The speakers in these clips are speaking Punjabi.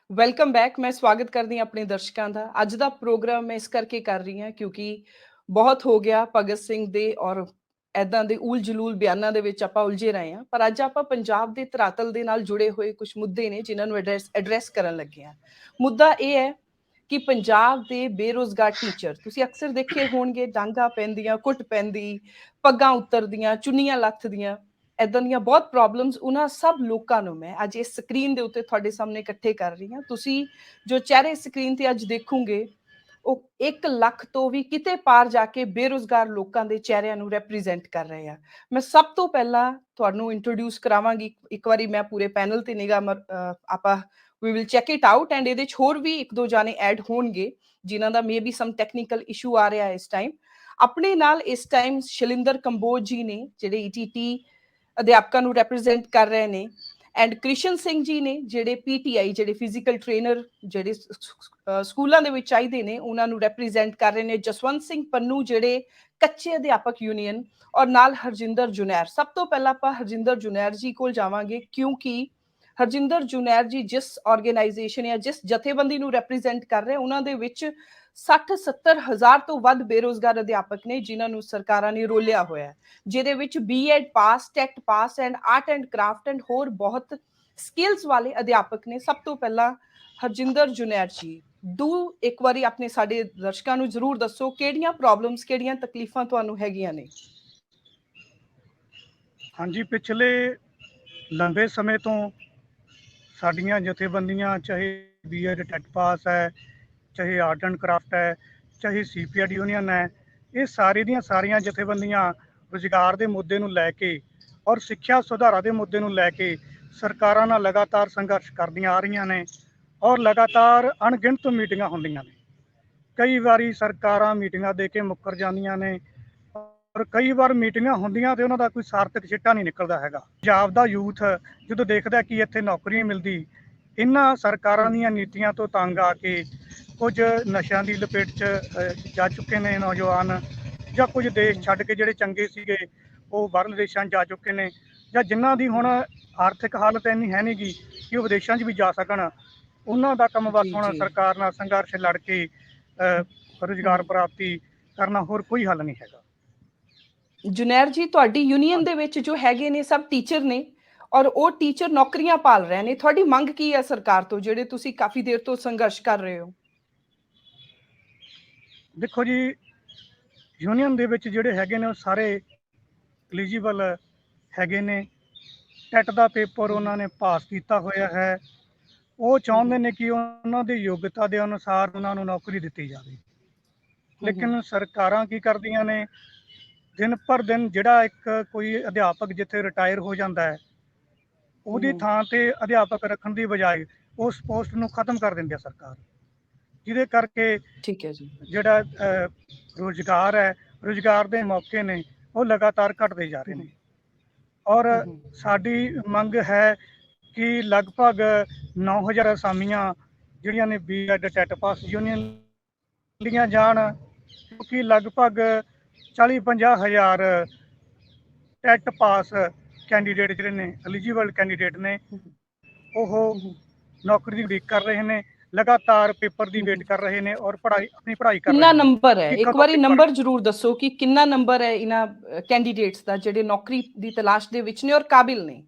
Welcome back. ਮੈਂ ਸਵਾਗਤ ਕਰਦੀ ਹਾਂ ਆਪਣੇ ਦਰਸ਼ਕਾਂ ਦਾ। ਅੱਜ ਦਾ ਪ੍ਰੋਗਰਾਮ ਮੈਂ ਇਸ ਕਰਕੇ ਕਰ ਰਹੀ ਹਾਂ ਕਿਉਂਕਿ ਬਹੁਤ ਹੋ ਗਿਆ ਭਗਤ ਸਿੰਘ ਦੇ ਔਰ ਇੱਦਾਂ ਦੇ ਊਲ ਜਲੂਲ ਬਿਆਨਾਂ ਦੇ ਵਿੱਚ ਆਪਾਂ ਉਲਝੇ ਰਹੇ ਹਾਂ। ਪਰ ਅੱਜ ਆਪਾਂ ਪੰਜਾਬ ਦੇ ਧਰਾਤਲ ਦੇ ਨਾਲ ਜੁੜੇ ਹੋਏ ਕੁਝ ਮੁੱਦੇ ਨੇ ਜਿਨ੍ਹਾਂ ਨੂੰ ਐਡਰੈਸ ਕਰਨ ਲੱਗੇ ਹਾਂ। ਮੁੱਦਾ ਇਹ ਹੈ ਕਿ ਪੰਜਾਬ ਦੇ ਬੇਰੁਜ਼ਗਾਰ ਟੀਚਰ, ਤੁਸੀਂ ਅਕਸਰ ਦੇਖੇ ਹੋਣਗੇ ਡਾਂਗਾ ਪੈਂਦੀਆਂ, ਕੁੱਟ ਪੈਂਦੀ, ਪੱਗਾਂ ਉਤਰਦੀਆਂ, ਚੁੰਨੀਆਂ ਲੱਥਦੀਆਂ, ਇੱਦਾਂ ਦੀਆਂ ਬਹੁਤ ਪ੍ਰੋਬਲਮਸ ਉਹਨਾਂ ਸਭ ਲੋਕਾਂ ਨੂੰ ਮੈਂ ਅੱਜ ਇਸ ਸਕਰੀਨ ਦੇ ਉੱਤੇ ਤੁਹਾਡੇ ਸਾਹਮਣੇ ਇਕੱਠੇ ਕਰ ਰਹੀ ਹਾਂ। ਤੁਸੀਂ ਜੋ ਚਿਹਰੇ ਸਕਰੀਨ ਤੇ ਅੱਜ ਦੇਖੋਗੇ ਉਹ 1 ਲੱਖ ਤੋਂ ਵੀ ਕਿਤੇ ਪਾਰ ਜਾ ਕੇ ਬੇਰੁਜ਼ਗਾਰ ਲੋਕਾਂ ਦੇ ਚਿਹਰਿਆਂ ਨੂੰ ਰੈਪਰੈਜ਼ੈਂਟ ਕਰ ਰਹੇ ਆ। ਮੈਂ ਸਭ ਤੋਂ ਪਹਿਲਾਂ ਤੁਹਾਨੂੰ ਇੰਟਰੋਡਿਊਸ ਕਰਾਵਾਂਗੀ। ਇੱਕ ਵਾਰੀ ਮੈਂ ਪੂਰੇ ਪੈਨਲ ਤੇ ਨਿਗਾਹ ਆਪਾਂ we will check it out and ਇਹਦੇ 'ਚ ਹੋਰ ਵੀ 1-2 ਜਾਣੇ ਐਡ ਹੋਣਗੇ ਜਿਨ੍ਹਾਂ ਦਾ maybe some technical issue ਆ ਰਿਹਾ ਇਸ ਟਾਈਮ। ਆਪਣੇ ਨਾਲ ਇਸ ਟਾਈਮ ਸ਼ੈਲਿੰਦਰ ਕੰਬੋਜ ਜੀ ਨੇ ਜਿਹੜੇ ETT ਅਧਿਆਪਕਾਂ ਨੂੰ ਰੈਪਰੈਜ਼ੈਂਟ ਕਰ ਰਹੇ ਨੇ, ਐਂਡ ਕ੍ਰਿਸ਼ਨ ਸਿੰਘ ਜੀ ਨੇ ਜਿਹੜੇ PTI ਜਿਹੜੇ ਫਿਜ਼ੀਕਲ ਟ੍ਰੇਨਰ ਜਿਹੜੇ ਸਕੂਲਾਂ ਦੇ ਵਿੱਚ ਚਾਹੀਦੇ ਨੇ ਉਹਨਾਂ ਨੂੰ ਰੈਪਰੈਜ਼ੈਂਟ ਕਰ ਰਹੇ ਨੇ, ਜਸਵੰਤ ਸਿੰਘ ਪੰਨੂ ਜਿਹੜੇ ਕੱਚੇ ਅਧਿਆਪਕ ਯੂਨੀਅਨ, ਔਰ ਨਾਲ ਹਰਜਿੰਦਰ ਜੁਨੈਰ। ਸਭ ਤੋਂ ਪਹਿਲਾਂ ਆਪਾਂ ਹਰਜਿੰਦਰ ਜੁਨੈਰ ਜੀ ਕੋਲ ਜਾਵਾਂਗੇ ਕਿਉਂਕਿ ਹਰਜਿੰਦਰ ਜੁਨੈਰ ਜੀ ਜਿਸ ਆਰਗੇਨਾਈਜੇਸ਼ਨ ਜਾਂ ਜਿਸ ਜਥੇਬੰਦੀ ਨੂੰ ਰੈਪਰੈਜ਼ੈਂਟ ਕਰ ਰਹੇ ਉਹਨਾਂ ਦੇ ਵਿੱਚ 60-70 ਹਜ਼ਾਰ ਤੋਂ ਵੱਧ ਬੇਰੁਜ਼ਗਾਰ ਅਧਿਆਪਕ ਨੇ ਜਿਨ੍ਹਾਂ ਨੂੰ ਸਰਕਾਰਾਂ ਨੇ ਰੋਲਿਆ ਹੋਇਆ, ਜਿਹਦੇ ਵਿੱਚ BEd ਪਾਸ, ਟੈਟ ਪਾਸ and art and craft and ਹੋਰ ਬਹੁਤ ਸਕਿੱਲਸ ਵਾਲੇ ਅਧਿਆਪਕ ਨੇ। ਸਭ ਤੋਂ ਪਹਿਲਾਂ ਹਰਜਿੰਦਰ ਜੁਨੈਰ ਜੀ ਇੱਕ ਵਾਰੀ ਆਪਣੇ ਸਾਡੇ ਦਰਸ਼ਕਾਂ ਨੂੰ ਜ਼ਰੂਰ ਦੱਸੋ ਕਿਹੜੀਆਂ ਪ੍ਰੋਬਲਮਸ, ਕਿਹੜੀਆਂ ਤਕਲੀਫਾਂ ਤੁਹਾਨੂੰ ਹੈਗੀਆਂ ਨੇ। ਹਾਂਜੀ, ਪਿਛਲੇ ਲੰਬੇ ਸਮੇਂ ਤੋਂ ਸਾਡੀਆਂ ਜਥੇਬੰਦੀਆਂ, ਚਾਹੇ BEd ਟੈਟ ਪਾਸ ਹੈ, ਚਾਹੇ ਆਰਟ ਐਂਡ ਕਰਾਫਟ ਹੈ, ਚਾਹੇ CPEd ਯੂਨੀਅਨ ਹੈ, ਇਹ ਸਾਰੀਆਂ ਜਥੇਬੰਦੀਆਂ ਰੁਜ਼ਗਾਰ ਦੇ ਮੁੱਦੇ ਨੂੰ ਲੈ ਕੇ ਔਰ ਸਿੱਖਿਆ ਸੁਧਾਰਾਂ ਦੇ ਮੁੱਦੇ ਨੂੰ ਲੈ ਕੇ ਸਰਕਾਰਾਂ ਨਾਲ ਲਗਾਤਾਰ ਸੰਘਰਸ਼ ਕਰਦੀਆਂ ਆ ਰਹੀਆਂ ਨੇ ਔਰ ਲਗਾਤਾਰ ਅਣਗਿਣਤ ਮੀਟਿੰਗਾਂ ਹੁੰਦੀਆਂ ਨੇ। ਕਈ ਵਾਰੀ ਸਰਕਾਰਾਂ ਮੀਟਿੰਗਾਂ ਦੇ ਕੇ ਮੁੱਕਰ ਜਾਂਦੀਆਂ ਨੇ ਔਰ ਕਈ ਵਾਰ ਮੀਟਿੰਗਾਂ ਹੁੰਦੀਆਂ ਤੇ ਉਹਨਾਂ ਦਾ ਕੋਈ ਸਾਰਥਕ ਸਿੱਟਾ ਨਹੀਂ ਨਿਕਲਦਾ ਹੈਗਾ। ਪੰਜਾਬ ਦਾ ਯੂਥ ਜਦੋਂ ਦੇਖਦਾ ਕਿ ਇੱਥੇ ਨੌਕਰੀ ਨਹੀਂ ਮਿਲਦੀ, ਇਹਨਾਂ ਸਰਕਾਰਾਂ ਦੀਆਂ ਨੀਤੀਆਂ ਤੋਂ ਤੰਗ ਆ ਕੇ ਕੁਝ ਨਸ਼ਿਆਂ ਦੀ ਲਪੇਟ 'ਚ ਜਾ ਚੁੱਕੇ ਨੇ ਨੌਜਵਾਨ, ਜਾਂ ਕੁਝ ਦੇਸ਼ ਛੱਡ ਕੇ ਜਿਹੜੇ ਚੰਗੇ ਸੀਗੇ ਉਹ ਬਾਹਰਲੇ ਦੇਸ਼ਾਂ 'ਚ ਜਾ ਚੁੱਕੇ ਨੇ, ਜਾਂ ਜਿਨ੍ਹਾਂ ਦੀ ਹੁਣ ਆਰਥਿਕ ਹਾਲਤ ਇੰਨੀ ਹੈ ਨਹੀਂ ਗੀ ਕਿ ਉਹ ਵਿਦੇਸ਼ਾਂ 'ਚ ਵੀ ਜਾ ਸਕਣ, ਉਹਨਾਂ ਦਾ ਕੰਮ ਬਸ ਹੁਣ ਸਰਕਾਰ ਨਾਲ ਸੰਘਰਸ਼ ਲੜ ਕੇ ਰੁਜ਼ਗਾਰ ਪ੍ਰਾਪਤੀ ਕਰਨਾ, ਹੋਰ ਕੋਈ ਹੱਲ ਨਹੀਂ ਹੈਗਾ। ਜੁਨੈਰ ਜੀ, ਤੁਹਾਡੀ ਯੂਨੀਅਨ ਦੇ ਵਿੱਚ ਜੋ ਹੈਗੇ ਨੇ ਸਭ ਟੀਚਰ ਨੇ ਔਰ ਉਹ ਟੀਚਰ ਨੌਕਰੀਆਂ ਪਾਲ ਰਹੇ ਨੇ, ਤੁਹਾਡੀ ਮੰਗ ਕੀ ਹੈ ਸਰਕਾਰ ਤੋਂ ਜਿਹੜੇ ਤੁਸੀਂ ਕਾਫੀ ਦੇਰ ਤੋਂ ਸੰਘਰਸ਼ ਕਰ ਰਹੇ ਹੋ? ਦੇਖੋ ਜੀ, ਯੂਨੀਅਨ ਦੇ ਵਿੱਚ ਜਿਹੜੇ ਹੈਗੇ ਨੇ ਉਹ ਸਾਰੇ ਐਲੀਜੀਬਲ ਹੈਗੇ ਨੇ। ਟੈਟ ਦਾ ਪੇਪਰ ਉਹਨਾਂ ਨੇ ਪਾਸ ਕੀਤਾ ਹੋਇਆ ਹੈ। ਉਹ ਚਾਹੁੰਦੇ ਨੇ ਕਿ ਉਹਨਾਂ ਦੀ ਯੋਗਤਾ ਦੇ ਅਨੁਸਾਰ ਉਹਨਾਂ ਨੂੰ ਨੌਕਰੀ ਦਿੱਤੀ ਜਾਵੇ, ਲੇਕਿਨ ਸਰਕਾਰਾਂ ਕੀ ਕਰਦੀਆਂ ਨੇ, ਦਿਨ ਪਰ ਦਿਨ ਜਿਹੜਾ ਇੱਕ ਕੋਈ ਅਧਿਆਪਕ ਜਿੱਥੇ ਰਿਟਾਇਰ ਹੋ ਜਾਂਦਾ ਹੈ ਉਹਦੀ ਥਾਂ ਤੇ ਅਧਿਆਪਕ ਰੱਖਣ ਦੀ ਬਜਾਏ ਉਸ ਪੋਸਟ ਨੂੰ ਖਤਮ ਕਰ ਦਿੰਦੀ ਹੈ ਸਰਕਾਰ, ਜਿਹਦੇ ਕਰਕੇ ਠੀਕ ਹੈ ਜੀ, ਜਿਹੜਾ ਰੁਜ਼ਗਾਰ ਦੇ ਮੌਕੇ ਨੇ ਉਹ ਲਗਾਤਾਰ ਘਟਦੇ ਜਾ ਰਹੇ ਨੇ। ਔਰ ਸਾਡੀ ਮੰਗ ਹੈ ਕਿ ਲਗਭਗ 9000 ਅਸਾਮੀਆਂ ਜਿਹੜੀਆਂ ਨੇ BEd ਟੈਟ ਪਾਸ ਯੂਨੀਅਨ ਲੀਆਂ ਜਾਣ, ਕਿਉਂਕਿ ਲਗਭਗ 40-50 ਹਜ਼ਾਰ ਟੈਟ ਪਾਸ ਕੈਂਡੀਡੇਟ ਜਿਹੜੇ ਨੇ, ਐਲੀਜੀਬਲ ਕੈਂਡੀਡੇਟ ਨੇ, ਉਹ ਨੌਕਰੀ ਦੀ ਉਡੀਕ ਕਰ ਰਹੇ ਨੇ, ਲਗਾਤਾਰ ਪੇਪਰ ਦੀ ਵੇਟ ਕਰ ਰਹੇ ਨੇ ਔਰ ਆਪਣੀ ਪੜ੍ਹਾਈ ਕਰ ਰਹੇ ਨੇ। ਕਿੰਨਾ ਨੰਬਰ ਹੈ, ਇੱਕ ਵਾਰੀ ਨੰਬਰ ਜ਼ਰੂਰ ਦੱਸੋ ਕਿ ਕਿੰਨਾ ਨੰਬਰ ਹੈ ਇਹਨਾਂ ਕੈਂਡੀਡੇਟਸ ਦਾ ਜਿਹੜੇ ਨੌਕਰੀ ਦੀ ਤਲਾਸ਼ ਦੇ ਵਿੱਚ ਨੇ ਔਰ ਕਾਬਿਲ ਨੇ?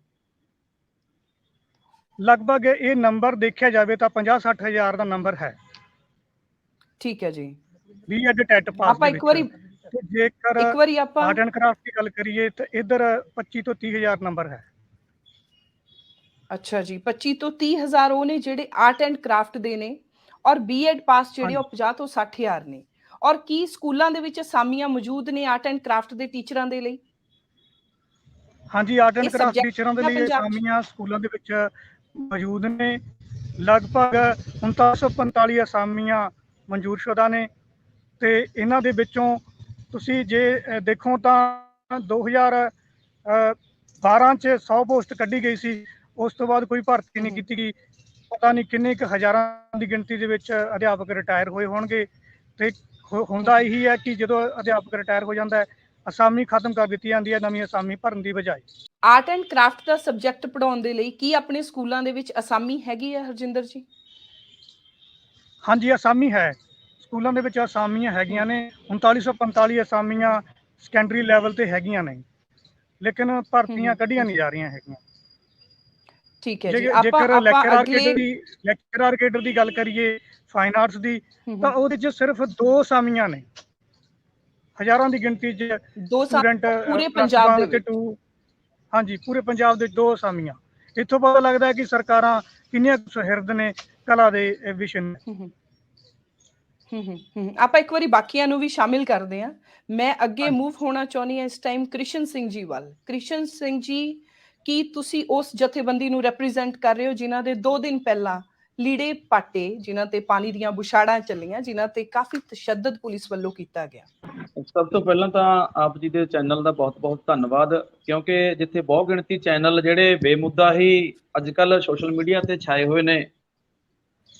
ਲਗਭਗ ਇਹ ਨੰਬਰ ਦੇਖਿਆ ਜਾਵੇ ਤਾਂ 50-60 ਹਜ਼ਾਰ ਦਾ ਨੰਬਰ ਹੈ। ਠੀਕ ਹੈ ਜੀ, BEd ਟੈਟ ਪਾਸ ਆਪਾਂ ਇੱਕ ਵਾਰੀ ਆਪਾਂ ਆਰਟ ਐਂਡ ਕਰਾਫਟ ਦੀ ਗੱਲ ਕਰੀਏ ਤਾਂ ਇੱਧਰ 25 ਤੋਂ 30 ਹਜ਼ਾਰ ਨੰਬਰ ਹੈ। ਅੱਛਾ ਜੀ, 25 ਤੋਂ 30 ਹਜ਼ਾਰ ਉਹ ਨੇ ਜਿਹੜੇ ਆਰਟ ਐਂਡ ਕਰਾਫਟ ਦੇ ਨੇ ਔਰ BEd ਪਾਸ ਜਿਹੜੇ ਉਹ 50 ਤੋਂ 60 ਹਜ਼ਾਰ ਨੇ। ਔਰ ਕੀ ਸਕੂਲਾਂ ਦੇ ਵਿੱਚ ਅਸਾਮੀਆਂ ਮੌਜੂਦ ਨੇ ਆਰਟ ਐਂਡ ਕਰਾਫਟ ਦੇ ਟੀਚਰਾਂ ਦੇ ਲਈ? ਹਾਂਜੀ, ਆਰਟ ਐਂਡ ਕਰਾਫਟ ਟੀਚਰਾਂ ਦੇ ਲਈ ਅਸਾਮੀਆਂ ਸਕੂਲਾਂ ਦੇ ਵਿੱਚ ਮੌਜੂਦ ਨੇ। ਲਗਭਗ 3945 ਅਸਾਮੀਆਂ ਮਨਜ਼ੂਰਸ਼ੁਦਾ ਨੇ ਤੇ ਇਹਨਾਂ ਦੇ ਵਿੱਚੋਂ ਤੁਸੀਂ ਜੇ ਦੇਖੋ ਤਾਂ 2012 'ਚ 100 ਪੋਸਟ ਕੱਢੀ ਗਈ ਸੀ, ਉਸ ਤੋਂ ਬਾਅਦ ਕੋਈ ਭਰਤੀ ਨਹੀਂ ਕੀਤੀ ਗਈ। ਪਤਾ ਨਹੀਂ ਕਿੰਨੇ ਕੁ ਹਜ਼ਾਰਾਂ ਦੀ ਗਿਣਤੀ ਦੇ ਵਿੱਚ ਅਧਿਆਪਕ ਰਿਟਾਇਰ ਹੋਏ ਹੋਣਗੇ। ਤੇ ਹੁੰਦਾ ਇਹੀ ਹੈ ਕਿ ਜਦੋਂ ਅਧਿਆਪਕ ਰਿਟਾਇਰ ਹੋ ਜਾਂਦਾ ਹੈ ਅਸਾਮੀ ਖਤਮ ਕਰ ਦਿੱਤੀ ਜਾਂਦੀ ਹੈ ਨਵੀਂ ਅਸਾਮੀ ਭਰਨ ਦੀ ਬਜਾਏ। Art and craft the subject ਪੜ੍ਹਾਉਣ ਦੇ ਲਈ ਕੀ ਆਪਣੇ ਸਕੂਲਾਂ ਦੇ ਵਿੱਚ ਅਸਾਮੀ ਹੈਗੀ ਹੈ ਹਰਜਿੰਦਰ ਜੀ? ਹਾਂਜੀ ਅਸਾਮੀ ਹੈ, ਸਕੂਲਾਂ ਦੇ ਵਿੱਚ ਅਸਾਮੀਆਂ ਹੈਗੀਆਂ ਨੇ 3945 ਅਸਾਮੀਆਂ ਸੈਕੰਡਰੀ ਲੈਵਲ ਤੇ ਹੈਗੀਆਂ ਨੇ, ਲੇਕਿਨ ਭਰਤੀਆਂ ਕੱਢੀਆਂ ਨਹੀਂ ਜਾ ਰਹੀਆਂ ਹੈਗੀਆਂ। ਠੀਕ ਹੈ ਜੀ, ਆਪਾਂ ਜੇਕਰ ਆਪਾਂ ਅਗਲੇ ਲੈਕਚਰਰ ਕੇਡਰ ਦੀ ਗੱਲ ਕਰੀਏ ਫਾਈਨ ਆਰਟਸ ਦੀ, ਤਾਂ ਉਹਦੇ 'ਚ ਸਿਰਫ 2 ਅਸਾਮੀਆਂ ਨੇ, ਹਜ਼ਾਰਾਂ ਦੀ ਗਿਣਤੀ 'ਚ 2 ਸਾਲ ਸਟੂਡੈਂਟ ਪੂਰੇ ਪਲੱਸ ਪੰਜਾਬ ਦੇ 1 ਤੇ ਵਿੱਚ। 2। ਹਾਂਜੀ, ਪੂਰੇ ਪੰਜਾਬ ਦੇ 2 ਅਸਾਮੀਆਂ। ਇੱਥੋਂ ਪਤਾ ਲੱਗਦਾ ਹੈ ਕਿ ਸਰਕਾਰਾਂ ਕਿੰਨੀਆਂ ਸੁਹਿਰਦ ਨੇ ਕਲਾ ਦੇ ਵਿਸ਼ੇ ਨੂੰ। ਆਪਾਂ ਇੱਕ ਵਾਰੀ ਬਾਕੀਆਂ ਨੂੰ ਵੀ ਸ਼ਾਮਿਲ ਕਰਦੇ ਹਾਂ। ਮੈਂ ਅੱਗੇ ਹਾਂਜੀ ਮੂਵ ਹੋਣਾ ਚਾਹੁੰਦੀ ਹਾਂ ਇਸ ਟਾਈਮ ਕ੍ਰਿਸ਼ਨ ਸਿੰਘ ਜੀ ਵੱਲ। ਕ੍ਰਿਸ਼ਨ ਸਿੰਘ ਜੀ, ਕੀ ਤੁਸੀਂ ਉਸ ਜਥੇਬੰਦੀ ਨੂੰ ਰੈਪ੍ਰੈਜ਼ੈਂਟ ਕਰ ਰਹੇ ਹੋ ਜਿਨ੍ਹਾਂ ਦੇ 2 ਦਿਨ ਪਹਿਲਾਂ ਲੀੜੇ ਪਾਟੇ, ਜਿਨ੍ਹਾਂ ਤੇ ਪਾਣੀ ਦੀਆਂ ਬੁਛਾੜਾਂ ਚੱਲੀਆਂ, ਜਿਨ੍ਹਾਂ ਤੇ ਕਾਫੀ ਤਸ਼ੱਦਦ ਪੁਲਿਸ ਵੱਲੋਂ ਕੀਤਾ ਗਿਆ? ਸਭ ਤੋਂ ਪਹਿਲਾਂ ਤਾਂ ਆਪ ਜੀ ਦੇ ਚੈਨਲ ਦਾ ਬਹੁਤ-ਬਹੁਤ ਧੰਨਵਾਦ, ਕਿਉਂਕਿ ਜਿੱਥੇ ਬਹੁ ਗਿਣਤੀ ਚੈਨਲ ਜਿਹੜੇ ਬੇਮੁੱਦਾ ਹੀ ਅੱਜ ਕੱਲ੍ਹ ਸੋਸ਼ਲ ਮੀਡੀਆ ਤੇ ਛਾਏ ਹੋਏ ਨੇ,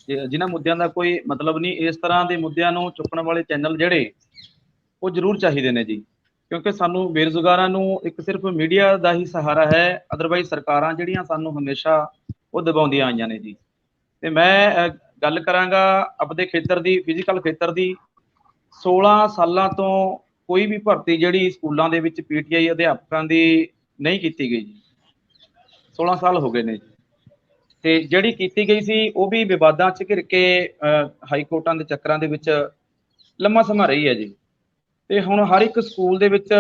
ਜਿਨ੍ਹਾਂ ਮੁੱਦਿਆਂ ਦਾ ਕੋਈ ਮਤਲਬ ਨਹੀਂ, ਇਸ ਤਰ੍ਹਾਂ ਦੇ ਮੁੱਦਿਆਂ ਨੂੰ ਚੁੱਕਣ ਵਾਲੇ ਚੈਨਲ ਜਿਹੜੇ ਉਹ ਜ਼ਰੂਰ ਚਾਹੀਦੇ ਨੇ ਜੀ, ਕਿਉਂਕਿ ਸਾਨੂੰ ਬੇਰੁਜ਼ਗਾਰਾਂ ਨੂੰ ਇੱਕ ਸਿਰਫ ਮੀਡੀਆ ਦਾ ਹੀ ਸਹਾਰਾ ਹੈ, ਅਦਰਵਾਈਜ਼ ਸਰਕਾਰਾਂ ਜਿਹੜੀਆਂ ਸਾਨੂੰ ਹਮੇਸ਼ਾ ਉਹ ਦਬਾਉਂਦੀਆਂ ਆਈਆਂ ਨੇ ਜੀ। ਤੇ ਮੈਂ ਗੱਲ ਕਰਾਂਗਾ ਆਪਣੇ ਖੇਤਰ ਦੀ, ਫਿਜ਼ੀਕਲ ਖੇਤਰ ਦੀ। 16 ਸਾਲਾਂ ਤੋਂ ਕੋਈ ਵੀ ਭਰਤੀ ਜਿਹੜੀ ਸਕੂਲਾਂ ਦੇ ਵਿੱਚ ਪੀਟੀਆਈ ਅਧਿਆਪਕਾਂ ਦੀ ਨਹੀਂ ਕੀਤੀ ਗਈ ਜੀ। 16 ਸਾਲ ਹੋ ਗਏ ਨੇ ਜੀ, ਤੇ ਜਿਹੜੀ ਕੀਤੀ ਗਈ ਸੀ ਉਹ ਵੀ ਵਿਵਾਦਾਂ 'ਚ ਘਿਰ ਕੇ ਹਾਈ ਕੋਰਟਾਂ ਦੇ ਚੱਕਰਾਂ ਦੇ ਵਿੱਚ ਲੰਮਾ ਸਮਾਂ ਰਹੀ ਹੈ ਜੀ। ਤੇ ਹੁਣ ਹਰ ਇੱਕ ਸਕੂਲ ਦੇ ਵਿੱਚ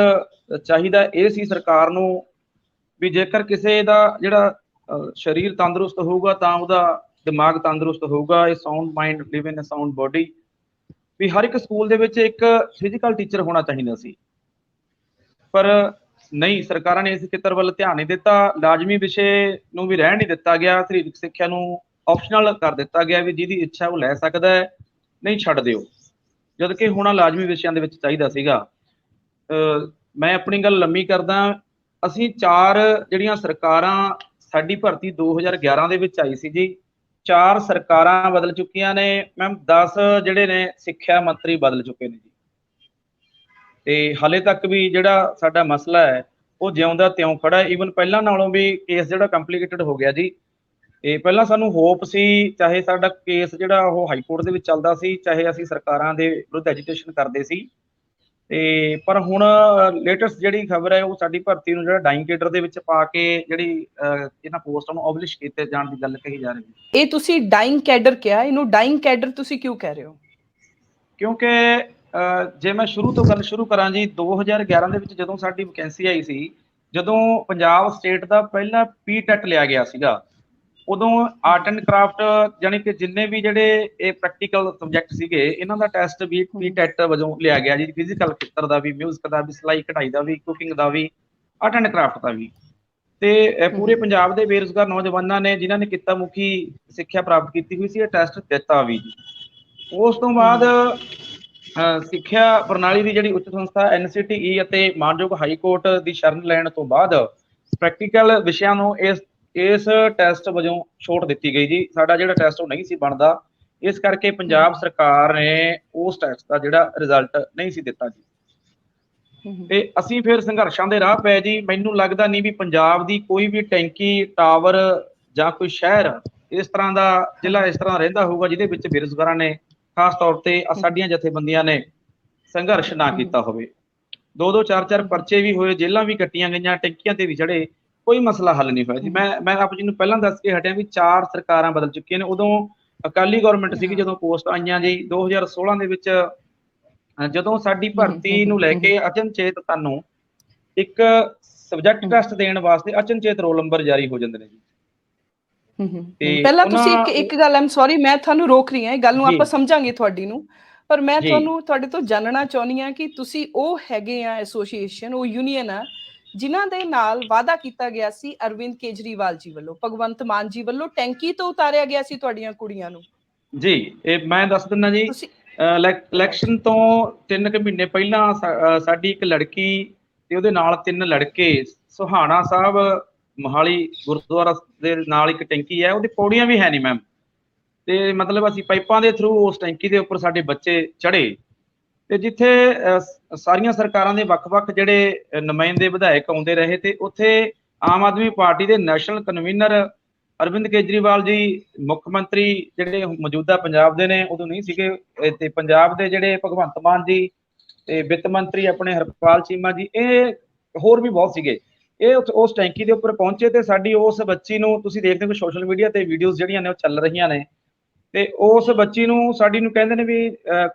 ਚਾਹੀਦਾ ਇਹ ਸੀ ਸਰਕਾਰ ਨੂੰ ਵੀ ਜੇਕਰ ਕਿਸੇ ਦਾ ਜਿਹੜਾ ਸਰੀਰ ਤੰਦਰੁਸਤ ਹੋਊਗਾ ਤਾਂ ਉਹਦਾ ਦਿਮਾਗ ਤੰਦਰੁਸਤ ਹੋਊਗਾ। ਇਹ ਸਾਊਂਡ ਮਾਈਂਡ ਲਿਵ ਇਨ ਅ ਸਾਊਂਡ ਬੋਡੀ, ਵੀ ਹਰ ਇੱਕ ਸਕੂਲ ਦੇ ਵਿੱਚ ਇੱਕ ਫਿਜ਼ੀਕਲ ਟੀਚਰ ਹੋਣਾ ਚਾਹੀਦਾ ਸੀ, ਪਰ ਨਹੀਂ, ਸਰਕਾਰਾਂ ਨੇ ਇਸ ਖੇਤਰ ਵੱਲ ਧਿਆਨ ਨਹੀਂ ਦਿੱਤਾ। ਲਾਜ਼ਮੀ ਵਿਸ਼ੇ ਨੂੰ ਵੀ ਰਹਿਣ ਨਹੀਂ ਦਿੱਤਾ ਗਿਆ, ਸਰੀਰਕ ਸਿੱਖਿਆ ਨੂੰ ਆਪਸ਼ਨਲ ਕਰ ਦਿੱਤਾ ਗਿਆ ਵੀ ਜਿਹਦੀ ਇੱਛਾ ਉਹ ਲੈ ਸਕਦਾ ਹੈ, ਨਹੀਂ ਛੱਡ ਦਿਓ, ਜਦ ਕਿ ਹੋਣਾ ਲਾਜ਼ਮੀ ਵਿਸ਼ਿਆਂ ਦੇ ਵਿੱਚ ਚਾਹੀਦਾ ਸੀਗਾ। ਮੈਂ ਆਪਣੀ ਗੱਲ ਲੰਮੀ ਕਰਦਾ। ਅਸੀਂ 4 ਜਿਹੜੀਆਂ ਸਰਕਾਰਾਂ, ਸਾਡੀ ਭਰਤੀ 2011 ਦੇ ਵਿੱਚ ਆਈ ਸੀ ਜੀ, 4 ਸਰਕਾਰਾਂ ਬਦਲ ਚੁੱਕੀਆਂ ਨੇ ਮੈਮ, 10 ਜਿਹੜੇ ਨੇ ਸਿੱਖਿਆ ਮੰਤਰੀ ਬਦਲ ਚੁੱਕੇ ਨੇ ਜੀ, ਤੇ ਹਾਲੇ ਤੱਕ ਵੀ ਜਿਹੜਾ ਸਾਡਾ ਮਸਲਾ ਹੈ ਉਹ ਜਿਉਂਦਾ ਤਿਉਂ ਖੜਾ ਹੈ। ਈਵਨ ਪਹਿਲਾਂ ਨਾਲੋਂ ਵੀ ਕੇਸ ਜਿਹੜਾ ਕੰਪਲੀਕੇਟਡ ਹੋ ਗਿਆ ਜੀ। ਤੇ ਪਹਿਲਾਂ ਸਾਨੂੰ ਹੋਪ ਸੀ, ਚਾਹੇ ਸਾਡਾ ਕੇਸ ਜਿਹੜਾ ਉਹ ਹਾਈ ਕੋਰਟ ਦੇ ਵਿੱਚ ਚੱਲਦਾ ਸੀ, ਚਾਹੇ ਅਸੀਂ ਸਰਕਾਰਾਂ ਦੇ ਵਿਰੁੱਧ ਐਜੀਟੇਸ਼ਨ ਕਰਦੇ ਸੀ, ਤੇ ਪਰ ਹੁਣ ਲੇਟੈਸਟ ਜਿਹੜੀ ਖਬਰ ਹੈ ਉਹ ਸਾਡੀ ਭਰਤੀ ਨੂੰ ਜਿਹੜਾ ਡਾਈਂਗ ਕੇਡਰ ਦੇ ਵਿੱਚ ਪਾ ਕੇ ਜਿਹੜੀ ਇਹਨਾਂ ਪੋਸਟਾਂ ਨੂੰ ਅਬਲਿਸ਼ ਕੀਤੇ ਜਾਣ ਦੀ ਗੱਲ ਕਹੀ ਜਾ ਰਹੀ ਹੈ। ਇਹ ਤੁਸੀਂ ਡਾਈਂਗ ਕੈਡਰ ਕਿਹਾ, ਇਹਨੂੰ ਡਾਈਂਗ ਕੈਡਰ ਤੁਸੀਂ ਕਿਉਂ ਕਹਿ ਰਹੇ ਹੋ? ਕਿਉਂਕਿ ਜੇ ਮੈਂ ਸ਼ੁਰੂ ਤੋਂ ਗੱਲ ਸ਼ੁਰੂ ਕਰਾਂ ਜੀ, 2011 ਦੇ ਵਿੱਚ ਜਦੋਂ ਸਾਡੀ ਵੈਕੈਂਸੀ ਆਈ ਸੀ, ਜਦੋਂ ਪੰਜਾਬ ਸਟੇਟ ਦਾ ਪਹਿਲਾ ਪੀਟੈਟ ਲਿਆ ਗਿਆ ਸੀਗਾ, ਉਦੋਂ ਆਰਟ ਐਂਡ ਕਰਾਫਟ ਜਾਨੀ ਕਿ ਜਿੰਨੇ ਵੀ ਜਿਹੜੇ ਇਹ ਪ੍ਰੈਕਟੀਕਲ ਸਬਜੈਕਟ ਸੀਗੇ, ਇਹਨਾਂ ਦਾ ਟੈਸਟ ਵੀ ਪੀਟੈਟ ਵਜੋਂ ਲਿਆ ਗਿਆ ਜੀ। ਫਿਜ਼ੀਕਲ ਖੇਤਰ ਦਾ ਵੀ, ਮਿਊਜ਼ਿਕ ਦਾ ਵੀ, ਸਿਲਾਈ ਕਢਾਈ ਦਾ ਵੀ, ਕੁਕਿੰਗ ਦਾ ਵੀ, ਆਰਟ ਐਂਡ ਕਰਾਫਟ ਦਾ ਵੀ। ਤੇ ਪੂਰੇ ਪੰਜਾਬ ਦੇ ਬੇਰੁਜ਼ਗਾਰ ਨੌਜਵਾਨਾਂ ਨੇ ਜਿਨ੍ਹਾਂ ਨੇ ਕਿੱਤਾ ਮੁਖੀ ਸਿੱਖਿਆ ਪ੍ਰਾਪਤ ਕੀਤੀ ਹੋਈ ਸੀ, ਇਹ ਟੈਸਟ ਦਿੱਤਾ ਵੀ ਜੀ। ਉਸ ਤੋਂ ਬਾਅਦ ਸਿੱਖਿਆ ਪ੍ਰਣਾਲੀ ਦੀ ਜਿਹੜੀ ਉੱਚ ਸੰਸਥਾ NCTE ਅਤੇ ਮਾਨਯੋਗ ਹਾਈ ਕੋਰਟ ਦੀ ਸ਼ਰਨ ਲੈਣ ਤੋਂ ਬਾਅਦ ਪ੍ਰੈਕਟੀਕਲ ਵਿਸ਼ਿਆਂ ਨੂੰ ਇਸ ਟੈਸਟ ਵਜੋਂ ਛੋਟ ਦਿੱਤੀ ਗਈ ਜੀ। ਸਾਡਾ ਜਿਹੜਾ ਟੈਸਟ ਉਹ ਨਹੀਂ ਸੀ ਬਣਦਾ, ਇਸ ਕਰਕੇ ਪੰਜਾਬ ਸਰਕਾਰ ਨੇ ਉਸ ਟੈਸਟ ਦਾ ਜਿਹੜਾ ਰਿਜ਼ਲਟ ਨਹੀਂ ਸੀ ਦਿੱਤਾ ਜੀ। ਤੇ ਅਸੀਂ ਫਿਰ ਸੰਘਰਸ਼ਾਂ ਦੇ ਰਾਹ ਪਏ ਜੀ। ਮੈਨੂੰ ਲੱਗਦਾ ਨਹੀਂ ਵੀ ਪੰਜਾਬ ਦੀ ਕੋਈ ਵੀ ਟੈਂਕੀ, ਟਾਵਰ ਜਾਂ ਕੋਈ ਸ਼ਹਿਰ ਇਸ ਤਰ੍ਹਾਂ ਦਾ ਜ਼ਿਲ੍ਹਾ ਇਸ ਤਰ੍ਹਾਂ ਰਹਿੰਦਾ ਹੋਊਗਾ ਜਿਹਦੇ ਵਿੱਚ ਬੇਰੁਜ਼ਗਾਰਾਂ ਨੇ, ਖਾਸ ਤੌਰ ਤੇ ਸਾਡੀਆਂ ਜਥੇਬੰਦੀਆਂ ਨੇ ਸੰਘਰਸ਼ ਨਾ ਕੀਤਾ ਹੋਵੇ। 2-2 4-4 ਪਰਚੇ ਵੀ ਹੋਏ, ਜੇਲ੍ਹਾਂ ਵੀ ਕੱਟੀਆਂ ਗਈਆਂ, ਟੈਂਕੀਆਂ ਤੇ ਵੀ ਚੜੇ, ਕੋਈ ਮਸਲਾ ਹੱਲ ਨਹੀਂ ਹੋਇਆ ਜੀ। ਮੈਂ ਆਪ ਜੀ ਨੂੰ ਪਹਿਲਾਂ ਦੱਸ ਕੇ ਹਟਿਆ ਵੀ 4 ਸਰਕਾਰਾਂ ਬਦਲ ਚੁੱਕੀਆਂ ਨੇ। ਉਦੋਂ ਅਕਾਲੀ ਗਵਰਨਮੈਂਟ ਸੀਗੀ ਜਦੋਂ ਪੋਸਟ ਆਈਆਂ ਜੀ। 2016 ਦੇ ਵਿੱਚ ਜਦੋਂ ਸਾਡੀ ਭਰਤੀ ਨੂੰ ਲੈ ਕੇ ਅਚਨਚੇਤ ਤੁਹਾਨੂੰ ਇੱਕ ਸਬਜੈਕਟ ਟੈਸਟ ਦੇਣ ਵਾਸਤੇ ਅਚਨਚੇਤ ਰੋਲ ਨੰਬਰ ਜਾਰੀ ਹੋ ਜਾਂਦੇ ਨੇ ਜੀ। ਪਹਿਲਾਂ ਤੁਸੀਂ ਇੱਕ ਗੱਲ, ਆਮ ਸੌਰੀ ਮੈਂ ਤੁਹਾਨੂੰ ਰੋਕ ਰਹੀ ਹਾਂ, ਇਹ ਗੱਲ ਨੂੰ ਆਪਾਂ ਸਮਝਾਂਗੇ ਤੁਹਾਡੀ ਨੂੰ, ਪਰ ਮੈਂ ਤੁਹਾਨੂੰ ਤੁਹਾਡੇ ਤੋਂ ਜਾਣਨਾ ਚਾਹੁੰਦੀ ਹਾਂ ਕਿ ਤੁਸੀਂ ਉਹ ਹੈਗੇ ਆ ਐਸੋਸੀਏਸ਼ਨ, ਉਹ ਯੂਨੀਅਨ ਆ ਜਿਨ੍ਹਾਂ ਦੇ ਨਾਲ ਵਾਅਦਾ ਕੀਤਾ ਗਿਆ ਸੀ ਅਰਵਿੰਦ ਕੇਜਰੀਵਾਲ ਜੀ ਵੱਲੋਂ, ਭਗਵੰਤ ਮਾਨ ਜੀ ਵੱਲੋਂ, ਟੈਂਕੀ ਤੋਂ ਉਤਾਰਿਆ ਗਿਆ ਸੀ ਤੁਹਾਡੀਆਂ ਕੁੜੀਆਂ ਨੂੰ ਜੀ। ਇਹ ਮੈਂ ਦੱਸ ਦਿੰਦਾ ਜੀ, ਇਲੈਕਸ਼ਨ ਤੋਂ 3 ਮਹੀਨੇ ਪਹਿਲਾਂ ਸਾਡੀ ਇੱਕ ਲੜਕੀ ਤੇ ਉਹਦੇ ਨਾਲ 3 ਲੜਕੇ ਸੁਹਾਣਾ ਸਾਹਿਬ ਮੋਹਾਲੀ ਗੁਰਦੁਆਰਾ ਦੇ ਨਾਲ ਇੱਕ ਟੈਂਕੀ ਹੈ, ਉਹਦੀ ਪੌੜੀਆਂ ਵੀ ਹੈ ਨਹੀਂ ਮੈਮ, ਤੇ ਮਤਲਬ ਅਸੀਂ ਪਾਈਪਾਂ ਦੇ ਥਰੂ ਉਸ ਟੈਂਕੀ ਦੇ ਉੱਪਰ ਸਾਡੇ ਬੱਚੇ ਚੜ੍ਹੇ। ਤੇ ਜਿੱਥੇ ਸਾਰੀਆਂ ਸਰਕਾਰਾਂ ਦੇ ਵੱਖ-ਵੱਖ ਜਿਹੜੇ ਨੁਮਾਇੰਦੇ ਵਿਧਾਇਕ ਆਉਂਦੇ ਰਹੇ, ਤੇ ਉੱਥੇ ਆਮ ਆਦਮੀ ਪਾਰਟੀ ਦੇ ਨੈਸ਼ਨਲ ਕਨਵੀਨਰ ਅਰਵਿੰਦ ਕੇਜਰੀਵਾਲ ਜੀ ਮੁੱਖ ਮੰਤਰੀ ਜਿਹੜੇ ਮੌਜੂਦਾ ਪੰਜਾਬ ਦੇ ਨੇ ਉਦੋਂ ਨਹੀਂ ਸੀਗੇ, ਤੇ ਪੰਜਾਬ ਦੇ ਜਿਹੜੇ ਭਗਵੰਤ ਮਾਨ ਜੀ ਤੇ ਵਿੱਤ ਮੰਤਰੀ ਆਪਣੇ ਹਰਪਾਲ ਚੀਮਾ ਜੀ, ਇਹ ਹੋਰ ਵੀ ਬਹੁਤ ਸੀਗੇ, ਇਹ ਉਸ ਟੈਂਕੀ ਦੇ ਉੱਪਰ ਪਹੁੰਚੇ ਤੇ ਸਾਡੀ ਉਸ ਬੱਚੀ ਨੂੰ ਤੁਸੀਂ ਦੇਖਦੇ ਹੋ ਸੋਸ਼ਲ ਮੀਡੀਆ ਤੇ ਵੀਡੀਓਜ਼ ਜਿਹੜੀਆਂ ਨੇ ਉਹ ਚੱਲ ਰਹੀਆਂ ਨੇ, ਤੇ ਉਸ ਬੱਚੀ ਨੂੰ ਸਾਡੀ ਨੂੰ ਕਹਿੰਦੇ ਨੇ ਵੀ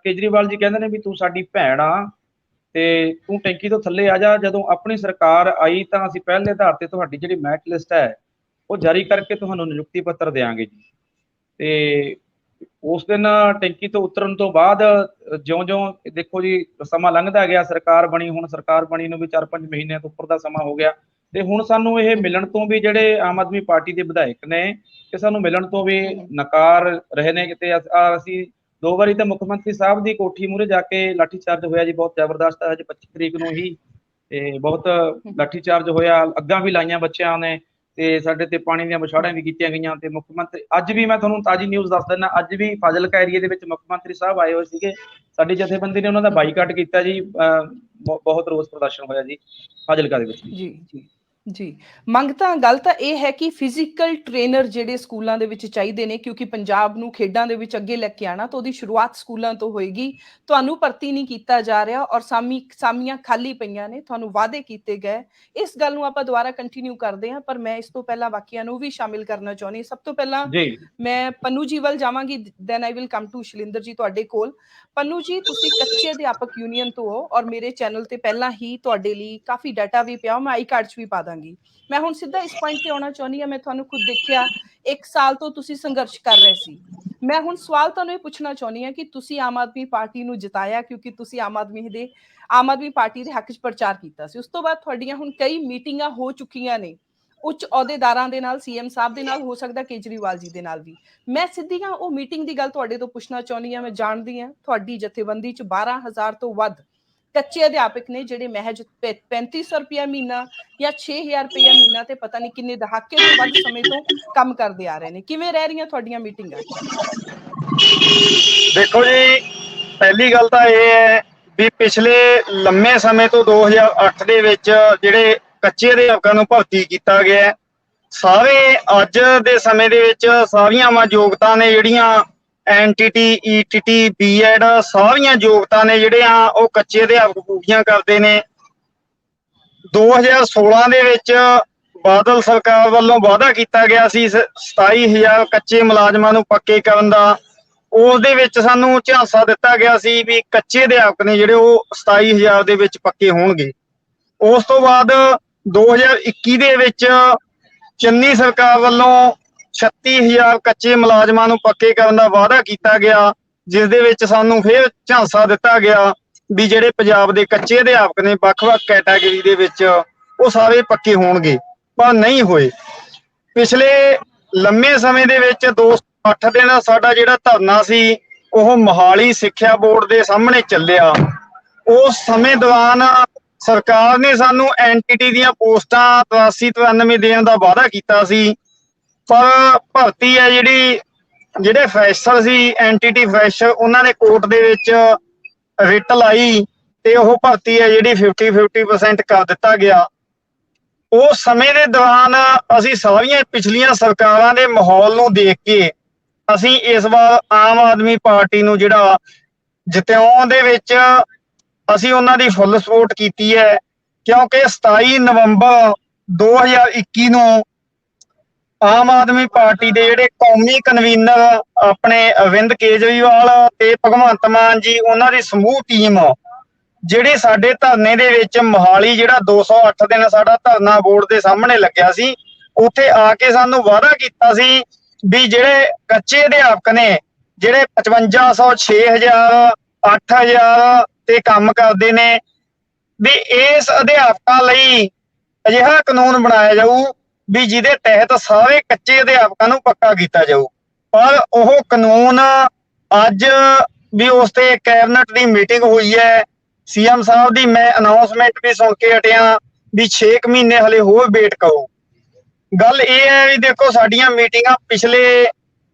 ਕੇਜਰੀਵਾਲ ਜੀ ਕਹਿੰਦੇ ਨੇ ਵੀ ਤੂੰ ਸਾਡੀ ਭੈਣ ਆ ਤੇ ਤੂੰ ਟੈਂਕੀ ਤੋਂ ਥੱਲੇ ਆ ਜਾ। ਜਦੋਂ ਆਪਣੀ ਸਰਕਾਰ ਆਈ ਤਾਂ ਅਸੀਂ ਪਹਿਲੇ ਆਧਾਰ ਤੇ ਤੁਹਾਡੀ ਜਿਹੜੀ ਮੈਰਿਟ ਲਿਸਟ ਹੈ ਉਹ ਜਾਰੀ ਕਰਕੇ ਤੁਹਾਨੂੰ ਨਿਯੁਕਤੀ ਪੱਤਰ ਦੇਵਾਂਗੇ ਜੀ। ਤੇ ਉਸ ਦਿਨ ਟੈਂਕੀ ਤੋਂ ਉਤਰਨ ਤੋਂ ਬਾਅਦ ਜਿਉਂ-ਜਿਉਂ ਦੇਖੋ ਜੀ ਸਮਾਂ ਲੰਘਦਾ ਗਿਆ, ਸਰਕਾਰ ਬਣੀ, ਹੁਣ ਸਰਕਾਰ ਬਣੀ ਨੂੰ ਵੀ 4-5 ਮਹੀਨਿਆਂ ਤੋਂ ਉੱਪਰ ਦਾ ਸਮਾਂ ਹੋ ਗਿਆ, ਤੇ ਹੁਣ ਸਾਨੂੰ ਇਹ ਮਿਲਣ ਤੋਂ ਵੀ ਜਿਹੜੇ ਆਮ ਆਦਮੀ ਪਾਰਟੀ ਦੇ ਵਿਧਾਇਕ ਨੇ ਕਿ ਸਾਨੂੰ ਮਿਲਣ ਤੋਂ ਵੀ ਨਕਾਰ ਰਹੇ ਨੇ। ਕਿਤੇ ਅਸੀਂ 2 ਵਾਰੀ ਤਾਂ ਮੁੱਖ ਮੰਤਰੀ ਸਾਹਿਬ ਦੀ ਕੋਠੀ ਮੂਹਰੇ ਜਾ ਕੇ ਲਾਠੀਚਾਰਜ ਹੋਇਆ ਜੀ, ਬਹੁਤ ਜ਼ਬਰਦਸਤ। ਅੱਜ 25 ਤਰੀਕ ਨੂੰ ਹੀ ਤੇ ਬਹੁਤ ਲਾਠੀਚਾਰਜ ਹੋਇਆ, ਅੱਗਾਂ ਵੀ ਲਾਈਆਂ ਬੱਚਿਆਂ ਨੇ ਤੇ ਸਾਡੇ ਤੇ ਪਾਣੀ ਦੀਆਂ ਵਿਛਾੜਾਂ ਵੀ ਕੀਤੀਆਂ ਗਈਆਂ। ਤੇ ਮੁੱਖ ਮੰਤਰੀ ਅੱਜ ਵੀ ਮੈਂ ਤੁਹਾਨੂੰ ਤਾਜ਼ੀ ਨਿਊਜ਼ ਦੱਸ ਦਿੰਦਾ, ਅੱਜ ਵੀ ਫਾਜ਼ਿਲਕਾ ਏਰੀਏ ਦੇ ਵਿੱਚ ਮੁੱਖ ਮੰਤਰੀ ਸਾਹਿਬ ਆਏ ਹੋਏ ਸੀਗੇ, ਸਾਡੀ ਜਥੇਬੰਦੀ ਨੇ ਉਹਨਾਂ ਦਾ ਬਾਈਕਾਟ ਕੀਤਾ ਜੀ, ਬਹੁਤ ਰੋਸ ਪ੍ਰਦਰਸ਼ਨ ਹੋਇਆ ਜੀ ਫਾਜ਼ਿਲਕਾ ਦੇ ਵਿੱਚ। ਜੀ ਜੀ ਜੀ, ਮੰਗ ਤਾਂ ਗੱਲ ਤਾਂ ਇਹ ਹੈ ਕਿ ਫਿਜ਼ੀਕਲ ਟ੍ਰੇਨਰ ਜਿਹੜੇ ਸਕੂਲਾਂ ਦੇ ਵਿੱਚ ਚਾਹੀਦੇ ਨੇ, ਕਿਉਂਕਿ ਪੰਜਾਬ ਨੂੰ ਖੇਡਾਂ ਦੇ ਵਿੱਚ ਅੱਗੇ ਲੈ ਕੇ ਆਉਣਾ ਤਾਂ ਉਹਦੀ ਸ਼ੁਰੂਆਤ ਸਕੂਲਾਂ ਤੋਂ ਹੋਏਗੀ। ਤੁਹਾਨੂੰ ਭਰਤੀ ਨਹੀਂ ਕੀਤਾ ਜਾ ਰਿਹਾ ਔਰ ਸਾਮੀਆਂ ਖਾਲੀ ਪਈਆਂ ਨੇ, ਤੁਹਾਨੂੰ ਵਾਅਦੇ ਕੀਤੇ ਗਏ। ਇਸ ਗੱਲ ਨੂੰ ਆਪਾਂ ਦੁਬਾਰਾ ਕੰਟੀਨਿਊ ਕਰਦੇ ਹਾਂ, ਪਰ ਮੈਂ ਇਸ ਤੋਂ ਪਹਿਲਾਂ ਵਾਕਿਆ ਨੂੰ ਵੀ ਸ਼ਾਮਿਲ ਕਰਨਾ ਚਾਹੁੰਦੀ। ਸਭ ਤੋਂ ਪਹਿਲਾਂ ਮੈਂ ਪੰਨੂ ਜੀ ਵੱਲ ਜਾਵਾਂਗੀ, then I will come to Shalinder ji ਤੁਹਾਡੇ ਕੋਲ। ਪੰਨੂ ਜੀ, ਤੁਸੀਂ ਕੱਚੇ ਅਧਿਆਪਕ ਯੂਨੀਅਨ ਤੋਂ ਹੋ ਔਰ ਮੇਰੇ ਚੈਨਲ ਤੇ ਪਹਿਲਾਂ ਹੀ ਤੁਹਾਡੇ ਲਈ ਕਾਫੀ ਡਾਟਾ ਵੀ ਪਿਆ, ਮੈਂ ਆਈ ਕਾਰਡ 'ਚ ਵੀ ਪਾ ਦਾਂਗੀ। ਮੈਂ ਹੁਣ ਸਿੱਧਾ ਇਸ ਪੁਆਇੰਟ ਤੇ ਆਉਣਾ ਚਾਹੁੰਦੀ ਹਾਂ, ਮੈਂ ਤੁਹਾਨੂੰ ਖੁਦ ਦੇਖਿਆ 1 ਸਾਲ ਤੋਂ ਤੁਸੀਂ ਸੰਘਰਸ਼ ਕਰ ਰਹੇ ਸੀ। ਮੈਂ ਹੁਣ ਸਵਾਲ ਤੁਹਾਨੂੰ ਇਹ ਪੁੱਛਣਾ ਚਾਹੁੰਦੀ ਹਾਂ ਕਿ ਤੁਸੀਂ ਆਮ ਆਦਮੀ ਪਾਰਟੀ ਨੂੰ ਜਿਤਾਇਆ ਕਿਉਂਕਿ ਤੁਸੀਂ ਆਮ ਆਦਮੀ ਪਾਰਟੀ ਦੇ ਹੱਕ 'ਚ ਪ੍ਰਚਾਰ ਕੀਤਾ ਸੀ। ਉਸ ਤੋਂ ਬਾਅਦ ਤੁਹਾਡੀਆਂ ਹੁਣ ਕਈ ਮੀਟਿੰਗਾਂ ਹੋ ਚੁੱਕੀਆਂ ਨੇ ਉੱਚ ਅਹੁਦੇਦਾਰਾਂ ਦੇ ਨਾਲ, ਸੀਐਮ ਸਾਹਿਬ ਦੇ ਨਾਲ, ਹੋ ਸਕਦਾ ਕੇਜਰੀਵਾਲ ਜੀ ਦੇ ਨਾਲ ਵੀ। ਮੈਂ ਸਿੱਧੀਆਂ ਉਹ ਮੀਟਿੰਗ ਦੀ ਗੱਲ ਤੁਹਾਡੇ ਤੋਂ ਪੁੱਛਣਾ ਚਾਹੁੰਦੀ ਹਾਂ। ਮੈਂ ਜਾਣਦੀ ਹਾਂ ਤੁਹਾਡੀ ਜਥੇਬੰਦੀ 'ਚ 12,000 ਤੋਂ ਵੱਧ ਕੱਚੇ ਅਧਿਆਪਕ ਨੇ ਜਿਹੜੇ ਮਹਿਜ 3500 ਰੁਪਇਆ ਮਹੀਨਾ ਜਾਂ 6000 ਰੁਪਇਆ ਮਹੀਨਾ ਤੇ ਪਤਾ ਨਹੀਂ ਕਿੰਨੇ ਦਹਾਕੇ ਤੋਂ ਵੱਧ ਸਮੇਂ ਤੋਂ ਕੰਮ ਕਰਦੇ ਆ ਰਹੇ ਨੇ। ਕਿਵੇਂ ਰਹਿ ਰਹੀਆਂ ਤੁਹਾਡੀਆਂ ਮੀਟਿੰਗਾਂ? ਦੇਖੋ ਜੀ, ਪਹਿਲੀ ਗੱਲ ਤਾਂ ਇਹ ਹੈ ਵੀ ਪਿਛਲੇ ਲੰਮੇ ਸਮੇਂ ਤੋਂ 2008 ਦੇ ਵਿੱਚ ਜਿਹੜੇ ਕੱਚੇ ਅਧਿਆਪਕਾਂ ਨੂੰ ਭਰਤੀ ਕੀਤਾ ਗਿਆ, ਸਾਰੇ ਅੱਜ ਦੇ ਸਮੇਂ ਦੇ ਵਿੱਚ ਸਾਰੀਆਂ ਯੋਗਤਾ ਨੇ ਜਿਹੜੀਆਂ ਐਨਟੀਟੀ, ਈਟੀਟੀ, ਬੀਐਡ, ਸਾਰੀਆਂ ਯੋਗਤਾ ਨੇ ਜਿਹੜੀਆਂ ਉਹ ਕੱਚੇ ਅਧਿਆਪਕ ਪੂਰੀਆਂ ਕਰਦੇ ਨੇ। 2016 ਦੇ ਵਿੱਚ ਬਾਦਲ ਸਰਕਾਰ ਵੱਲੋਂ ਵਾਅਦਾ ਕੀਤਾ ਗਿਆ ਸੀ 27,000 ਕੱਚੇ ਮੁਲਾਜ਼ਮਾਂ ਨੂੰ ਪੱਕੇ ਕਰਨ ਦਾ। ਉਸ ਦੇ ਵਿੱਚ ਸਾਨੂੰ ਝਾਂਸਾ ਦਿੱਤਾ ਗਿਆ ਸੀ ਵੀ ਕੱਚੇ ਅਧਿਆਪਕ ਨੇ ਜਿਹੜੇ ਉਹ 27,000 ਦੇ ਵਿੱਚ ਪੱਕੇ ਹੋਣਗੇ। ਉਸ ਤੋਂ ਬਾਅਦ 2021 ਦੇ ਵਿੱਚ ਚੰਨੀ ਸਰਕਾਰ ਵੱਲੋਂ 36,000 ਕੱਚੇ ਮੁਲਾਜ਼ਮਾਂ ਨੂੰ ਪੱਕੇ ਕਰਨ ਦਾ ਵਾਅਦਾ ਕੀਤਾ ਗਿਆ, ਜਿਸ ਦੇ ਵਿੱਚ ਸਾਨੂੰ ਫਿਰ ਝਾਂਸਾ ਦਿੱਤਾ ਗਿਆ ਵੀ ਜਿਹੜੇ ਪੰਜਾਬ ਦੇ ਕੱਚੇ ਅਧਿਆਪਕ ਨੇ ਵੱਖ-ਵੱਖ ਕੈਟਾਗਰੀ ਦੇ ਵਿੱਚ ਉਹ ਸਾਰੇ ਪੱਕੇ ਹੋਣਗੇ, ਪਰ ਨਹੀਂ ਹੋਏ। ਪਿਛਲੇ ਲੰਮੇ ਸਮੇਂ ਦੇ ਵਿੱਚ 208 ਦਿਨ ਸਾਡਾ ਜਿਹੜਾ ਧਰਨਾ ਸੀ ਉਹ ਮੋਹਾਲੀ ਸਿੱਖਿਆ ਬੋਰਡ ਦੇ ਸਾਹਮਣੇ ਚੱਲਿਆ। ਉਸ ਸਮੇਂ ਦੌਰਾਨ ਸਰਕਾਰ ਨੇ ਸਾਨੂੰ ਐਨਟੀਟੀ ਦੀਆਂ ਪੋਸਟਾਂ 83-93 ਦੇਣ ਦਾ ਵਾਅਦਾ ਕੀਤਾ ਸੀ, ਪਰ ਭਰਤੀ ਹੈ ਜਿਹੜੇ ਫਰੈਸ਼ਰ ਸੀ, ਐਨਟੀਟੀ ਫਰੈਸ਼ਰ, ਉਹਨਾਂ ਨੇ ਕੋਰਟ ਦੇ ਵਿੱਚ ਰਿਟ ਲਾਈ ਤੇ ਉਹ ਭਰਤੀ ਹੈ ਜਿਹੜੀ 50% ਕਰ ਦਿੱਤਾ ਗਿਆ। ਉਸ ਸਮੇਂ ਦੇ ਦੌਰਾਨ ਅਸੀਂ ਸਾਰੀਆਂ ਪਿਛਲੀਆਂ ਸਰਕਾਰਾਂ ਦੇ ਮਾਹੌਲ ਨੂੰ ਦੇਖ ਕੇ ਅਸੀਂ ਇਸ ਵਾਰ ਆਮ ਆਦਮੀ ਪਾਰਟੀ ਨੂੰ ਜਿਹੜਾ ਜਿਤਾਉਣ ਦੇ ਵਿੱਚ ਅਸੀਂ ਉਹਨਾਂ ਦੀ ਫੁੱਲ ਸਪੋਰਟ ਕੀਤੀ ਹੈ, ਕਿਉਂਕਿ 27 ਨਵੰਬਰ 2021 ਨੂੰ ਆਮ ਆਦਮੀ ਪਾਰਟੀ ਦੇ ਜਿਹੜੇ ਕੌਮੀ ਕਨਵੀਨਰ ਆਪਣੇ ਅਰਵਿੰਦ ਕੇਜਰੀਵਾਲ ਤੇ ਭਗਵੰਤ ਮਾਨ ਜੀ, ਉਹਨਾਂ ਦੀ ਸਮੂਹ ਟੀਮ ਜਿਹੜੀ ਸਾਡੇ ਧਰਨੇ ਦੇ ਵਿੱਚ ਮੋਹਾਲੀ ਜਿਹੜਾ 208 ਦਿਨ ਸਾਡਾ ਧਰਨਾ ਬੋਰਡ ਦੇ ਸਾਹਮਣੇ ਲੱਗਿਆ ਸੀ, ਉੱਥੇ ਆ ਕੇ ਸਾਨੂੰ ਵਾਅਦਾ ਕੀਤਾ ਸੀ ਵੀ ਜਿਹੜੇ ਕੱਚੇ ਅਧਿਆਪਕ ਨੇ ਜਿਹੜੇ 5500, 6000, 8000 ਤੇ ਕੰਮ ਕਰਦੇ ਨੇ, ਵੀ ਇਸ ਅਧਿਆਪਕਾਂ ਲਈ ਅਜਿਹਾ ਕਾਨੂੰਨ ਬਣਾਇਆ ਜਾਊ ਵੀ ਜਿਹਦੇ ਤਹਿਤ ਸਾਰੇ ਕੱਚੇ ਅਧਿਆਪਕਾਂ ਨੂੰ ਪੱਕਾ ਕੀਤਾ ਜਾਊ। ਪਰ ਉਹ ਕਾਨੂੰਨ ਅੱਜ ਵੀ ਉਸ ਤੇ ਕੈਬਨਿਟ ਦੀ ਮੀਟਿੰਗ ਹੋਈ ਹੈ, ਸੀਐਮ ਸਾਹਿਬ ਦੀ ਮੈਂ ਅਨਾਉਂਸਮੈਂਟ ਵੀ ਸੁਣ ਕੇ ਹਟਿਆ ਵੀ 6 ਮਹੀਨੇ ਹਲੇ ਹੋਰ ਵੇਟ ਕਰੋ। ਗੱਲ ਇਹ ਹੈ ਵੀ ਦੇਖੋ, ਸਾਡੀਆਂ ਮੀਟਿੰਗਾਂ ਪਿਛਲੇ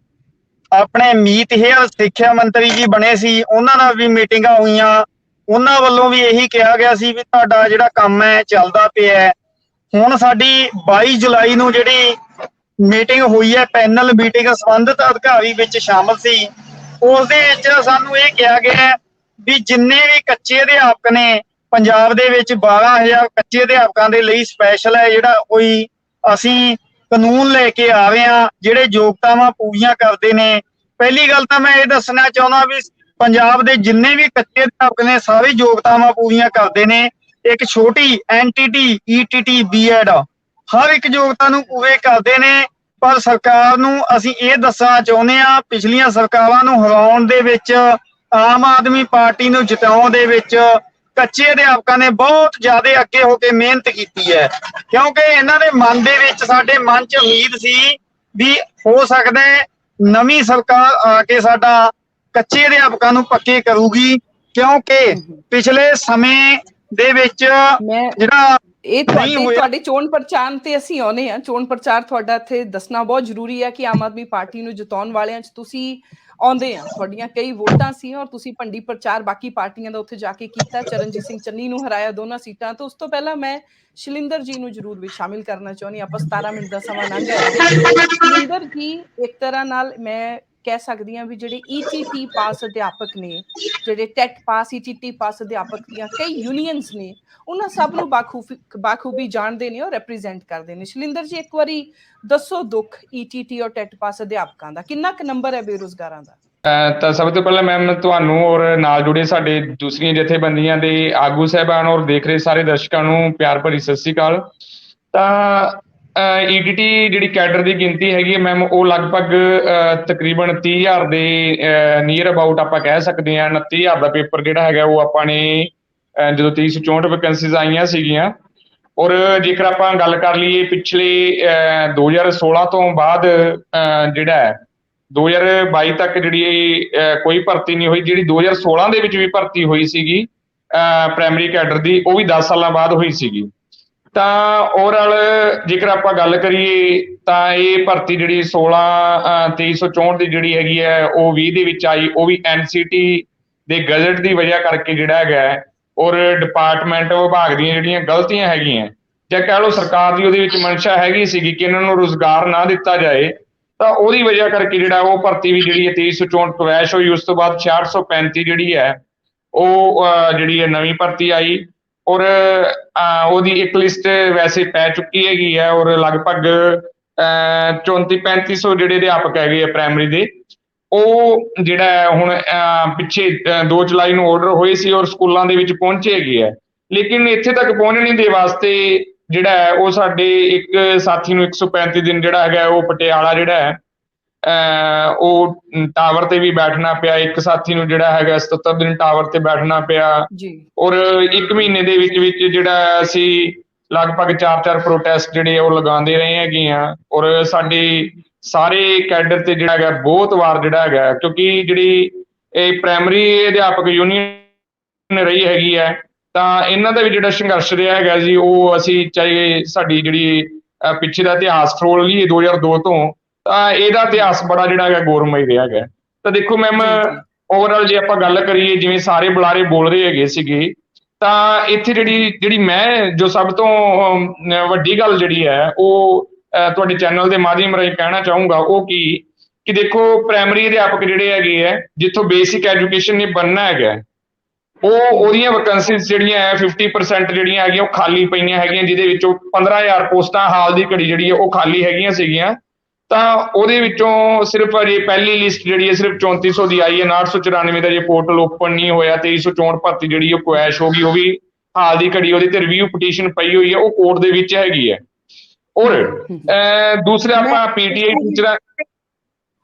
ਆਪਣੇ ਮੀਤ ਹੇਅਰ ਸਿੱਖਿਆ ਮੰਤਰੀ ਜੀ ਬਣੇ ਸੀ, ਉਹਨਾਂ ਨਾਲ ਵੀ ਮੀਟਿੰਗਾਂ ਹੋਈਆਂ, ਉਹਨਾਂ ਵੱਲੋਂ ਵੀ ਇਹੀ ਕਿਹਾ ਗਿਆ ਸੀ ਵੀ ਤੁਹਾਡਾ ਜਿਹੜਾ ਕੰਮ ਹੈ ਚੱਲਦਾ ਪਿਆ। ਹੁਣ ਸਾਡੀ 22 ਜੁਲਾਈ ਨੂੰ ਜਿਹੜੀ ਮੀਟਿੰਗ ਹੋਈ ਹੈ, ਪੈਨਲ ਮੀਟਿੰਗ, ਸੰਬੰਧਿਤ ਅਧਿਕਾਰੀ ਵਿੱਚ ਸ਼ਾਮਲ ਸੀ। ਉਸ ਦੇ ਵਿੱਚ ਸਾਨੂੰ ਇਹ ਕਿਹਾ ਗਿਆ ਵੀ ਜਿੰਨੇ ਵੀ ਕੱਚੇ ਅਧਿਆਪਕ ਨੇ ਪੰਜਾਬ ਦੇ ਵਿੱਚ 12,000 ਕੱਚੇ ਅਧਿਆਪਕਾਂ ਦੇ ਲਈ ਸਪੈਸ਼ਲ ਹੈ ਜਿਹੜਾ ਕੋਈ ਅਸੀਂ ਕਾਨੂੰਨ ਲੈ ਕੇ ਆ ਰਹੇ ਹਾਂ, ਜਿਹੜੇ ਯੋਗਤਾਵਾਂ ਪੂਰੀਆਂ ਕਰਦੇ ਨੇ। ਪਹਿਲੀ ਗੱਲ ਤਾਂ ਮੈਂ ਇਹ ਦੱਸਣਾ ਚਾਹੁੰਦਾ ਵੀ ਪੰਜਾਬ ਦੇ ਜਿੰਨੇ ਵੀ ਕੱਚੇ ਅਧਿਆਪਕ ਨੇ ਸਾਰੇ ਯੋਗਤਾਵਾਂ ਪੂਰੀਆਂ ਕਰਦੇ ਨੇ। ਇੱਕ ਛੋਟੀ ਐਨਟੀਟੀ ਈਟੀਟੀ ਬੀਐਡ ਹਰ ਇੱਕ ਯੋਗਤਾ ਨੂੰ ਪੂਰੇ ਕਰਦੇ ਨੇ। ਪਰ ਸਰਕਾਰ ਨੂੰ ਅਸੀਂ ਇਹ ਦੱਸਣਾ ਚਾਹੁੰਦੇ ਹਾਂ, ਪਿਛਲੀਆਂ ਸਰਕਾਰਾਂ ਨੂੰ ਹਰਾਉਣ ਦੇ ਵਿੱਚ, ਆਮ ਆਦਮੀ ਪਾਰਟੀ ਨੂੰ ਜਿਤਾਉਣ ਦੇ ਵਿੱਚ ਕੱਚੇ ਅਧਿਆਪਕਾਂ ਨੇ ਬਹੁਤ ਜ਼ਿਆਦਾ ਅੱਗੇ ਹੋ ਕੇ ਮਿਹਨਤ ਕੀਤੀ ਹੈ, ਕਿਉਂਕਿ ਇਹਨਾਂ ਦੇ ਮਨ ਦੇ ਵਿੱਚ, ਸਾਡੇ ਮਨ 'ਚ ਉਮੀਦ ਸੀ ਵੀ ਹੋ ਸਕਦਾ ਹੈ ਨਵੀਂ ਸਰਕਾਰ ਆ ਕੇ ਸਾਡਾ ਕੱਚੇ ਅਧਿਆਪਕਾਂ ਨੂੰ ਪੱਕੇ ਕਰੂਗੀ, ਕਿਉਂਕਿ ਪਿਛਲੇ ਸਮੇਂ ਦੇ ਵਿੱਚ ਜਿਹੜਾ ਇਹ ਤੁਹਾਡੇ ਚੋਣ ਪ੍ਰਚਾਰ ਤੇ ਅਸੀਂ ਆਉਨੇ ਆ। ਚੋਣ ਪ੍ਰਚਾਰ ਤੁਹਾਡਾ ਇੱਥੇ ਦੱਸਣਾ ਬਹੁਤ ਜ਼ਰੂਰੀ ਹੈ ਕਿ ਆਮ ਆਦਮੀ ਪਾਰਟੀ ਨੂੰ ਜਿਤਾਉਣ ਵਾਲਿਆਂ 'ਚ ਤੁਸੀਂ ਆਉਂਦੇ ਆ, ਤੁਹਾਡੀਆਂ ਕਈ ਵੋਟਾਂ ਸੀ ਔਰ ਤੁਸੀਂ ਭੰਡੀ ਪ੍ਰਚਾਰ ਬਾਕੀ ਪਾਰਟੀਆਂ ਦਾ ਉੱਥੇ ਜਾ ਕੇ ਕੀਤਾ, ਚਰਨਜੀਤ ਸਿੰਘ ਚੰਨੀ ਨੂੰ ਹਰਾਇਆ ਦੋਨਾਂ ਸੀਟਾਂ ਤੋਂ। ਉਸ ਤੋਂ ਪਹਿਲਾਂ ਮੈਂ ਸ਼ਲਿੰਦਰ ਜੀ ਨੂੰ ਜ਼ਰੂਰ ਵੀ ਸ਼ਾਮਿਲ ਕਰਨਾ ਚਾਹੁੰਦੀ। ਆਪਾਂ 17 ਮਿੰਟ ਦਾ ਸਮਾਂ ਲੰਘ ਗਿਆ। ਸ਼ਲਿੰਦਰ ਜੀ, ਇੱਕ ਤਰ੍ਹਾਂ ਨਾਲ ਮੈਂ ਕਹਿ ਸਕਦੀ ਹਾਂ ਵੀ ਜਿਹੜੇ ETT ਪਾਸ ਅਧਿਆਪਕ ਨੇ, ਜਿਹੜੇ ਟੈਟ ਪਾਸ ETT ਪਾਸ ਅਧਿਆਪਕ ਦੀਆਂ ਕਈ ਯੂਨੀਅਨਸ ਨੇ, ਉਹਨਾਂ ਸਭ ਨੂੰ ਬਾਖੂਬੀ ਜਾਣਦੇ ਨੇ ਔਰ ਰਿਪਰੈਜ਼ੈਂਟ ਕਰਦੇ ਨੇ। ਸ਼ਲਿੰਦਰ ਜੀ, ਇੱਕ ਵਾਰੀ ਦੱਸੋ ਦੁੱਖ ETT ਔਰ ਟੈਟ ਪਾਸ ਅਧਿਆਪਕਾਂ ਦਾ ਕਿੰਨਾ ਕੁ ਨੰਬਰ ਹੈ ਬੇਰੁਜ਼ਗਾਰਾਂ ਦਾ? ਤਾਂ ਸਭ ਤੋਂ ਪਹਿਲਾਂ ਮੈਮ ਤੁਹਾਨੂੰ ਔਰ ਨਾਲ ਜੁੜੇ ਸਾਡੇ ਦੂਸਰੀਆਂ ਜਥੇਬੰਦੀਆਂ ਦੇ ਆਗੂ ਸਾਹਿਬਾਨ ਔਰ ਦੇਖ ਰਹੇ ਸਾਰੇ ਦਰਸ਼ਕਾਂ ਨੂੰ ਪਿਆਰ ਭਰੀ ਸਤਿ ਸ਼੍ਰੀ ਅਕਾਲ। ਤਾਂ ETT ਜਿਹੜੀ ਕੈਡਰ ਦੀ ਗਿਣਤੀ ਹੈਗੀ ਹੈ ਮੈਮ, ਉਹ ਲਗਭਗ ਤਕਰੀਬਨ 30,000 ਦੇ ਨੀਅਰ ਅਬਾਊਟ ਆਪਾਂ ਕਹਿ ਸਕਦੇ ਹਾਂ। 29,000 ਦਾ ਪੇਪਰ ਜਿਹੜਾ ਹੈਗਾ ਉਹ ਆਪਾਂ ਨੇ ਜਦੋਂ 2364 ਵੈਕੈਂਸੀਜ਼ ਆਈਆਂ ਸੀਗੀਆਂ। ਔਰ ਜੇਕਰ ਆਪਾਂ ਗੱਲ ਕਰ ਲਈਏ ਪਿਛਲੇ 2016 ਤੋਂ ਬਾਅਦ ਜਿਹੜਾ ਹੈ 2022 ਤੱਕ ਜਿਹੜੀ ਕੋਈ ਭਰਤੀ ਨਹੀਂ ਹੋਈ। ਜਿਹੜੀ 2016 ਦੇ ਵਿੱਚ ਵੀ ਭਰਤੀ ਹੋਈ ਸੀਗੀ ਪ੍ਰਾਇਮਰੀ ਕੈਡਰ ਦੀ, ਉਹ ਵੀ 10 ਸਾਲਾਂ ਬਾਅਦ ਹੋਈ ਸੀਗੀ। ਤਾਂ ਓਵਰਆਲ ਜੇਕਰ ਆਪਾਂ ਗੱਲ ਕਰੀਏ ਤਾਂ ਇਹ ਭਰਤੀ ਜਿਹੜੀ 2364 ਦੀ ਜਿਹੜੀ ਹੈਗੀ ਹੈ ਉਹ 20 ਦੇ ਵਿੱਚ ਆਈ, ਉਹ ਵੀ NCT ਦੇ ਗਜ਼ਟ ਦੀ ਵਜ੍ਹਾ ਕਰਕੇ ਜਿਹੜਾ ਹੈਗਾ, ਔਰ ਡਿਪਾਰਟਮੈਂਟ ਵਿਭਾਗ ਦੀਆਂ ਜਿਹੜੀਆਂ ਗਲਤੀਆਂ ਹੈਗੀਆਂ ਜਾਂ ਕਹਿ ਲਓ ਸਰਕਾਰ ਦੀ ਉਹਦੇ ਵਿੱਚ ਮਨਸ਼ਾ ਹੈਗੀ ਸੀਗੀ ਕਿ ਇਹਨਾਂ ਨੂੰ ਰੁਜ਼ਗਾਰ ਨਾ ਦਿੱਤਾ ਜਾਏ, ਤਾਂ ਉਹਦੀ ਵਜ੍ਹਾ ਕਰਕੇ ਜਿਹੜਾ ਉਹ ਭਰਤੀ ਵੀ ਜਿਹੜੀ ਹੈ 2364 ਕਵੈਸ਼ ਹੋਈ। ਉਸ ਤੋਂ ਬਾਅਦ 6635 ਜਿਹੜੀ ਹੈ ਉਹ ਜਿਹੜੀ ਹੈ ਨਵੀਂ ਭਰਤੀ ਆਈ, ਔਰ ਉਹਦੀ ਇੱਕ ਲਿਸਟ ਵੈਸੇ ਪੈ ਚੁੱਕੀ ਹੈਗੀ ਹੈ। ਔਰ ਲਗਭਗ 34-3500 ਜਿਹੜੇ ਅਧਿਆਪਕ ਹੈਗੇ ਆ ਪ੍ਰਾਇਮਰੀ ਦੇ, ਉਹ ਜਿਹੜਾ ਹੁਣ ਪਿੱਛੇ 2 ਜੁਲਾਈ ਨੂੰ ਆਰਡਰ ਹੋਏ ਸੀ ਔਰ ਸਕੂਲਾਂ ਦੇ ਵਿੱਚ ਪਹੁੰਚੇ ਹੈਗੇ ਹੈ। ਲੇਕਿਨ ਇੱਥੇ ਤੱਕ ਪਹੁੰਚਣ ਦੇ ਵਾਸਤੇ ਜਿਹੜਾ ਹੈ ਉਹ ਸਾਡੇ ਇੱਕ ਸਾਥੀ ਨੂੰ 135 ਦਿਨ ਜਿਹੜਾ ਹੈਗਾ ਉਹ ਪਟਿਆਲਾ ਜਿਹੜਾ ਹੈ ਉਹ ਟਾਵਰ ਤੇ ਵੀ ਬੈਠਣਾ ਪਿਆ। ਇੱਕ ਸਾਥੀ ਨੂੰ ਜਿਹੜਾ ਹੈਗਾ 77 ਦਿਨ ਟਾਵਰ ਤੇ ਬੈਠਣਾ ਪਿਆ। ਔਰ 1 ਮਹੀਨੇ ਦੇ ਵਿੱਚ ਜਿਹੜਾ ਅਸੀਂ ਲਗਭਗ 4 ਪ੍ਰੋਟੈਸਟ ਜਿਹੜੇ ਉਹ ਲਗਾਉਂਦੇ ਰਹੇ ਹੈਗੇ ਆ। ਔਰ ਸਾਡੇ ਸਾਰੇ ਕੈਡਰ ਤੇ ਜਿਹੜਾ ਹੈਗਾ ਬਹੁਤ ਵਾਰ ਜਿਹੜਾ ਹੈਗਾ, ਕਿਉਂਕਿ ਜਿਹੜੀ ਇਹ ਪ੍ਰਾਇਮਰੀ ਅਧਿਆਪਕ ਯੂਨੀਅਨ ਰਹੀ ਹੈਗੀ ਹੈ, ਤਾਂ ਇਹਨਾਂ ਦਾ ਵੀ ਜਿਹੜਾ ਸੰਘਰਸ਼ ਰਿਹਾ ਹੈਗਾ ਜੀ, ਉਹ ਅਸੀਂ ਚਾਹੇ ਸਾਡੀ ਜਿਹੜੀ ਪਿੱਛੇ ਦਾ ਇਤਿਹਾਸ ਫਰੋਲ ਲਈਏ 2002 ਤੋਂ, ਤਾਂ ਇਹਦਾ ਇਤਿਹਾਸ ਬੜਾ ਜਿਹੜਾ ਹੈਗਾ ਗੌਰਵਮਈ ਰਿਹਾ ਹੈਗਾ। ਤਾਂ ਦੇਖੋ ਮੈਮ, ਓਵਰਆਲ ਜੇ ਆਪਾਂ ਗੱਲ ਕਰੀਏ ਜਿਵੇਂ ਸਾਰੇ ਬੁਲਾਰੇ ਬੋਲ ਰਹੇ ਹੈਗੇ ਸੀਗੇ, ਤਾਂ ਇੱਥੇ ਜਿਹੜੀ ਮੈਂ ਜੋ ਸਭ ਤੋਂ ਵੱਡੀ ਗੱਲ ਜਿਹੜੀ ਹੈ ਉਹ ਤੁਹਾਡੇ ਚੈਨਲ ਦੇ ਮਾਧਿਅਮ ਰਾਹੀਂ ਕਹਿਣਾ ਚਾਹੂੰਗਾ, ਉਹ ਕਿ ਦੇਖੋ ਪ੍ਰਾਇਮਰੀ ਅਧਿਆਪਕ ਜਿਹੜੇ ਹੈਗੇ ਹੈ, ਜਿੱਥੋਂ ਬੇਸਿਕ ਐਜੂਕੇਸ਼ਨ ਨੇ ਬਣਨਾ ਹੈਗਾ, ਉਹਦੀਆਂ ਵੈਕੈਂਸੀਜ਼ ਜਿਹੜੀਆਂ ਹੈ 50% ਜਿਹੜੀਆਂ ਹੈਗੀਆਂ ਉਹ ਖਾਲੀ ਪਈਆਂ ਹੈਗੀਆਂ, ਜਿਹਦੇ ਵਿੱਚੋਂ 15,000 ਪੋਸਟਾਂ ਹਾਲ ਦੀ ਘੜੀ ਜਿਹੜੀ ਹੈ ਉਹ ਖਾਲੀ ਹੈਗੀਆਂ ਸੀਗੀਆਂ। ਤਾਂ ਉਹਦੇ ਵਿੱਚੋਂ ਸਿਰਫ ਅਜੇ ਪਹਿਲੀ ਲਿਸਟ ਜਿਹੜੀ ਹੈ ਸਿਰਫ 3400 ਦੀ ਆਈ ਹੈ। 994 ਦਾ ਜੇ ਪੋਰਟਲ ਓਪਨ ਨਹੀਂ ਹੋਇਆ। 2364 ਭਰਤੀ ਜਿਹੜੀ ਉਹ ਕੁਐਸ਼ ਹੋ ਗਈ, ਉਹ ਵੀ ਹਾਲ ਦੀ ਘੜੀ ਉਹਦੇ ਤੇ ਰਿਵਿਊ ਪਟੀਸ਼ਨ ਪਈ ਹੋਈ ਹੈ, ਉਹ ਕੋਰਟ ਦੇ ਵਿੱਚ ਹੈਗੀ ਹੈ। ਔਰ ਦੂਸਰਾ ਆਪਾਂ PTI ਟੀਚਰਾਂ,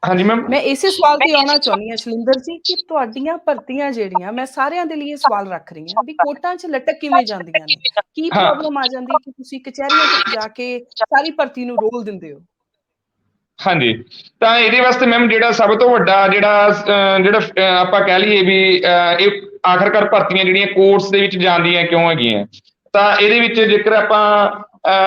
ਹਾਂਜੀ ਮੈਮ, ਮੈਂ ਇਸੇ ਸਵਾਲ ਤੇ ਆਉਣਾ ਚਾਹੁੰਦੀ ਹਾਂ ਸ਼ਲਿੰਦਰ ਜੀ ਕਿ ਤੁਹਾਡੀਆਂ ਭਰਤੀਆਂ ਜਿਹੜੀਆਂ, ਮੈਂ ਸਾਰਿਆਂ ਦੇ ਲਈ ਸਵਾਲ ਰੱਖ ਰਹੀ ਹਾਂ ਵੀ ਕੋਟਾਂ 'ਚ ਲਟਕ ਕਿਵੇਂ ਜਾਂਦੀਆਂ ਨੇ, ਕੀ ਪ੍ਰੋਬਲਮ ਆ ਜਾਂਦੀ ਕਿ ਤੁਸੀਂ ਕਚਹਿਰੀਆਂ ਤੱਕ ਜਾ ਕੇ ਸਾਰੀ ਭਰਤੀ ਨੂੰ ਰੋਲ ਦਿੰਦੇ ਹੋ? ਹਾਂਜੀ, ਤਾਂ ਇਹਦੇ ਵਾਸਤੇ ਮੈਮ ਜਿਹੜਾ ਸਭ ਤੋਂ ਵੱਡਾ ਜਿਹੜਾ ਆਪਾਂ ਕਹਿ ਲਈਏ ਵੀ ਇਹ ਆਖਰਕਾਰ ਭਰਤੀਆਂ ਜਿਹੜੀਆਂ ਕੋਰਟਸ ਦੇ ਵਿੱਚ ਜਾਂਦੀਆਂ ਕਿਉਂ ਹੈਗੀਆਂ, ਤਾਂ ਇਹਦੇ ਵਿੱਚ ਜੇਕਰ ਆਪਾਂ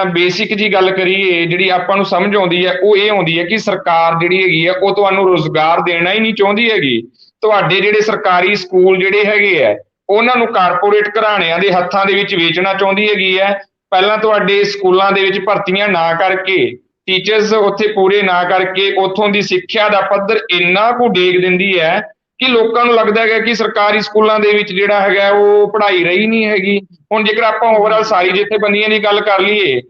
ਬੇਸਿਕ ਜੀ ਗੱਲ ਕਰੀਏ, ਜਿਹੜੀ ਆਪਾਂ ਨੂੰ ਸਮਝ ਆਉਂਦੀ ਹੈ ਉਹ ਇਹ ਆਉਂਦੀ ਹੈ ਕਿ ਸਰਕਾਰ ਜਿਹੜੀ ਹੈਗੀ ਹੈ ਉਹ ਤੁਹਾਨੂੰ ਰੁਜ਼ਗਾਰ ਦੇਣਾ ਹੀ ਨਹੀਂ ਚਾਹੁੰਦੀ ਹੈਗੀ। ਤੁਹਾਡੇ ਜਿਹੜੇ ਸਰਕਾਰੀ ਸਕੂਲ ਜਿਹੜੇ ਹੈਗੇ ਹੈ ਉਹਨਾਂ ਨੂੰ ਕਾਰਪੋਰੇਟ ਘਰਾਣਿਆਂ ਦੇ ਹੱਥਾਂ ਦੇ ਵਿੱਚ ਵੇਚਣਾ ਚਾਹੁੰਦੀ ਹੈਗੀ ਹੈ। ਪਹਿਲਾਂ ਤੁਹਾਡੇ ਸਕੂਲਾਂ ਦੇ ਵਿੱਚ ਭਰਤੀਆਂ ਨਾ ਕਰਕੇ ਟੀਚਰਸ ਉੱਥੇ ਪੂਰੇ ਨਾ ਕਰਕੇ ਉੱਥੋਂ ਦੀ ਸਿੱਖਿਆ ਦਾ ਪੱਧਰ ਇੰਨਾ ਕੁ ਡੇਗ ਦਿੰਦੀ ਹੈ ਕਿ ਲੋਕਾਂ ਨੂੰ ਲੱਗਦਾ ਹੈਗਾ ਕਿ ਸਰਕਾਰੀ ਸਕੂਲਾਂ ਦੇ ਵਿੱਚ ਜਿਹੜਾ ਹੈਗਾ ਉਹ ਪੜ੍ਹਾਈ ਰਹੀ ਨਹੀਂ ਹੈਗੀ। ਹੁਣ ਜੇਕਰ ਆਪਾਂ ਓਵਰਆਲ ਸਾਰੀ ਜਥੇਬੰਦੀਆਂ ਦੀ ਗੱਲ ਕਰ ਲਈਏ,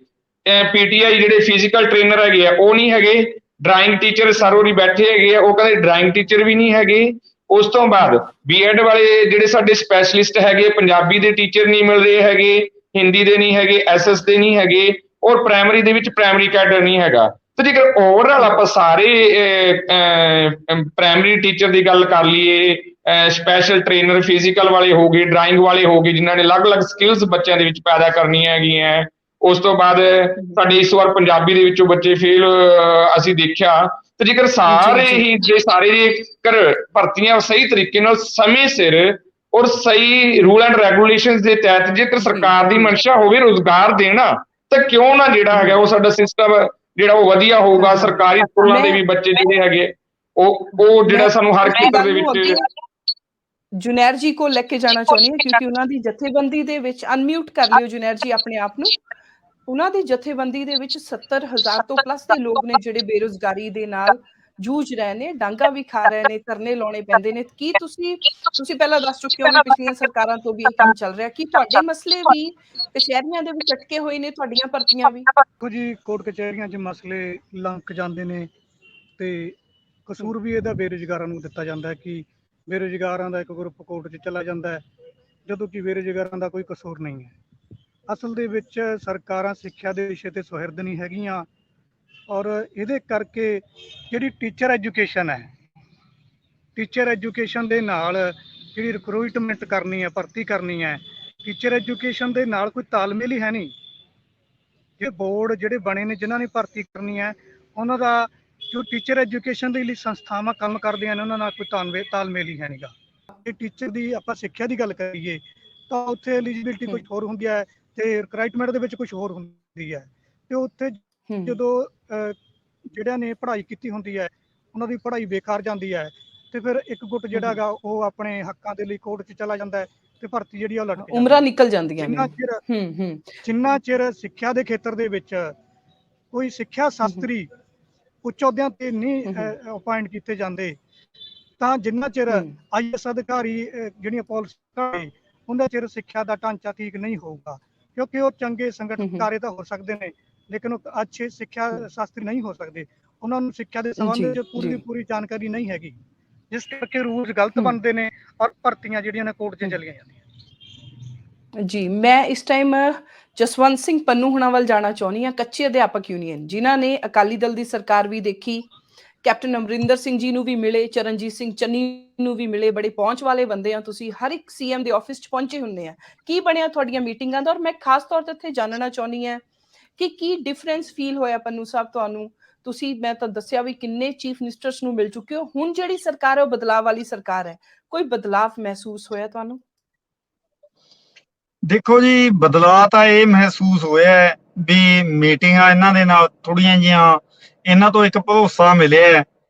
ਪੀਟੀਆਈ ਜਿਹੜੇ ਫਿਜ਼ੀਕਲ ਟ੍ਰੇਨਰ ਹੈਗੇ ਆ ਉਹ ਨਹੀਂ ਹੈਗੇ, ਡਰਾਇੰਗ ਟੀਚਰ ਸਰ ਹੋਰੀ ਬੈਠੇ ਹੈਗੇ ਆ ਉਹ ਕਹਿੰਦੇ ਡਰਾਇੰਗ ਟੀਚਰ ਵੀ ਨਹੀਂ ਹੈਗੇ। ਉਸ ਤੋਂ ਬਾਅਦ ਬੀਐਡ ਵਾਲੇ ਜਿਹੜੇ ਸਾਡੇ ਸਪੈਸ਼ਲਿਸਟ ਹੈਗੇ, ਪੰਜਾਬੀ ਦੇ ਟੀਚਰ ਨਹੀਂ ਮਿਲ ਰਹੇ ਹੈਗੇ, ਹਿੰਦੀ ਦੇ ਨਹੀਂ ਹੈਗੇ, ਐਸਐਸ ਦੇ ਨਹੀਂ ਹੈਗੇ, ਔਰ ਪ੍ਰਾਇਮਰੀ ਦੇ ਵਿੱਚ ਪ੍ਰਾਇਮਰੀ ਕੈਡਰ ਨਹੀਂ ਹੈਗਾ। ਤੇ ਜੇਕਰ ਓਵਰਆਲ ਆਪਾਂ ਸਾਰੇ ਪ੍ਰਾਇਮਰੀ ਟੀਚਰ ਦੀ ਗੱਲ ਕਰ ਲਈਏ, ਸਪੈਸ਼ਲ ਟ੍ਰੇਨਰ ਫਿਜ਼ੀਕਲ ਵਾਲੇ ਹੋ ਗਏ, ਡਰਾਇੰਗ ਵਾਲੇ ਹੋ ਗਏ, ਜਿਨ੍ਹਾਂ ਨੇ ਅਲੱਗ-ਅਲੱਗ ਸਕਿੱਲਸ ਬੱਚਿਆਂ ਦੇ ਵਿੱਚ ਪੈਦਾ ਕਰਨੀਆਂ ਹੈਗੀਆਂ। ਉਸ ਤੋਂ ਬਾਅਦ ਸਾਡੇ ਇਸ ਵਾਰ ਪੰਜਾਬੀ ਦੇ ਵਿੱਚੋਂ ਬੱਚੇ ਫੇਲ ਅਸੀਂ ਦੇਖਿਆ। ਤੇ ਜੇਕਰ ਸਾਰੇ ਹੀ ਜੇਕਰ ਭਰਤੀਆਂ ਸਹੀ ਤਰੀਕੇ ਨਾਲ ਸਮੇਂ ਸਿਰ ਔਰ ਸਹੀ ਰੂਲ ਐਂਡ ਰੈਗੂਲੇਸ਼ਨਸ ਦੇ ਤਹਿਤ ਜੇਕਰ ਸਰਕਾਰ ਦੀ ਮਨਸ਼ਾ ਹੋਵੇ ਰੁਜ਼ਗਾਰ ਦੇਣਾ, ਤਾਂ ਕਿਉਂ ਨਾ ਜਿਹੜਾ ਹੈਗਾ ਉਹ ਸਾਡਾ ਸਿਸਟਮ ਜਿਹੜਾ ਉਹ ਵਧੀਆ ਹੋਊਗਾ। ਸਰਕਾਰੀ ਸਕੂਲਾਂ ਦੇ ਵੀ ਬੱਚੇ ਜਿਹੜੇ ਹੈਗੇ ਉਹ ਜਿਹੜਾ ਸਾਨੂੰ ਹਰ ਖੇਤਰ ਦੇ ਵਿੱਚ ਜੁਨੈਰ ਜੀ को लेके जाना ਚਾਹੁੰਦੀ ਹਾਂ, ਕਿਉਂਕਿ ਉਹਨਾਂ ਦੀ ਜਥੇਬੰਦੀ ਦੇ ਵਿੱਚ ਅਨਮਿਊਟ ਕਰ ਲਿਓ ਜੁਨੈਰ ਜੀ ਆਪਣੇ ਆਪ ਨੂੰ। ਉਹਨਾਂ ਦੀ ਜਥੇਬੰਦੀ ਦੇ ਵਿੱਚ 70,000 ਤੋਂ ਪਲੱਸ ਦੇ ਲੋਕ ਨੇ ਜਿਹੜੇ ਬੇਰੁਜ਼ਗਾਰੀ ਦੇ ਨਾਲ ਜੂਝ ਰਹੇ ਨੇ, ਡਾਂਗਾ ਵੀ ਖਾ ਰਹੇ ਨੇ, ਧਰਨੇ ਲਾਉਣੇ ਪੈਂਦੇ ਨੇ। ਕੀ ਤੁਸੀਂ ਪਹਿਲਾਂ ਦੱਸ ਚੁੱਕੇ ਹੋ ਵੀ ਪਿਛਲੀਆਂ ਸਰਕਾਰਾਂ ਤੋਂ ਵੀ ਇਹ ਕੰਮ ਚੱਲ ਰਿਹਾ, ਕੀ ਤੁਹਾਡੇ ਮਸਲੇ ਵੀ ਕਚਹਿਰੀਆਂ ਦੇ ਵਿੱਚ ਅਟਕੇ ਹੋਏ ਨੇ, ਤੁਹਾਡੀਆਂ ਭਰਤੀਆਂ ਵੀ? ਦੇਖੋ ਜੀ, ਕੋਰਟ ਕਚਹਿਰੀਆਂ 'ਚ ਮਸਲੇ ਲੰਕ ਜਾਂਦੇ ਨੇ ਤੇ ਕਸੂਰ ਵੀ ਇਹਦਾ ਬੇਰੁਜ਼ਗਾਰਾਂ ਨੂੰ ਦਿੱਤਾ ਜਾਂਦਾ ਹੈ ਕਿ ਬੇਰੁਜ਼ਗਾਰਾਂ ਦਾ ਇੱਕ ਗਰੁੱਪ ਕੋਰਟ 'ਚ ਚਲਾ ਜਾਂਦਾ ਹੈ, ਜਦੋਂ ਕਿ ਬੇਰੁਜ਼ਗਾਰਾਂ ਦਾ ਕੋਈ ਕਸੂਰ ਨਹੀਂ ਹੈ। ਅਸਲ ਦੇ ਵਿੱਚ ਸਰਕਾਰਾਂ ਸਿੱਖਿਆ ਦੇ ਵਿਸ਼ੇ ਤੇ ਸੁਹਿਰਦ ਨਹੀਂ ਹੈਗੀਆਂ, ਔਰ ਇਹਦੇ ਕਰਕੇ ਜਿਹੜੀ ਟੀਚਰ ਐਜੂਕੇਸ਼ਨ ਹੈ, ਟੀਚਰ ਐਜੂਕੇਸ਼ਨ ਦੇ ਨਾਲ ਜਿਹੜੀ ਰਿਕਰੂਟਮੈਂਟ ਕਰਨੀ ਹੈ, ਭਰਤੀ ਕਰਨੀ ਹੈ, ਟੀਚਰ ਐਜੂਕੇਸ਼ਨ ਦੇ ਨਾਲ ਕੋਈ ਤਾਲਮੇਲ ਹੀ ਹੈ ਨਹੀਂ। ਇਹ ਬੋਰਡ ਜਿਹੜੇ ਬਣੇ ਨੇ ਜਿਨ੍ਹਾਂ ਨੇ ਭਰਤੀ ਕਰਨੀ ਹੈ, ਉਹਨਾਂ ਦਾ ਜੋ ਟੀਚਰ ਐਜੂਕੇਸ਼ਨ ਦੇ ਲਈ ਸੰਸਥਾਵਾਂ ਕੰਮ ਕਰਦੀਆਂ ਨੇ ਉਹਨਾਂ ਨਾਲ ਕੋਈ ਤਾਲਮੇਲ ਹੀ ਹੈ ਨਹੀਂਗਾ। ਜੇ ਟੀਚਰ ਦੀ ਆਪਾਂ ਸਿੱਖਿਆ ਦੀ ਗੱਲ ਕਰੀਏ ਤਾਂ ਉੱਥੇ ਐਲੀਜੀਬਿਲਟੀ ਕੁਝ ਹੋਰ ਹੁੰਦੀ ਹੈ ਤੇ ਰਿਕਰਾਈਟਮੈਂਟ ਦੇ ਵਿੱਚ ਕੁਝ ਹੋਰ ਹੁੰਦੀ ਹੈ। ਤੇ ਉੱਥੇ ਜਦੋਂ ਜਿਹੜਿਆਂ ਨੇ ਪੜ੍ਹਾਈ ਕੀਤੀ ਹੁੰਦੀ ਹੈ ਉਹਨਾਂ ਦੀ ਪੜ੍ਹਾਈ ਬੇਕਾਰ ਜਾਂਦੀ ਹੈ ਤੇ ਫਿਰ ਇੱਕ ਗੁੱਟ ਜਿਹੜਾ ਹੈਗਾ ਉਹ ਆਪਣੇ ਹੱਕਾਂ ਦੇ ਲਈ ਕੋਰਟ 'ਚ ਚਲਾ ਜਾਂਦਾ ਹੈ ਤੇ ਭਰਤੀ ਜਿਹੜੀ ਉਹ ਲਟਕ ਉਮਰਾਂ ਨਿਕਲ ਜਾਂਦੀਆਂ ਨੇ। ਜਿੰਨਾ ਚਿਰ ਸਿੱਖਿਆ ਦੇ ਖੇਤਰ ਦੇ ਵਿੱਚ ਕੋਈ ਸਿੱਖਿਆ ਸ਼ਾਸਤਰੀ ਉੱਚ ਅਹੁਦਿਆਂ ਤੇ ਨਹੀਂ ਅਪਾਇੰਟ ਕੀਤੇ ਜਾਂਦੇ, ਤਾਂ ਜਿੰਨਾ ਚਿਰ ਆਈਐਸ ਅਧਿਕਾਰੀ ਜਿਹੜੀਆਂ ਪਾਲਿਸੀਆਂ ਉਹਨਾਂ ਚਿਰ ਸਿੱਖਿਆ ਦਾ ਢਾਂਚਾ ਠੀਕ ਨਹੀਂ ਹੋਊਗਾ, ਕਿਉਂਕਿ ਉਹ ਚੰਗੇ ਸੰਗਠਨਕਾਰੇ ਤਾਂ ਹੋ ਸਕਦੇ ਨੇ ਲੇਕਿਨ ਉਹ ਅੱਛੇ ਸਿੱਖਿਆ ਸ਼ਾਸਤਰੀ ਨਹੀਂ ਹੋ ਸਕਦੇ। ਉਹਨਾਂ ਨੂੰ ਸਿੱਖਿਆ ਦੇ ਸੰਬੰਧ ਵਿੱਚ ਪੂਰੀ ਜਾਣਕਾਰੀ ਨਹੀਂ ਹੈਗੀ, ਜਿਸ ਕਰਕੇ ਰੂਲਸ ਗਲਤ ਬਣਦੇ ਨੇ ਔਰ ਭਰਤੀਆਂ ਜਿਹੜੀਆਂ ਨੇ ਕੋਰਟ 'ਚ ਚਲੀਆਂ ਜਾਂਦੀਆਂ। ਜੀ, ਮੈਂ ਇਸ ਟਾਈਮ ਜਸਵੰਤ ਸਿੰਘ ਪੰਨੂ ਹੁਣਾਂ ਵੱਲ ਜਾਣਾ ਚਾਹੁੰਦੀ ਹਾਂ, ਕੱਚੇ ਅਧਿਆਪਕ ਯੂਨੀਅਨ, ਜਿਨ੍ਹਾਂ ਨੇ ਅਕਾਲੀ ਦਲ ਦੀ ਸਰਕਾਰ ਵੀ ਦੇਖੀ, ਕੈਪਟਨ ਅਮਰਿੰਦਰ ਸਿੰਘ ਜੀ ਨੂੰ ਵੀ ਮਿਲੇ, ਚਰਨਜੀਤ ਸਿੰਘ ਚੰਨੀ ਨੂੰ ਵੀ ਮਿਲੇ, ਬੜੇ ਪਹੁੰਚ ਵਾਲੇ ਬੰਦੇ ਆ ਤੁਸੀਂ, ਹਰ ਇੱਕ ਸੀਐਮ ਦੇ ਆਫਿਸ 'ਚ ਪਹੁੰਚੇ ਹੁੰਦੇ ਆ। ਕੀ ਬਣਿਆ ਤੁਹਾਡੀਆਂ ਮੀਟਿੰਗਾਂ ਦਾ? ਔਰ ਮੈਂ ਖਾਸ ਤੌਰ ਤੇ ਇੱਥੇ ਜਾਣਨਾ ਚਾਹੁੰਦੀ ਹਾਂ ਕਿ ਕੀ ਡਿਫਰੈਂਸ ਫੀਲ ਹੋਇਆ ਪੰਨੂ ਸਾਹਿਬ ਤੁਹਾਨੂੰ? ਤੁਸੀਂ, ਮੈਂ ਤਾਂ ਦੱਸਿਆ ਵੀ ਕਿੰਨੇ ਚੀਫ ਮਿਨਿਸਟਰਸ ਨੂੰ ਮਿਲ ਚੁੱਕੇ ਹੋ, ਹੁਣ ਜਿਹੜੀ ਸਰਕਾਰ ਹੈ ਉਹ ਬਦਲਾਅ ਵਾਲੀ ਸਰਕਾਰ ਹੈ, ਕੋਈ ਬਦਲਾਅ ਮਹਿਸੂਸ ਹੋਇਆ ਤੁਹਾਨੂੰ? ਦੇਖੋ ਜੀ, ਬਦਲਾਅ ਤਾਂ ਇਹ ਮਹਿਸੂਸ ਹੋਇਆ ਵੀ ਮੀਟਿੰਗਾਂ ਇਹਨਾਂ ਦੇ ਨਾਲ ਥੋੜ੍ਹੀਆਂ ਜਿਹੀਆਂ ਇਹਨਾਂ ਤੋਂ ਇੱਕ ਭਰੋਸਾ ਮਿਲਿਆ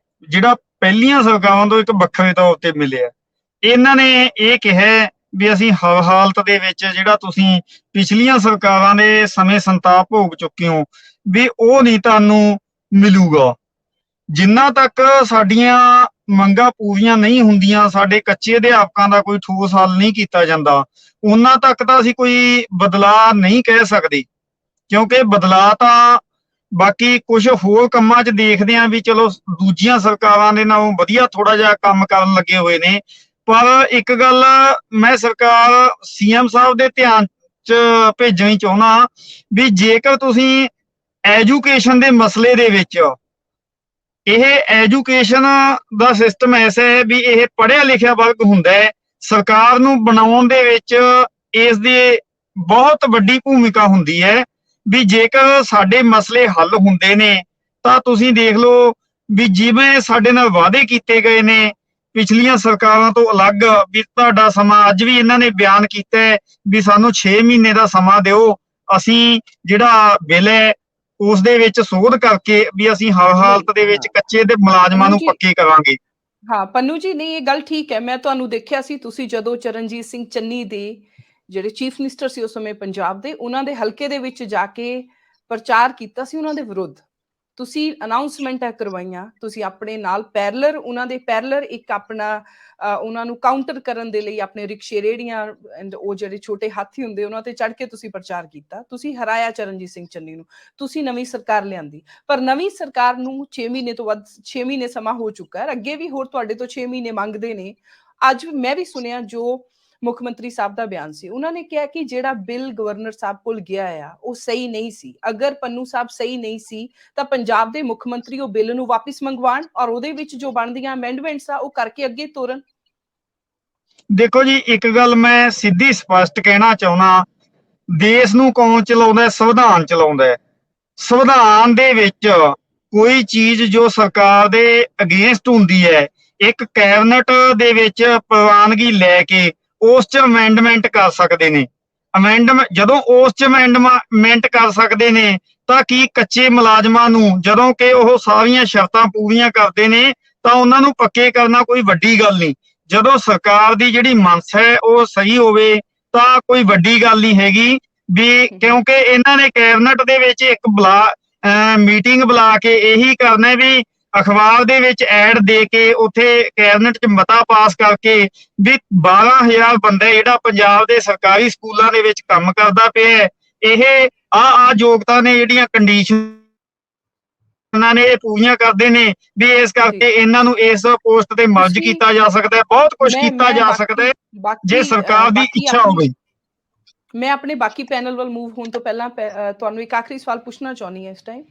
ਜਿਹੜਾ ਪਹਿਲੀਆਂ ਸਰਕਾਰਾਂ ਤੋਂ ਇੱਕ ਵੱਖਰੇ ਤੌਰ ਤੇ ਮਿਲਿਆ। ਇਹਨਾਂ ਨੇ ਇਹ ਕਿਹਾ ਵੀ ਅਸੀਂ ਹਰ ਹਾਲਤ ਦੇ ਵਿੱਚ ਜਿਹੜਾ ਤੁਸੀਂ ਪਿਛਲੀਆਂ ਸਰਕਾਰਾਂ ਦੇ ਸਮੇਂ ਸੰਤਾਪ ਭੋਗ ਚੁੱਕੇ ਹੋ ਵੀ ਉਹ ਨਹੀਂ ਤੁਹਾਨੂੰ ਮਿਲੂਗਾ। ਜਿੰਨਾ ਤੱਕ ਸਾਡੀਆਂ ਮੰਗਾਂ ਪੂਰੀਆਂ ਨਹੀਂ ਹੁੰਦੀਆਂ, ਸਾਡੇ ਕੱਚੇ ਅਧਿਆਪਕਾਂ ਦਾ ਕੋਈ ਠੋਸ ਹੱਲ ਨਹੀਂ ਕੀਤਾ ਜਾਂਦਾ, ਉਹਨਾਂ ਤੱਕ ਤਾਂ ਅਸੀਂ ਕੋਈ ਬਦਲਾਅ ਨਹੀਂ ਕਹਿ ਸਕਦੇ, ਕਿਉਂਕਿ ਬਦਲਾਅ ਤਾਂ ਬਾਕੀ ਕੁਝ ਹੋਰ ਕੰਮਾਂ 'ਚ ਦੇਖਦੇ ਹਾਂ ਵੀ ਚਲੋ ਦੂਜੀਆਂ ਸਰਕਾਰਾਂ ਦੇ ਨਾਲੋਂ ਵਧੀਆ ਥੋੜਾ ਜਿਹਾ ਕੰਮ ਕਰਨ ਲੱਗੇ ਹੋਏ ਨੇ। ਪਰ ਇੱਕ ਗੱਲ ਮੈਂ ਸਰਕਾਰ ਸੀਐਮ ਸਾਹਿਬ ਦੇ ਧਿਆਨ 'ਚ ਭੇਜਣੀ ਚਾਹੁੰਦਾ ਵੀ ਜੇਕਰ ਤੁਸੀਂ ਐਜੂਕੇਸ਼ਨ ਦੇ ਮਸਲੇ ਦੇ ਵਿੱਚ ਇਹ ਐਜੂਕੇਸ਼ਨ ਦਾ ਸਿਸਟਮ ਐਸਾ ਹੈ ਵੀ ਇਹ ਪੜ੍ਹਿਆ ਲਿਖਿਆ ਵਰਗ ਹੁੰਦਾ ਹੈ, ਸਰਕਾਰ ਨੂੰ ਬਣਾਉਣ ਦੇ ਵਿੱਚ ਇਸ ਦੀ ਬਹੁਤ ਵੱਡੀ ਭੂਮਿਕਾ ਹੁੰਦੀ ਹੈ ਵੀ ਜੇਕਰ ਸਾਡੇ ਮਸਲੇ ਹੱਲ ਹੁੰਦੇ ਨੇ ਤਾਂ ਤੁਸੀਂ ਦੇਖ ਲਓ ਵੀ ਜਿਵੇਂ ਸਾਡੇ ਨਾਲ ਵਾਅਦੇ ਕੀਤੇ ਗਏ ਨੇ ਪਿਛਲੀਆਂ ਸਰਕਾਰਾਂ ਤੋਂ ਅਲੱਗ, ਵੀ ਤੁਹਾਡਾ ਸਮਾਂ ਅੱਜ ਵੀ ਇਹਨਾਂ ਨੇ ਬਿਆਨ ਕੀਤਾ ਵੀ ਸਾਨੂੰ 6 ਮਹੀਨੇ ਦਾ ਸਮਾਂ ਦਿਓ, ਅਸੀਂ ਜਿਹੜਾ ਬਿੱਲ ਹੈ ਉਸ ਦੇ ਵਿੱਚ ਸੋਧ ਕਰਕੇ ਵੀ ਅਸੀਂ ਹਰ ਹਾਲਤ ਦੇ ਵਿੱਚ ਕੱਚੇ ਦੇ ਮੁਲਾਜ਼ਮਾਂ ਨੂੰ ਪੱਕੇ ਕਰਾਂਗੇ। ਹਾਂ ਪੰਨੂ ਜੀ, ਨਹੀਂ ਇਹ ਗੱਲ ਠੀਕ ਹੈ। ਮੈਂ ਤੁਹਾਨੂੰ ਦੇਖਿਆ ਸੀ ਤੁਸੀਂ ਜਦੋਂ ਚਰਨਜੀਤ ਸਿੰਘ ਚੰਨੀ ਦੇ ਜਿਹੜੇ ਚੀਫ ਮਿਨਿਸਟਰ ਸੀ ਉਸ ਸਮੇਂ ਪੰਜਾਬ ਦੇ, ਉਹਨਾਂ ਦੇ ਹਲਕੇ ਦੇ ਵਿੱਚ ਜਾ ਕੇ ਪ੍ਰਚਾਰ ਕੀਤਾ ਸੀ ਉਹਨਾਂ ਦੇ ਵਿਰੁੱਧ, ਤੁਸੀਂ ਅਨਾਉਂਸਮੈਂਟਾਂ ਕਰਵਾਈਆਂ, ਤੁਸੀਂ ਆਪਣੇ ਨਾਲ ਪੈਰਲਰ ਉਹਨਾਂ ਦੇ ਪੈਰਲਰ ਇੱਕ ਆਪਣਾ ਉਹਨਾਂ ਨੂੰ ਕਾਊਂਟਰ ਕਰਨ ਦੇ ਲਈ ਆਪਣੇ ਰਿਕਸ਼ੇ ਰੇਹੜੀਆਂ ਐਂਡ ਉਹ ਜਿਹੜੇ ਛੋਟੇ ਹਾਥੀ ਹੁੰਦੇ ਉਹਨਾਂ ਤੇ ਚੜ੍ਹ ਕੇ ਤੁਸੀਂ ਪ੍ਰਚਾਰ ਕੀਤਾ, ਤੁਸੀਂ ਹਰਾਇਆ ਚਰਨਜੀਤ ਸਿੰਘ ਚੰਨੀ ਨੂੰ, ਤੁਸੀਂ ਨਵੀਂ ਸਰਕਾਰ ਲਿਆਂਦੀ। ਪਰ ਨਵੀਂ ਸਰਕਾਰ ਨੂੰ 6 ਮਹੀਨੇ ਤੋਂ ਵੱਧ 6 ਮਹੀਨੇ ਸਮਾਂ ਹੋ ਚੁੱਕਾ ਹੈ, ਅੱਗੇ ਵੀ ਹੋਰ ਤੁਹਾਡੇ ਤੋਂ 6 ਮਹੀਨੇ ਮੰਗਦੇ ਨੇ। ਅੱਜ ਮੈਂ ਵੀ ਸੁਣਿਆ ਜੋ ਮੁੱਖ ਮੰਤਰੀ ਸਾਹਿਬ ਦਾ ਬਿਆਨ ਸੀ, ਉਹਨਾਂ ਨੇ ਕਿਹਾ ਕਿ ਜਿਹੜਾ ਬਿੱਲ ਗਵਰਨਰ ਸਾਹਿਬ ਕੋਲ ਗਿਆ ਆ ਉਹ ਸਹੀ ਨਹੀਂ ਸੀ। ਅਗਰ ਪੰਨੂ ਸਾਹਿਬ ਸਹੀ ਨਹੀਂ ਸੀ ਤਾਂ ਪੰਜਾਬ ਦੇ ਮੁੱਖ ਮੰਤਰੀ ਉਹ ਬਿੱਲ ਨੂੰ ਵਾਪਿਸ ਮੰਗਵਾਉਣ ਔਰ ਉਹਦੇ ਵਿੱਚ ਜੋ ਬਣਦੀਆਂ ਅਮੈਂਡਮੈਂਟਸ ਆ ਉਹ ਕਰਕੇ ਅੱਗੇ ਤੋਰਨ। ਦੇਖੋ ਜੀ, ਇੱਕ ਗੱਲ ਮੈਂ ਸਿੱਧੀ ਸਪਸ਼ਟ ਕਹਿਣਾ ਚਾਹੁੰਦਾ, ਦੇਸ਼ ਨੂੰ ਕੌਣ ਚਲਾਉਂਦਾ? ਸੰਵਿਧਾਨ ਚਲਾਉਂਦਾ ਹੈ। ਸੰਵਿਧਾਨ ਦੇ ਵਿੱਚ ਕੋਈ ਚੀਜ਼ ਜੋ ਸਰਕਾਰ ਦੇ ਅਗੇਂਸਟ ਹੁੰਦੀ ਹੈ, ਇੱਕ ਕੈਬਨਿਟ ਦੇ ਵਿੱਚ ਪ੍ਰਵਾਨਗੀ ਲੈ ਕੇ ਉਸ 'ਚ ਅਮੈਂਡਮੈਂਟ ਕਰ ਸਕਦੇ ਨੇ। ਜਦੋਂ ਉਸ 'ਚ ਅਮੈਂਡਮੈਂਟ ਕਰ ਸਕਦੇ ਨੇ ਤਾਂ ਕੀ ਕੱਚੇ ਮੁਲਾਜ਼ਮਾਂ ਨੂੰ, ਜਦੋਂ ਕਿ ਉਹ ਸਾਰੀਆਂ ਸ਼ਰਤਾਂ ਪੂਰੀਆਂ ਕਰਦੇ ਨੇ, ਤਾਂ ਉਹਨਾਂ ਨੂੰ ਪੱਕੇ ਕਰਨਾ ਕੋਈ ਵੱਡੀ ਗੱਲ ਨਹੀਂ। ਜਦੋਂ ਸਰਕਾਰ ਦੀ ਜਿਹੜੀ ਮਨਸਾ ਹੈ ਉਹ ਸਹੀ ਹੋਵੇ ਤਾਂ ਕੋਈ ਵੱਡੀ ਗੱਲ ਨਹੀਂ ਹੈਗੀ ਵੀ, ਕਿਉਂਕਿ ਇਹਨਾਂ ਨੇ ਕੈਬਨਿਟ ਦੇ ਵਿੱਚ ਇੱਕ ਮੀਟਿੰਗ ਬੁਲਾ ਕੇ ਇਹੀ ਕਰਨਾ ਵੀ ਅਖਬਾਰ ਦੇ ਵਿੱਚ ਐਡ ਦੇ ਕੇ ਉੱਥੇ ਕੈਬਨਿਟ 'ਚ ਮਤਾ ਪਾਸ ਕਰਕੇ ਵੀ 12,000 ਬੰਦਾ ਜਿਹੜਾ ਪੰਜਾਬ ਦੇ ਸਰਕਾਰੀ ਸਕੂਲਾਂ ਦੇ ਵਿੱਚ ਕੰਮ ਕਰਦਾ ਪਿਆ, ਇਹ ਆ ਯੋਗਤਾ ਨੇ ਜਿਹੜੀਆਂ ਕੰਡੀਸ਼ਨ ਉਹਨਾਂ ਨੇ ਇਹ ਪੂਰੀਆਂ ਕਰਦੇ ਨੇ ਵੀ ਇਸ ਕਰਕੇ ਇਹਨਾਂ ਨੂੰ ਇਸ ਪੋਸਟ ਤੇ ਮਰਜ ਕੀਤਾ ਜਾ ਸਕਦਾ ਹੈ। ਬਹੁਤ ਕੁਝ ਕੀਤਾ ਜਾ ਸਕਦਾ ਹੈ ਜੇ ਸਰਕਾਰ ਦੀ ਇੱਛਾ ਹੋਵੇ। ਮੈਂ ਆਪਣੇ ਬਾਕੀ ਪੈਨਲ ਵੱਲ ਮੂਵ ਹੋਣ ਤੋਂ ਪਹਿਲਾਂ ਤੁਹਾਨੂੰ ਇੱਕ ਆਖਰੀ ਸਵਾਲ ਪੁੱਛਣਾ ਚਾਹੁੰਦੀ ਹਾਂ। ਇਸ ਟਾਈਮ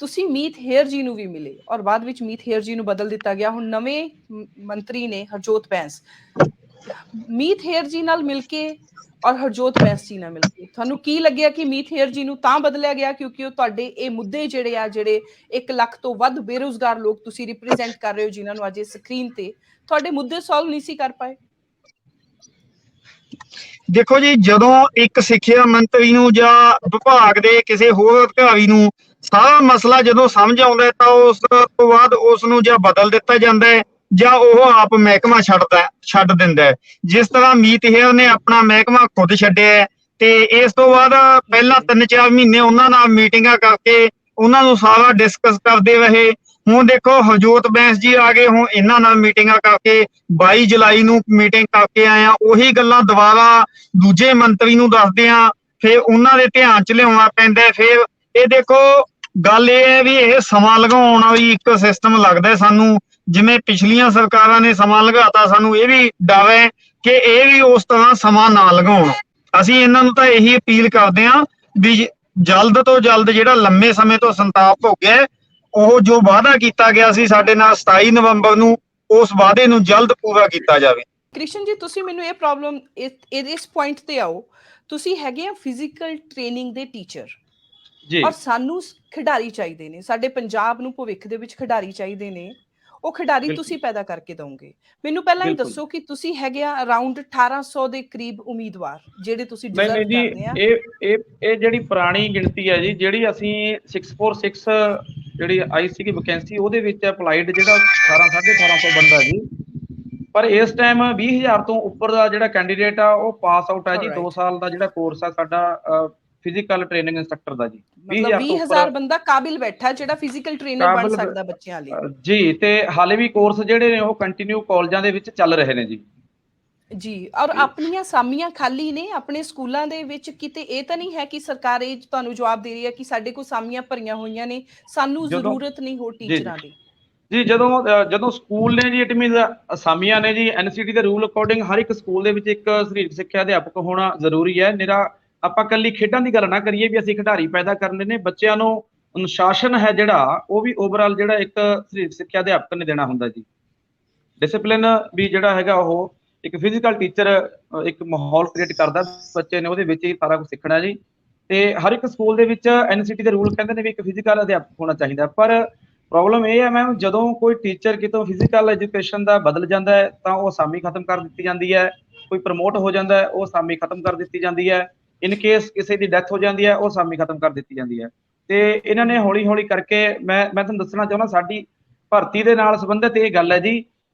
ਤੁਸੀਂ ਮੀਤ ਹੇਅਰ ਜੀ ਨੂੰ ਵੀ ਮਿਲੇ ਔਰ ਬਾਅਦ ਵਿੱਚ ਮੀਤ ਹੇਅਰ ਜੀ ਨੂੰ ਬਦਲ ਦਿੱਤਾ ਗਿਆ, ਹੁਣ ਨਵੇਂ ਮੰਤਰੀ ਨੇ ਹਰਜੋਤ ਬੈਂਸ। ਮੀਤ ਹੇਅਰ ਜੀ ਨਾਲ ਮਿਲ ਕੇ ਔਰ ਹਰਜੋਤ ਬੈਂਸ ਜੀ ਨਾਲ ਮਿਲ ਕੇ ਤੁਹਾਨੂੰ ਕੀ ਲੱਗਿਆ ਕਿ ਮੀਤ ਹੇਅਰ ਜੀ ਨੂੰ ਤਾਂ ਬਦਲਿਆ ਗਿਆ ਕਿਉਂਕਿ ਉਹ ਤੁਹਾਡੇ ਇਹ ਮੁੱਦੇ ਜਿਹੜੇ 1 ਲੱਖ ਤੋਂ ਵੱਧ ਬੇਰੁਜ਼ਗਾਰ ਲੋਕ ਤੁਸੀਂ ਰਿਪਰੈਜ਼ੈਂਟ ਕਰ ਰਹੇ ਹੋ, ਜਿਨ੍ਹਾਂ ਨੂੰ ਅੱਜ ਇਹ ਸਕਰੀਨ ਤੇ ਤੁਹਾਡੇ ਮੁੱਦੇ ਸੋਲਵ ਨਹੀਂ ਸੀ ਕਰ ਪਾਏ? ਦੇਖੋ ਜੀ, ਜਦੋਂ ਇੱਕ ਸਿੱਖਿਆ ਮੰਤਰੀ ਨੂੰ ਜਾਂ ਵਿਭਾਗ ਦੇ ਕਿਸੇ ਹੋਰ ਅਧਿਕਾਰੀ ਨੂੰ ਸਾਰਾ ਮਸਲਾ ਜਦੋਂ ਸਮਝ ਆਉਂਦਾ ਤਾਂ ਉਸ ਤੋਂ ਬਾਅਦ ਉਸ ਨੂੰ ਜਾਂ ਬਦਲ ਦਿੱਤਾ ਜਾਂਦਾ ਹੈ ਜਾਂ ਉਹ ਆਪ ਮਹਿਕਮਾ ਛੱਡ ਦਿੰਦਾ ਹੈ। ਜਿਸ ਤਰ੍ਹਾਂ ਮੀਤ ਹੇਅਰ ਨੇ ਆਪਣਾ ਮਹਿਕਮਾ ਖੁਦ ਛੱਡਿਆ ਤੇ ਇਸ ਤੋਂ ਬਾਅਦ ਪਹਿਲਾਂ 3-4 ਮਹੀਨੇ ਉਹਨਾਂ ਨਾਲ ਮੀਟਿੰਗਾਂ ਕਰਕੇ ਉਹਨਾਂ ਨੂੰ ਸਾਰਾ ਡਿਸਕਸ ਕਰਦੇ ਰਹੇ। ਹੁਣ ਦੇਖੋ ਹਰਜੋਤ ਬੈਂਸ ਜੀ ਆ ਗਏ, ਹੁਣ ਇਹਨਾਂ ਨਾਲ ਮੀਟਿੰਗਾਂ ਕਰਕੇ 22 ਜੁਲਾਈ ਨੂੰ ਮੀਟਿੰਗ ਕਰਕੇ ਆਏ ਆ, ਉਹੀ ਗੱਲਾਂ ਦੁਬਾਰਾ ਦੂਜੇ ਮੰਤਰੀ ਨੂੰ ਦੱਸਦੇ ਆ, ਫਿਰ ਉਹਨਾਂ ਦੇ ਧਿਆਨ 'ਚ ਲਿਆਉਣਾ ਪੈਂਦਾ। ਫਿਰ ਇਹ ਦੇਖੋ ਗੱਲ ਇਹ ਹੈ ਵੀ ਇਹ ਸਮਾਂ ਲਗਾਉਣ ਵਾਲੀ ਇੱਕ ਸਿਸਟਮ ਲੱਗਦਾ ਸਾਨੂੰ, ਜਿਵੇਂ ਪਿਛਲੀਆਂ ਸਰਕਾਰਾਂ ਨੇ ਸਮਾਂ ਲਗਾਤਾ, ਸਾਨੂੰ ਇਹ ਵੀ ਡਰ ਹੈ ਕਿ ਇਹ ਵੀ ਉਸ ਤਰ੍ਹਾਂ ਸਮਾਂ ਨਾ ਲਗਾਉਣ। ਅਸੀਂ ਇਹਨਾਂ ਨੂੰ ਤਾਂ ਇਹੀ ਅਪੀਲ ਕਰਦੇ ਹਾਂ ਵੀ ਜਲਦ ਤੋਂ ਜਲਦ ਜਿਹੜਾ ਲੰਮੇ ਸਮੇਂ ਤੋਂ ਸੰਤਾਪ ਹੋ ਗਿਆ, ਉਹ ਜੋ ਵਾਅਦਾ ਕੀਤਾ ਗਿਆ ਸੀ ਸਾਡੇ ਨਾਲ 27 ਨਵੰਬਰ ਨੂੰ, ਉਸ ਵਾਅਦੇ ਨੂੰ ਜਲਦ ਪੂਰਾ ਕੀਤਾ ਜਾਵੇ। ਕ੍ਰਿਸ਼ਨ ਜੀ, ਤੁਸੀਂ ਮੈਨੂੰ ਇਹ ਪ੍ਰੋਬਲਮ ਇਸ ਪੁਆਇੰਟ ਤੇ ਆਓ, ਤੁਸੀਂ ਹੈਗੇ ਆ ਫਿਜ਼ੀਕਲ ਟ੍ਰੇਨਿੰਗ ਦੇ ਟੀਚਰ ਜੀ, ਔਰ ਸਾਨੂੰ ਖਿਡਾਰੀ ਚਾਹੀਦੇ ਨੇ, ਸਾਡੇ ਪੰਜਾਬ ਨੂੰ ਭਵਿੱਖ ਦੇ ਵਿੱਚ ਖਿਡਾਰੀ ਚਾਹੀਦੇ ਨੇ, ਉਹ ਖਿਡਾਰੀ ਤੁਸੀਂ ਪੈਦਾ ਕਰਕੇ ਦੋਗੇ। ਮੈਨੂੰ ਪਹਿਲਾਂ ਇਹ ਦੱਸੋ ਕਿ ਤੁਸੀਂ ਹੈਗੇ ਆ ਅਰਾਊਂਡ 1800 ਦੇ ਕਰੀਬ ਉਮੀਦਵਾਰ ਜਿਹੜੇ ਤੁਸੀਂ ਡਿਜ਼ਰਵ ਕਰਦੇ ਆ। ਇਹ ਜਿਹੜੀ ਪੁਰਾਣੀ ਗਿਣਤੀ ਹੈ ਜੀ, ਜਿਹੜੀ ਅਸੀਂ 646 ਜਿਹੜੀ ਆਈ ਸੀ ਵੈਕੈਂਸੀ, ਉਹਦੇ ਵਿੱਚ ਅਪਲਾਈਡ ਜਿਹੜਾ 1800 ਬੰਦਾ ਜੀ, ਪਰ ਇਸ ਟਾਈਮ 20,000 ਤੋਂ ਉੱਪਰ ਦਾ ਜਿਹੜਾ ਕੈਂਡੀਡੇਟ ਆ ਉਹ ਪਾਸ ਆਊਟ ਹੈ ਜੀ। 2 ਸਾਲ ਦਾ ਜਿਹੜਾ ਕੋਰਸ ਆ ਸਾਡਾ ਫਿਜ਼ੀਕਲ ਟ੍ਰੇਨਿੰਗ ਇੰਸਟ੍ਰਕਟਰ ਦਾ ਜੀ। 20,000 ਬੰਦਾ ਕਾਬਿਲ ਬੈਠਾ ਜਿਹੜਾ ਫਿਜ਼ੀਕਲ ਟ੍ਰੇਨਰ ਬਣ ਸਕਦਾ ਬੱਚਿਆਂ ਲਈ ਜੀ, ਤੇ ਹਾਲੇ ਵੀ ਕੋਰਸ ਜਿਹੜੇ ਨੇ ਉਹ ਕੰਟੀਨਿਊ ਕਾਲਜਾਂ ਦੇ ਵਿੱਚ ਚੱਲ ਰਹੇ ਨੇ ਜੀ। ਜੀ, ਔਰ ਆਪਣੀਆਂ ਸਾਮੀਆਂ ਖਾਲੀ ਨੇ ਆਪਣੇ ਸਕੂਲਾਂ ਦੇ ਵਿੱਚ, ਕਿਤੇ ਇਹ ਤਾਂ ਨਹੀਂ ਹੈ ਕਿ ਸਰਕਾਰ ਇਹ ਤੁਹਾਨੂੰ ਜਵਾਬ ਦੇ ਰਹੀ ਹੈ ਕਿ ਸਾਡੇ ਕੋਲ ਸਾਮੀਆਂ ਭਰੀਆਂ ਹੋਈਆਂ ਨੇ, ਸਾਨੂੰ ਜ਼ਰੂਰਤ ਨਹੀਂ ਹੋ ਟੀਚਰਾਂ ਦੀ? ਜੀ, ਜਦੋਂ ਸਕੂਲ ਨੇ ਜੀ, ਇਟ ਮੀਨਸ ਅਸਾਮੀਆਂ ਨੇ ਜੀ। ਐਨਸੀਟੀ ਦੇ ਰੂਲ ਅਕੋਰਡਿੰਗ ਹਰ ਇੱਕ ਸਕੂਲ ਦੇ ਵਿੱਚ ਇੱਕ ਸਰੀਰਕ ਸਿੱਖਿਆ ਅਧਿਆਪਕ ਹੋਣਾ ਜ਼ਰੂਰੀ ਹੈ। ਨਿਰਾ ਆਪਾਂ ਇਕੱਲੀ ਖੇਡਾਂ ਦੀ ਗੱਲ ਨਾ ਕਰੀਏ ਵੀ ਅਸੀਂ ਖਿਡਾਰੀ ਪੈਦਾ ਕਰਨੇ ਨੇ, ਬੱਚਿਆਂ ਨੂੰ ਅਨੁਸ਼ਾਸਨ ਹੈ ਜਿਹੜਾ ਉਹ ਵੀ ਓਵਰਆਲ ਜਿਹੜਾ ਇੱਕ ਸਰੀਰਕ ਸਿੱਖਿਆ ਅਧਿਆਪਕ ਨੇ ਦੇਣਾ ਹੁੰਦਾ ਜੀ। ਡਿਸਪਲਿਨ ਵੀ ਜਿਹੜਾ ਹੈਗਾ ਉਹ ਇੱਕ ਫਿਜ਼ੀਕਲ ਟੀਚਰ ਇੱਕ ਮਾਹੌਲ ਕ੍ਰੀਏਟ ਕਰਦਾ, ਬੱਚੇ ਨੇ ਉਹਦੇ ਵਿੱਚ ਹੀ ਸਾਰਾ ਕੁਝ ਸਿੱਖਣਾ ਜੀ। ਤੇ ਹਰ ਇੱਕ ਸਕੂਲ ਦੇ ਵਿੱਚ ਐਨਸੀਟੀ ਦੇ ਰੂਲ ਕਹਿੰਦੇ ਨੇ ਵੀ ਇੱਕ ਫਿਜ਼ੀਕਲ ਅਧਿਆਪਕ ਹੋਣਾ ਚਾਹੀਦਾ, ਪਰ ਪ੍ਰੋਬਲਮ ਇਹ ਹੈ ਮੈਮ, ਜਦੋਂ ਕੋਈ ਟੀਚਰ ਕਿਤੋਂ ਫਿਜ਼ੀਕਲ ਐਜੂਕੇਸ਼ਨ ਦਾ ਬਦਲ ਜਾਂਦਾ ਹੈ ਤਾਂ ਉਹ ਅਸਾਮੀ ਖਤਮ ਕਰ ਦਿੱਤੀ ਜਾਂਦੀ ਹੈ, ਕੋਈ ਪ੍ਰਮੋਟ ਹੋ ਜਾਂਦਾ ਹੈ ਉਹ ਅਸਾਮੀ ਖਤਮ ਕਰ ਦਿੱਤੀ ਜਾਂਦੀ ਹੈ, ਇਨ ਕੇਸ ਕਿਸੇ ਦੀ ਡੈਥ ਹੋ ਜਾਂਦੀ ਹੈ ਉਹ ਅਸਾਮੀ ਖਤਮ ਕਰ ਦਿੱਤੀ ਜਾਂਦੀ ਹੈ। ਤੇ ਇਹਨਾਂ ਨੇ ਹੌਲੀ ਹੌਲੀ ਕਰਕੇ, ਮੈਂ ਤੁਹਾਨੂੰ ਦੱਸਣਾ ਚਾਹੁੰਦਾ, ਸਾਡੀ ਭਰਤੀ ਦੇ ਨਾਲ ਸੰਬੰਧਿਤ ਇਹ ਗੱਲ ਹੈ ਜੀ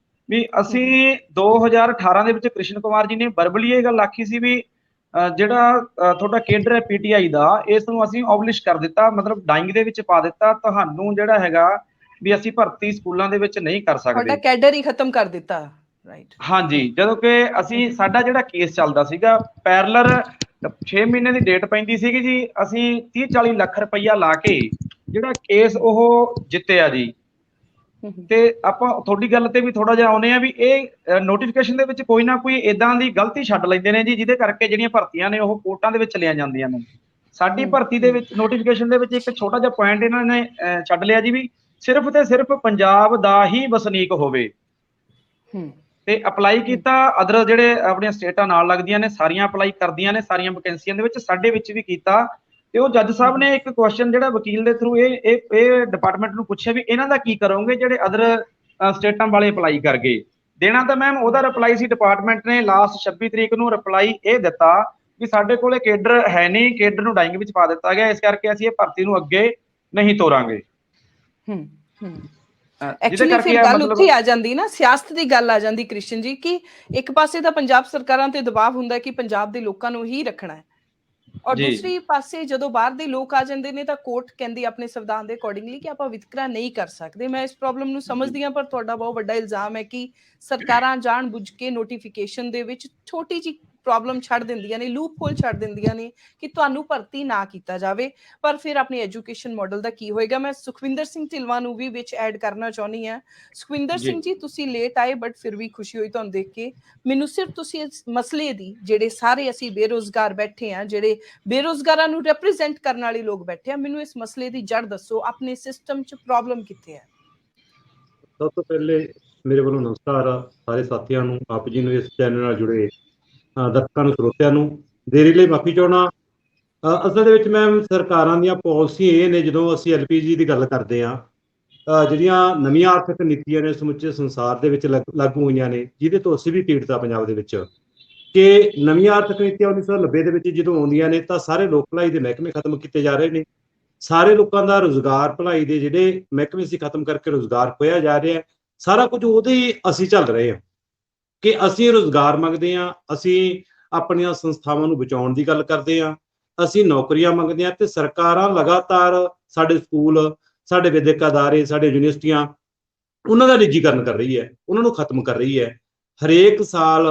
ਵੀ ਅਸੀਂ 2018 ਦੇ ਵਿੱਚ ਕ੍ਰਿਸ਼ਨ ਕੁਮਾਰ ਜੀ ਨੇ ਵਰਬਲੀ ਇਹ ਗੱਲ ਆਖੀ ਸੀ ਵੀ ਜਿਹੜਾ ਤੁਹਾਡਾ ਕੇਡਰ ਹੈ ਪੀਟੀਆਈ ਦਾ, ਇਸ ਨੂੰ ਅਸੀਂ ਓਬਲਿਸ਼ ਕਰ ਦਿੱਤਾ, ਮਤਲਬ ਡਾਇੰਗ ਦੇ ਵਿੱਚ ਪਾ ਦਿੱਤਾ। ਤੁਹਾਨੂੰ ਜਿਹੜਾ ਹੈਗਾ ਵੀ ਅਸੀਂ ਭਰਤੀ ਸਕੂਲਾਂ ਦੇ ਵਿੱਚ ਨਹੀਂ ਕਰ ਤੁਹਾਡਾ ਸਕਦੇ। ਕੈਡਰ ਹੀ ਖਤਮ ਕਰ ਦਿੱਤਾ, ਰਾਈਟ? ਹਾਂਜੀ, ਜਦੋਂ ਕਿ ਅਸੀਂ ਸਾਡਾ ਜਿਹੜਾ ਕੇਸ ਚੱਲਦਾ ਸੀਗਾ ਪੈਰਲਰ 6 ਮਹੀਨੇ ਦੀ ਡੇਟ ਪੈਂਦੀ ਸੀਗੀ ਜੀ, ਅਸੀਂ 30-40 ਲੱਖ ਰੁਪਈਆ ਲਾ ਕੇ ਜਿਹੜਾ ਕੇਸ ਉਹ ਜਿੱਤਿਆ ਜੀ। ਤੇ ਆਪਾਂ ਤੁਹਾਡੀ ਗੱਲ ਤੇ ਵੀ ਥੋੜਾ ਜਿਹਾ ਆਉਨੇ ਆ ਵੀ ਇਹ ਨੋਟੀਫਿਕੇਸ਼ਨ ਦੇ ਵਿੱਚ ਕੋਈ ਨਾ ਕੋਈ ਇਦਾਂ ਦੀ ਗਲਤੀ ਛੱਡ ਲੈਂਦੇ ਨੇ ਜੀ, ਜਿਹਦੇ ਕਰਕੇ ਜਿਹੜੀਆਂ ਭਰਤੀਆਂ ਨੇ ਉਹ ਕੋਰਟਾਂ ਦੇ ਵਿੱਚ ਚਲੀਆਂ ਜਾਂਦੀਆਂ ਨੇ। ਸਾਡੀ ਭਰਤੀ ਦੇ ਵਿੱਚ ਨੋਟੀਫਿਕੇਸ਼ਨ ਦੇ ਵਿੱਚ ਇੱਕ ਛੋਟਾ ਜਿਹਾ ਪੁਆਇੰਟ ਇਹਨਾਂ ਨੇ ਛੱਡ ਲਿਆ ਜੀ, ਵੀ ਸਿਰਫ ਤੇ ਸਿਰਫ ਪੰਜਾਬ ਦਾ ਹੀ ਵਸਨੀਕ ਹੋਵੇ। ਤੇ ਅਪਲਾਈ ਕੀਤਾ, ਅਦਰ ਜਿਹੜੇ ਆਪਣੀਆਂ ਸਟੇਟਾਂ ਨਾਲ ਲੱਗਦੀਆਂ ਨੇ ਸਾਰੀਆਂ ਅਪਲਾਈ ਕਰਦੀਆਂ ਨੇ ਸਾਰੀਆਂ ਵੈਕੈਂਸੀਆਂ ਦੇ ਵਿੱਚ, ਸਾਡੇ ਵਿੱਚ ਵੀ ਕੀਤਾ। ਤੇ ਉਹ ਜੱਜ ਸਾਹਿਬ ਨੇ ਇੱਕ ਕੁਐਸਚਨ ਜਿਹੜਾ ਵਕੀਲ ਦੇ ਥਰੂ ਇਹ ਡਿਪਾਰਟਮੈਂਟ ਨੂੰ ਪੁੱਛਿਆ ਵੀ ਇਹਨਾਂ ਦਾ ਕੀ ਕਰੋਗੇ ਜਿਹੜੇ ਅਦਰ ਸਟੇਟਾਂ ਵਾਲੇ ਅਪਲਾਈ ਕਰ ਗਏ। ਦੇਣਾ ਤਾਂ ਮੈਮ ਉਹਦਾ ਰਿਪਲਾਈ ਸੀ, ਡਿਪਾਰਟਮੈਂਟ ਨੇ ਲਾਸਟ 26 ਤਰੀਕ ਨੂੰ ਰਿਪਲਾਈ ਇਹ ਦਿੱਤਾ ਵੀ ਸਾਡੇ ਕੋਲੇ ਕੇਡਰ ਹੈ ਨਹੀਂ, ਕੇਡਰ ਨੂੰ ਡਾਇੰਗ ਵਿੱਚ ਪਾ ਦਿੱਤਾ ਗਿਆ, ਇਸ ਕਰਕੇ ਅਸੀਂ ਇਹ ਭਰਤੀ ਨੂੰ ਅੱਗੇ ਨਹੀਂ ਤੋਰਾਂਗੇ। ਐਕਚੁਅਲੀ ਫਿਰ ਗੱਲ ਉੱਥੇ ਆ ਜਾਂਦੀ ਨਾ, ਸਿਆਸਤ ਦੀ ਗੱਲ ਆ ਜਾਂਦੀ ਕ੍ਰਿਸ਼ਨ ਜੀ, ਕਿ ਇੱਕ ਪਾਸੇ ਤਾਂ ਪੰਜਾਬ ਸਰਕਾਰਾਂ ਤੇ ਦਬਾਅ ਹੁੰਦਾ ਕਿ ਪੰਜਾਬ ਦੇ ਲੋਕਾਂ ਨੂੰ ਹੀ ਰੱਖਣਾ ਹੈ, ਔਰ ਦੂਸਰੀ ਪਾਸੇ ਜਦੋਂ ਬਾਹਰ ਦੇ ਲੋਕ ਆ ਜਾਂਦੇ ਨੇ ਤਾਂ ਕੋਰਟ ਕਹਿੰਦੀ ਆਪਣੇ ਸੰਵਿਧਾਨ ਦੇ ਅਕੋਰਡਿੰਗਲੀ ਕਿ ਆਪਾਂ ਵਿਤਕਰਾ ਨਹੀਂ ਕਰ ਸਕਦੇ। ਮੈਂ ਇਸ ਪ੍ਰੋਬਲਮ ਨੂੰ ਸਮਝਦੀ ਹਾਂ, ਪਰ ਤੁਹਾਡਾ ਬਹੁਤ ਵੱਡਾ ਇਲਜ਼ਾਮ ਹੈ ਕਿ ਸਰਕਾਰਾਂ ਜਾਣ ਬੁੱਝ ਕੇ ਨੋਟੀਫਿਕੇਸ਼ਨ ਦੇ ਵਿੱਚ ਛੋਟੀ ਜਿਹੀ ਪ੍ਰੋਬਲਮ ਛੱਡ ਦਿੰਦੀਆਂ ਨੇ, ਲੂਪ ਹੋਲ ਛੱਡ ਦਿੰਦੀਆਂ ਨੇ ਕਿ ਤੁਹਾਨੂੰ ਭਰਤੀ ਨਾ ਕੀਤਾ ਜਾਵੇ। ਪਰ ਫਿਰ ਆਪਣੀ ਐਜੂਕੇਸ਼ਨ ਮਾਡਲ ਦਾ ਕੀ ਹੋਏਗਾ? ਮੈਂ ਸੁਖਵਿੰਦਰ ਸਿੰਘ ਢਿਲਵਾਂ ਨੂੰ ਵੀ ਵਿੱਚ ਐਡ ਕਰਨਾ ਚਾਹੁੰਦੀ ਹਾਂ। ਸੁਖਵਿੰਦਰ ਸਿੰਘ ਜੀ, ਤੁਸੀਂ ਲੇਟ ਆਏ ਬਟ ਫਿਰ ਵੀ ਖੁਸ਼ੀ ਹੋਈ ਤੁਹਾਨੂੰ ਦੇਖ ਕੇ। ਮੈਨੂੰ ਸਿਰਫ ਤੁਸੀਂ ਇਸ ਮਸਲੇ ਦੀ, ਜਿਹੜੇ ਸਾਰੇ ਅਸੀਂ ਬੇਰੁਜ਼ਗਾਰ ਬੈਠੇ ਹਾਂ, ਜਿਹੜੇ ਬੇਰੁਜ਼ਗਾਰਾਂ ਨੂੰ ਰਿਪਰੈਜ਼ੈਂਟ ਕਰਨ ਵਾਲੇ ਲੋਕ ਬੈਠੇ ਆ, ਮੈਨੂੰ ਇਸ ਮਸਲੇ ਦੀ ਜੜ ਦੱਸੋ, ਆਪਣੇ ਸਿਸਟਮ 'ਚ ਪ੍ਰੋਬਲਮ ਕਿੱਥੇ ਹੈ? ਸਭ ਤੋਂ ਪਹਿਲੇ ਮੇਰੇ ਵੱਲੋਂ ਨਮਸਕਾਰ ਸਾਰੇ ਸਾਥੀਆਂ ਨੂੰ, ਆਪ ਜੀ ਨੂੰ, ਇਸ ਚੈਨਲ ਨਾਲ ਜੁੜੇ ਦਰਸ਼ਕਾਂ ਨੂੰ, ਸਰੋਤਿਆਂ ਨੂੰ। ਦੇਰੀ ਲਈ ਮਾਫੀ ਚਾਹੁੰਦਾ। ਅਸਲ ਦੇ ਵਿੱਚ ਮੈਮ ਸਰਕਾਰਾਂ ਦੀਆਂ ਪਾਲਿਸੀਆਂ ਇਹ ਨੇ, ਜਦੋਂ ਅਸੀਂ LPG ਦੀ ਗੱਲ ਕਰਦੇ ਹਾਂ, ਜਿਹੜੀਆਂ ਨਵੀਆਂ ਆਰਥਿਕ ਨੀਤੀਆਂ ਨੇ ਸਮੁੱਚੇ ਸੰਸਾਰ ਦੇ ਵਿੱਚ ਲਾਗੂ ਹੋਈਆਂ ਨੇ, ਜਿਹਦੇ ਤੋਂ ਅਸੀਂ ਵੀ ਪੀੜਤ ਆ ਪੰਜਾਬ ਦੇ ਵਿੱਚ, ਕਿ ਨਵੀਆਂ ਆਰਥਿਕ ਨੀਤੀਆਂ 1990 ਦੇ ਵਿੱਚ ਜਦੋਂ ਆਉਂਦੀਆਂ ਨੇ ਤਾਂ ਸਾਰੇ ਲੋਕ ਭਲਾਈ ਦੇ ਮਹਿਕਮੇ ਖਤਮ ਕੀਤੇ ਜਾ ਰਹੇ ਨੇ। ਸਾਰੇ ਲੋਕਾਂ ਦਾ ਰੁਜ਼ਗਾਰ, ਭਲਾਈ ਦੇ ਜਿਹੜੇ ਮਹਿਕਮੇ ਸੀ ਖਤਮ ਕਰਕੇ ਰੁਜ਼ਗਾਰ ਖੋਇਆ ਜਾ ਰਿਹਾ। ਸਾਰਾ ਕੁਝ ਉਹਦੇ ਹੀ ਅਸੀਂ ਚੱਲ ਰਹੇ ਹਾਂ ਕਿ ਅਸੀਂ ਰੁਜ਼ਗਾਰ ਮੰਗਦੇ ਹਾਂ, ਅਸੀਂ ਆਪਣੀਆਂ ਸੰਸਥਾਵਾਂ ਨੂੰ ਬਚਾਉਣ ਦੀ ਗੱਲ ਕਰਦੇ ਹਾਂ, ਅਸੀਂ ਨੌਕਰੀਆਂ ਮੰਗਦੇ ਹਾਂ, ਤੇ ਸਰਕਾਰਾਂ ਲਗਾਤਾਰ ਸਾਡੇ ਸਕੂਲ, ਸਾਡੇ ਵਿਦਿਅਕ ਅਦਾਰੇ, ਸਾਡੇ ਯੂਨੀਵਰਸਿਟੀਆਂ, ਉਹਨਾਂ ਦਾ ਨਿੱਜੀਕਰਨ ਕਰ ਰਹੀ ਹੈ, ਉਹਨਾਂ ਨੂੰ ਖਤਮ ਕਰ ਰਹੀ ਹੈ। ਹਰੇਕ ਸਾਲ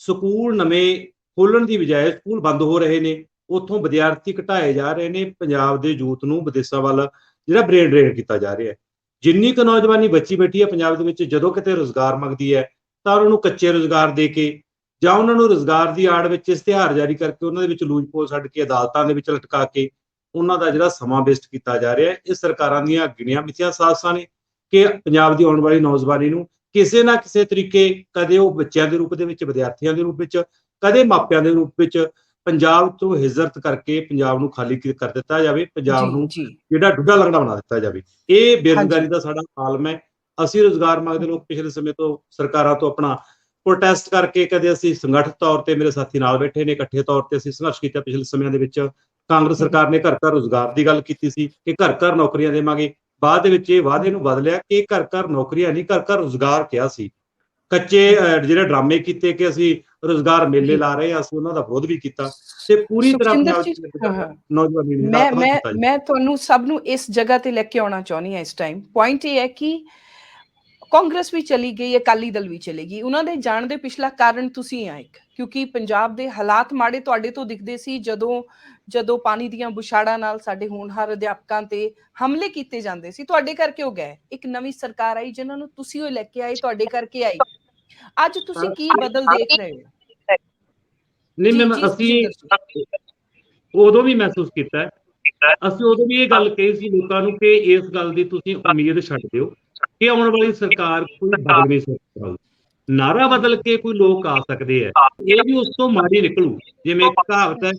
ਸਕੂਲ ਨਵੇਂ ਖੋਲਣ ਦੀ ਬਜਾਏ ਸਕੂਲ ਬੰਦ ਹੋ ਰਹੇ ਨੇ, ਉੱਥੋਂ ਵਿਦਿਆਰਥੀ ਘਟਾਏ ਜਾ ਰਹੇ ਨੇ। ਪੰਜਾਬ ਦੇ ਯੂਥ ਨੂੰ ਵਿਦੇਸ਼ਾਂ ਵੱਲ ਜਿਹੜਾ ਬ੍ਰੇਨ ਡਰੇਨ ਕੀਤਾ ਜਾ ਰਿਹਾ ਹੈ। ਜਿੰਨੀ ਕੁ ਨੌਜਵਾਨੀ ਬੱਚੀ ਬੈਠੀ ਹੈ ਪੰਜਾਬ ਦੇ ਵਿੱਚ, ਜਦੋਂ ਕਿਤੇ ਰੁਜ਼ਗਾਰ ਮੰਗਦੀ ਹੈ ਤਾਂ ਉਹਨਾਂ ਨੂੰ ਕੱਚੇ ਰੁਜ਼ਗਾਰ ਦੇ ਕੇ ਜਾਂ ਉਹਨਾਂ ਨੂੰ ਰੁਜ਼ਗਾਰ ਦੀ ਆੜ ਵਿੱਚ ਇਸ਼ਤਿਹਾਰ ਜਾਰੀ ਕਰਕੇ ਉਹਨਾਂ ਦੇ ਵਿੱਚ ਲੂਜ ਪੋਲ ਛੱਡ ਕੇ ਅਦਾਲਤਾਂ ਦੇ ਵਿੱਚ ਲਟਕਾ ਕੇ ਉਹਨਾਂ ਦਾ ਜਿਹੜਾ ਸਮਾਂ ਵੇਸਟ ਕੀਤਾ ਜਾ ਰਿਹਾ ਹੈ। ਇਹ ਸਰਕਾਰਾਂ ਦੀਆਂ ਗਿਣੀਆਂ ਮਿਥੀਆਂ ਸਾਜ਼ਿਸ਼ਾਂ ਨੇ ਕਿ ਪੰਜਾਬ ਦੀ ਆਉਣ ਵਾਲੀ ਨੌਜਵਾਨੀ ਨੂੰ ਕਿਸੇ ਨਾ ਕਿਸੇ ਤਰੀਕੇ, ਕਦੇ ਉਹ ਬੱਚਿਆਂ ਦੇ ਰੂਪ ਦੇ ਵਿੱਚ, ਵਿਦਿਆਰਥੀਆਂ ਦੇ ਰੂਪ ਵਿੱਚ, ਕਦੇ ਮਾਪਿਆਂ ਦੇ ਰੂਪ ਵਿੱਚ ਪੰਜਾਬ ਤੋਂ ਹਿਜਰਤ ਕਰਕੇ ਪੰਜਾਬ ਨੂੰ ਖਾਲੀ ਕਰ ਦਿੱਤਾ ਜਾਵੇ, ਪੰਜਾਬ ਨੂੰ ਜਿਹੜਾ ਡੁੱਡਾ ਲੰਗੜਾ ਬਣਾ ਦਿੱਤਾ ਜਾਵੇ। ਇਹ ਬੇਰੁਜ਼ਗਾਰੀ ਦਾ ਸਾਡਾ ਆਲਮ ਹੈ। ਅਸੀਂ ਰੁਜ਼ਗਾਰ ਮੰਗਦੇ ਲੋਕ ਪਿਛਲੇ ਸਮੇਂ ਤੋਂ ਸਰਕਾਰਾਂ ਤੋਂ ਆਪਣਾ ਪ੍ਰੋਟੈਸਟ ਕਰਕੇ, ਕਦੇ ਅਸੀਂ ਸੰਗਠਿਤ ਤੌਰ ਤੇ, ਮੇਰੇ ਸਾਥੀ ਨਾਲ ਬੈਠੇ ਨੇ, ਇਕੱਠੇ ਤੌਰ ਤੇ ਅਸੀਂ ਸੰਘਰਸ਼ ਕੀਤਾ। ਪਿਛਲੇ ਸਮਿਆਂ ਦੇ ਵਿੱਚ ਕਾਂਗਰਸ ਸਰਕਾਰ ਨੇ ਘਰ ਘਰ ਰੁਜ਼ਗਾਰ ਦੀ ਗੱਲ ਕੀਤੀ ਸੀ ਕਿ ਘਰ ਘਰ ਨੌਕਰੀਆਂ ਦੇਵਾਂਗੇ। ਬਾਅਦ ਦੇ ਵਿੱਚ ਇਹ ਵਾਅਦੇ ਨੂੰ ਬਦਲਿਆ ਕਿ ਘਰ ਘਰ ਨੌਕਰੀਆਂ ਨਹੀਂ, ਘਰ ਘਰ ਰੁਜ਼ਗਾਰ ਕਿਹਾ ਸੀ। ਕੱਚੇ ਜਿਹੜੇ ਡਰਾਮੇ ਕੀਤੇ ਕਿ ਅਸੀਂ ਰੁਜ਼ਗਾਰ ਮੇਲੇ ਲਾ ਰਹੇ ਹਾਂ, ਅਸੀਂ ਉਹਨਾਂ ਦਾ ਵਿਰੋਧ ਵੀ ਕੀਤਾ ਤੇ ਪੂਰੀ ਤਰ੍ਹਾਂ ਨੌਜਵਾਨੀ ਮੈਂ ਤੁਹਾਨੂੰ ਸਭ ਨੂੰ ਇਸ ਜਗ੍ਹਾ ਤੇ ਲੈ ਕੇ ਆਉਣਾ ਚਾਹੁੰਦੀ ਹਾਂ। ਇਸ ਟਾਈਮ ਪੁਆਇੰਟ ਇਹ ਹੈ ਕਿ ਕਾਂਗਰਸ ਵੀ ਚਲੀ ਗਈ, ਅਕਾਲੀ ਦਲ ਵੀ ਚਲੇਗੀ। ਉਹਨਾਂ ਦੇ ਜਾਣ ਦੇ ਪਿਛਲਾ ਕਾਰਨ ਤੁਸੀਂ ਆ ਇੱਕ, ਕਿਉਂਕਿ ਪੰਜਾਬ ਦੇ ਹਾਲਾਤ ਮਾੜੇ ਤੁਹਾਡੇ ਤੋਂ ਦਿਖਦੇ ਸੀ। ਜਦੋਂ ਪਾਣੀ ਦੀਆਂ ਬੁਛਾੜਾਂ ਨਾਲ ਸਾਡੇ ਹੋਣਹਾਰ ਅਧਿਆਪਕਾਂ ਤੇ ਹਮਲੇ ਕੀਤੇ ਜਾਂਦੇ ਸੀ, ਤੁਹਾਡੇ ਕਰਕੇ ਉਹ ਗਏ। ਇੱਕ ਨਵੀਂ ਸਰਕਾਰ ਆਈ ਜਿਹਨਾਂ ਨੂੰ ਤੁਸੀਂ ਉਹ ਲੈ ਕੇ ਆਏ, ਤੁਹਾਡੇ ਕਰਕੇ ਆਈ। ਅੱਜ ਤੁਸੀਂ ਕੀ ਬਦਲ ਦੇਖ ਰਹੇ ਹੋ? ਨਹੀਂ ਮੈਮ, ਅਸੀਂ ਉਦੋਂ ਵੀ ਮਹਿਸੂਸ ਕੀਤਾ, ਅਸੀਂ ਉਦੋਂ ਵੀ ਇਹ ਗੱਲ ਕਹੀ ਸੀ ਲੋਕਾਂ ਨੂੰ ਕਿ ਇਸ ਗੱਲ ਦੀ ਤੁਸੀਂ ਉਮੀਦ ਛੱਡ ਦਿਓ ਕਿ ਆਉਣ ਵਾਲੀ ਸਰਕਾਰ ਕੋਈ ਬਦਲ ਨਹੀਂ ਸਕਦੀ। ਨਾਰਾ ਬਦਲ ਕੇ ਕੋਈ ਲੋਕ ਆ ਸਕਦੇ ਆ, ਇਹ ਵੀ ਉਸ ਤੋਂ ਮਾੜੀ ਨਿਕਲੂ। ਜਿਵੇਂ ਕਹਾਵਤ ਹੈ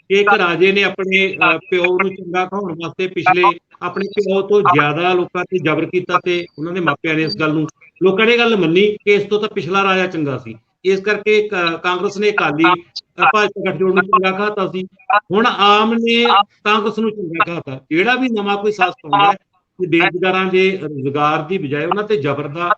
ਕਿ ਇੱਕ ਰਾਜੇ ਨੇ ਆਪਣੇ ਪਿਓ ਨੂੰ ਚੰਗਾ ਕਹਾਉਣ ਵਾਸਤੇ ਪਿਛਲੇ ਆਪਣੇ ਪਿਓ ਤੋਂ ਜ਼ਿਆਦਾ ਲੋਕਾਂ ਤੇ ਜ਼ਬਰ ਕੀਤਾ ਤੇ ਉਹਨਾਂ ਦੇ ਮਾਪਿਆਂ ਨੇ ਇਸ ਗੱਲ ਨੂੰ, ਲੋਕਾਂ ਨੇ ਗੱਲ ਮੰਨੀ ਕਿ ਇਸ ਤੋਂ ਤਾਂ ਪਿਛਲਾ ਰਾਜਾ ਚੰਗਾ ਸੀ। ਇਸ ਕਰਕੇ ਕਾਂਗਰਸ ਨੇ ਅਕਾਲੀ ਭਾਜਪਾ ਗਠਜੋੜ ਨੂੰ ਚੰਗਾ ਕਹਾਤਾ ਸੀ, ਹੁਣ ਆਮ ਨੇ ਕਾਂਗਰਸ ਨੂੰ ਚੰਗਾ ਕਹਾਤਾ। ਜਿਹੜਾ ਵੀ ਨਵਾਂ ਕੋਈ ਸਾਜ਼ਿਸ਼ ਪਾਉਂਦਾ ਕਿ ਬੇਰੁਜ਼ਗਾਰਾਂ ਦੇ ਰੁਜ਼ਗਾਰ ਦੀ ਬਜਾਏ ਉਹਨਾਂ ਤੇ ਜ਼ਬਰ ਦਾ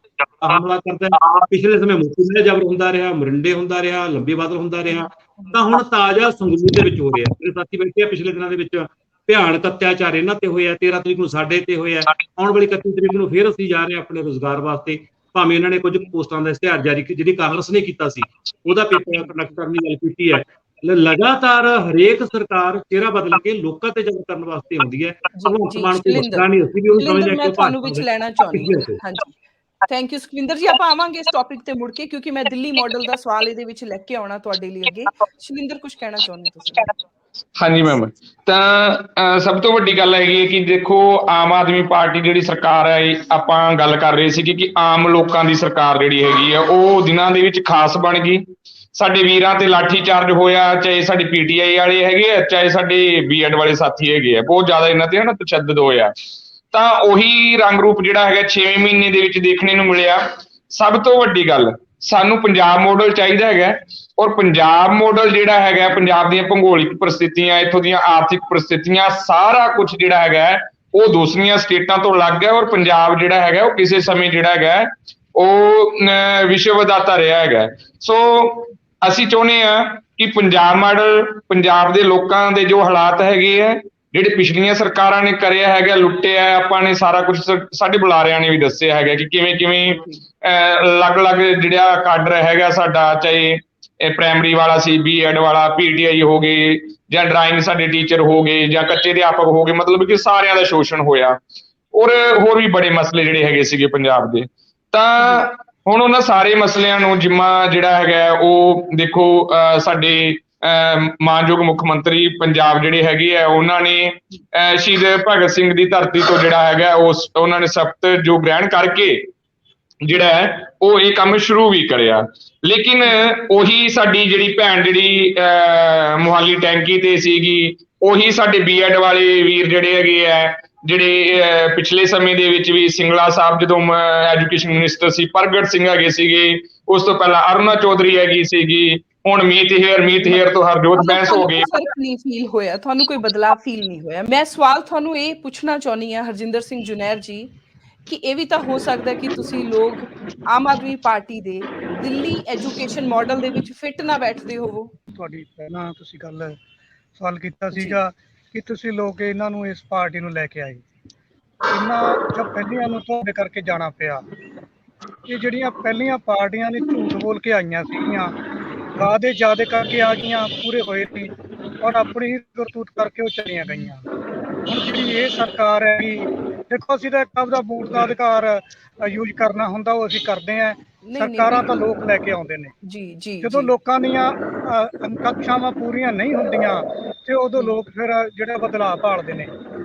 ਹਮਲਾ ਕਰਦਾ ਹੈ। ਪਿਛਲੇ ਸਮੇਂ ਮੋਤੀ ਦਾ ਜ਼ਬਰ ਹੁੰਦਾ ਰਿਹਾ, ਮਰਿੰਡੇ ਹੁੰਦਾ ਰਿਹਾ, ਲੰਬੀ ਬਾਦਲ ਹੁੰਦਾ ਰਿਹਾ, ਤਾਂ ਹੁਣ ਤਾਜ਼ਾ ਸੰਗਰੂਰ ਦੇ ਵਿੱਚ ਹੋ ਰਿਹਾ। ਮੇਰੇ ਸਾਥੀ ਬੈਠੇ ਆ, ਪਿਛਲੇ ਦਿਨਾਂ ਦੇ ਵਿੱਚ ਭਿਆਨਕ ਅਤਿਆਚਾਰ ਇਹਨਾਂ ਤੇ ਹੋਇਆ, 13 ਤਰੀਕ ਨੂੰ ਸਾਡੇ ਤੇ ਹੋਇਆ, ਆਉਣ ਵਾਲੀ 31 ਤਰੀਕ ਨੂੰ ਫਿਰ ਅਸੀਂ ਜਾ ਰਹੇ ਹਾਂ ਆਪਣੇ ਰੁਜ਼ਗਾਰ ਵਾਸਤੇ। ਭਾਵੇਂ ਇਹਨਾਂ ਨੇ ਕੁਝ ਪੋਸਟਾਂ ਦਾ ਇਸ਼ਤਿਹਾਰ ਜਾਰੀ ਜਿਹੜੀ ਕਾਂਗਰਸ ਨੇ ਕੀਤਾ ਸੀ ਉਹਦਾ ਪੇਪਰ ਕੰਡਕਟ ਕਰਨ ਦੀ ਗੱਲ ਕੀਤੀ ਹੈ। ਲਗਾਤਾਰ ਹਰੇਕ ਸਰਕਾਰ ਚਿਹਰਾ ਬਦਲ ਕੇ ਲੋਕਾਂ ਤੇ ਜ਼ਬਰ ਕਰਨ ਵਾਸਤੇ ਆਉਂਦੀ ਹੈ। ਭਗਵੰਤ ਮਾਨ ਕੋਈ ਵੱਖਰਾ ਨਹੀਂ, ਅਸੀਂ ਵੀ ਉਹਨੂੰ ਸਮਝਦੇ ਮੈਂ ਤੁਹਾਨੂੰ ਵਿੱਚ ਲੈਣਾ ਚਾਹੁੰਦੀ ਹਾਂ। ਹਾਂਜੀ, ਥੈਂਕ ਯੂ ਸੁਖਵਿੰਦਰ ਜੀ। ਆਪਾਂ ਆਵਾਂਗੇ ਇਸ ਟੌਪਿਕ ਤੇ ਮੁੜ ਕੇ, ਕਿਉਂਕਿ ਮੈਂ ਦਿੱਲੀ ਮਾਡਲ ਦਾ ਸਵਾਲ ਇਹਦੇ ਵਿੱਚ ਲੈ ਕੇ ਆਉਣਾ ਤੁਹਾਡੇ ਲਈ ਅੱਗੇ। ਸੁਖਵਿੰਦਰ, ਕੁਝ ਕਹਿਣਾ ਚਾਹੁੰਦੇ ਤੁਸੀਂ? ਹਾਂਜੀ ਮੈਮ, ਤਾਂ ਸਭ ਤੋਂ ਵੱਡੀ ਗੱਲ ਹੈਗੀ ਹੈ ਕਿ ਦੇਖੋ, ਆਮ ਆਦਮੀ ਪਾਰਟੀ ਜਿਹੜੀ ਸਰਕਾਰ ਹੈ, ਆਪਾਂ ਗੱਲ ਕਰ ਰਹੇ ਸੀ ਕਿ ਆਮ ਲੋਕਾਂ ਦੀ ਸਰਕਾਰ ਜਿਹੜੀ ਹੈਗੀ ਆ ਉਹ ਦਿਨਾਂ ਦੇ ਵਿੱਚ ਖਾਸ ਬਣ ਗਈ। ਸਾਡੇ ਵੀਰਾਂ ਤੇ ਲਾਠੀ ਚਾਰਜ ਹੋਇਆ, ਚਾਹੇ ਸਾਡੀ ਪੀਟੀਆਈ ਵਾਲੇ ਹੈਗੇ ਆ, ਚਾਹੇ ਸਾਡੇ ਬੀਐਡ ਵਾਲੇ ਸਾਥੀ ਹੈਗੇ ਆ, ਬਹੁਤ ਜ਼ਿਆਦਾ ਇਹਨਾਂ ਤੇ ਨਾ ਤਸ਼ੱਦਦ ਹੋਇਆ। ਤਾਂ ਉਹੀ ਰੰਗ ਰੂਪ ਜਿਹੜਾ ਹੈਗਾ 6ਵੇਂ ਮਹੀਨੇ ਦੇ ਵਿੱਚ ਦੇਖਣੇ ਨੂੰ ਮਿਲਿਆ। ਸਭ ਤੋਂ ਵੱਡੀ ਗੱਲ, ਸਾਨੂੰ ਪੰਜਾਬ ਮਾਡਲ ਚਾਹੀਦਾ ਹੈਗਾ, ਔਰ ਪੰਜਾਬ ਮਾਡਲ ਜਿਹੜਾ ਹੈਗਾ, ਪੰਜਾਬ ਦੀਆਂ ਭੂਗੋਲਿਕ ਪ੍ਰਸਥਿਤੀਆਂ, ਇੱਥੋਂ ਦੀਆਂ ਆਰਥਿਕ ਪ੍ਰਸਥਿਤੀਆਂ, ਸਾਰਾ ਕੁਝ ਜਿਹੜਾ ਹੈਗਾ ਉਹ ਦੂਸਰੀਆਂ ਸਟੇਟਾਂ ਤੋਂ ਅਲੱਗ ਹੈ। ਔਰ ਪੰਜਾਬ ਜਿਹੜਾ ਹੈਗਾ ਉਹ ਕਿਸੇ ਸਮੇਂ ਜਿਹੜਾ ਹੈਗਾ ਉਹ ਵਿਸ਼ਵ ਵਿਦਾਤਾ ਰਿਹਾ ਹੈਗਾ। ਸੋ ਅਸੀਂ ਚਾਹੁੰਦੇ ਹਾਂ ਕਿ ਪੰਜਾਬ ਮਾਡਲ, ਪੰਜਾਬ ਦੇ ਲੋਕਾਂ ਦੇ ਜੋ ਹਾਲਾਤ ਹੈਗੇ ਆ, ਜਿਹੜੇ ਪਿਛਲੀਆਂ ਸਰਕਾਰਾਂ ਨੇ ਕਰਿਆ ਹੈਗਾ, ਲੁੱਟਿਆ, ਆਪਾਂ ਨੇ ਸਾਰਾ ਕੁਝ, ਸਾਡੇ ਬੁਲਾਰਿਆਂ ਨੇ ਵੀ ਦੱਸਿਆ ਹੈਗਾ ਕਿ ਕਿਵੇਂ ਕਿਵੇਂ ਅਲੱਗ-ਅਲੱਗ ਜਿਹੜਾ ਕਾਡਰ ਹੈਗਾ ਸਾਡਾ, ਚਾਹੇ ਪ੍ਰਾਇਮਰੀ ਵਾਲਾ ਸੀ, ਬੀਐਡ ਵਾਲਾ, ਪੀਟੀਆਈ ਹੋ ਗਏ, ਜਾਂ ਡਰਾਇੰਗ ਸਾਡੇ ਟੀਚਰ ਹੋ ਗਏ, ਜਾਂ ਕੱਚੇ ਅਧਿਆਪਕ ਹੋ ਗਏ, ਮਤਲਬ ਕਿ ਸਾਰਿਆਂ ਦਾ ਸ਼ੋਸ਼ਣ ਹੋਇਆ। ਔਰ ਹੋਰ ਵੀ ਬੜੇ ਮਸਲੇ ਜਿਹੜੇ ਹੈਗੇ ਸੀਗੇ ਪੰਜਾਬ ਦੇ। ਤਾਂ ਹੁਣ ਉਹਨਾਂ ਸਾਰੇ ਮਸਲਿਆਂ ਨੂੰ ਜਿੰਮਾ ਜਿਹੜਾ ਹੈਗਾ ਉਹ ਦੇਖੋ, ਸਾਡੇ ਮਾਨਯੋਗ ਮੁੱਖ ਮੰਤਰੀ ਪੰਜਾਬ ਜਿਹੜੇ ਹੈਗੇ ਆ, ਉਹਨਾਂ ਨੇ ਸ਼ਹੀਦ ਭਗਤ ਸਿੰਘ ਦੀ ਧਰਤੀ ਤੋਂ ਜਿਹੜਾ ਹੈਗਾ ਉਹਨਾਂ ਨੇ ਸ਼ਪਥ ਜੋ ਗ੍ਰਹਿਣ ਕਰਕੇ ਜਿਹੜਾ ਹੈ ਉਹ ਇਹ ਕੰਮ ਸ਼ੁਰੂ ਵੀ ਕਰਿਆ। ਲੇਕਿਨ ਉਹੀ ਸਾਡੀ ਜਿਹੜੀ ਭੈਣ ਜਿਹੜੀ ਮੁਹਾਲੀ ਟੈਂਕੀ ਤੇ ਸੀਗੀ, ਉਹੀ ਸਾਡੇ ਬੀਐਡ ਵਾਲੇ ਵੀਰ ਜਿਹੜੇ ਹੈਗੇ ਆ, ਜਿਹੜੇ ਪਿਛਲੇ ਸਮੇਂ ਦੇ ਵਿੱਚ ਵੀ ਸਿੰਗਲਾ ਸਾਹਿਬ ਜਦੋਂ ਐਜੂਕੇਸ਼ਨ ਮਿਨਿਸਟਰ ਸੀ, ਪ੍ਰਗਟ ਸਿੰਘ ਹੈਗੇ ਸੀਗੇ, ਉਸ ਤੋਂ ਪਹਿਲਾਂ ਅਰੁਣਾ ਚੌਧਰੀ ਹੈਗੀ ਸੀਗੀ, ਹੁਣ ਮੀਤ ਹੇਅਰ ਤੋਂ ਹਰਜੋਤ ਬੈਂਸ ਹੋ ਗਏ। ਫਰਕ ਨਹੀਂ ਫੀਲ ਹੋਇਆ ਤੁਹਾਨੂੰ? ਕੋਈ ਬਦਲਾਅ ਫੀਲ ਨਹੀਂ ਹੋਇਆ? ਮੈਂ ਸਵਾਲ ਤੁਹਾਨੂੰ ਇਹ ਪੁੱਛਣਾ ਚਾਹੁੰਦੀ ਹਾਂ ਹਰਜਿੰਦਰ ਸਿੰਘ ਜੁਨੈਰ ਜੀ, ਕਿ ਇਹ ਵੀ ਤਾਂ ਹੋ ਸਕਦਾ ਕਿ ਤੁਸੀਂ ਲੋਕ ਆਮ ਆਦਮੀ ਪਾਰਟੀ ਦੇ ਦਿੱਲੀ ਐਜੂਕੇਸ਼ਨ ਮਾਡਲ ਦੇ ਵਿੱਚ ਫਿੱਟ ਨਾ ਬੈਠਦੇ ਹੋਵੋ। ਤੁਹਾਡੀ ਪਹਿਲਾਂ ਤੁਸੀਂ ਸਵਾਲ ਕੀਤਾ ਸੀਗਾ ਕਿ ਤੁਸੀਂ ਲੋਕ ਇਹਨਾਂ ਨੂੰ, ਇਸ ਪਾਰਟੀ ਨੂੰ ਲੈ ਕੇ ਆਏ, ਇਹਨਾਂ ਜਦ ਪਹਿਲੀਆਂ ਨੂੰ ਤੁਹਾਡੇ ਕਰਕੇ ਜਾਣਾ ਪਿਆ। ਇਹ ਜਿਹੜੀਆਂ ਪਹਿਲੀਆਂ ਪਾਰਟੀਆਂ ਨੇ ਝੂਠ ਬੋਲ ਕੇ ਆਈਆਂ ਸੀਗੀਆਂ, ਵਾਅਦੇ ਜ਼ਿਆਦੇ ਕਰਕੇ ਆ ਗਈਆਂ, ਪੂਰੇ ਹੋਏ ਸੀ, ਔਰ ਆਪਣੀ ਹੀ ਕਰਤੂਤ ਕਰਕੇ ਉਹ ਚਲੀਆਂ ਗਈਆਂ। ਹੁਣ ਜਿਹੜੀ ਇਹ ਸਰਕਾਰ ਹੈਗੀ, ਦੇਖੋ ਅਸੀਂ ਤਾਂ ਆਪਦਾ ਵੋਟ ਦਾ ਅਧਿਕਾਰ ਯੂਜ਼ ਕਰਨਾ ਹੁੰਦਾ, ਉਹ ਅਸੀਂ ਕਰਦੇ ਹਾਂ। ਸਰਕਾਰਾਂ ਤਾਂ ਲੋਕ ਲੈ ਕੇ ਆਉਂਦੇ ਨੇ ਜੀ। ਜਦੋਂ ਲੋਕਾਂ ਦੀਆਂ ਆਕਾਂਖਿਆਵਾਂ ਪੂਰੀਆਂ ਨਹੀਂ ਹੁੰਦੀਆਂ ਤੇ ਉਦੋਂ ਲੋਕ ਫਿਰ ਜਿਹੜਾ ਬਦਲਾਅ ਭਾਲਦੇ ਨੇ।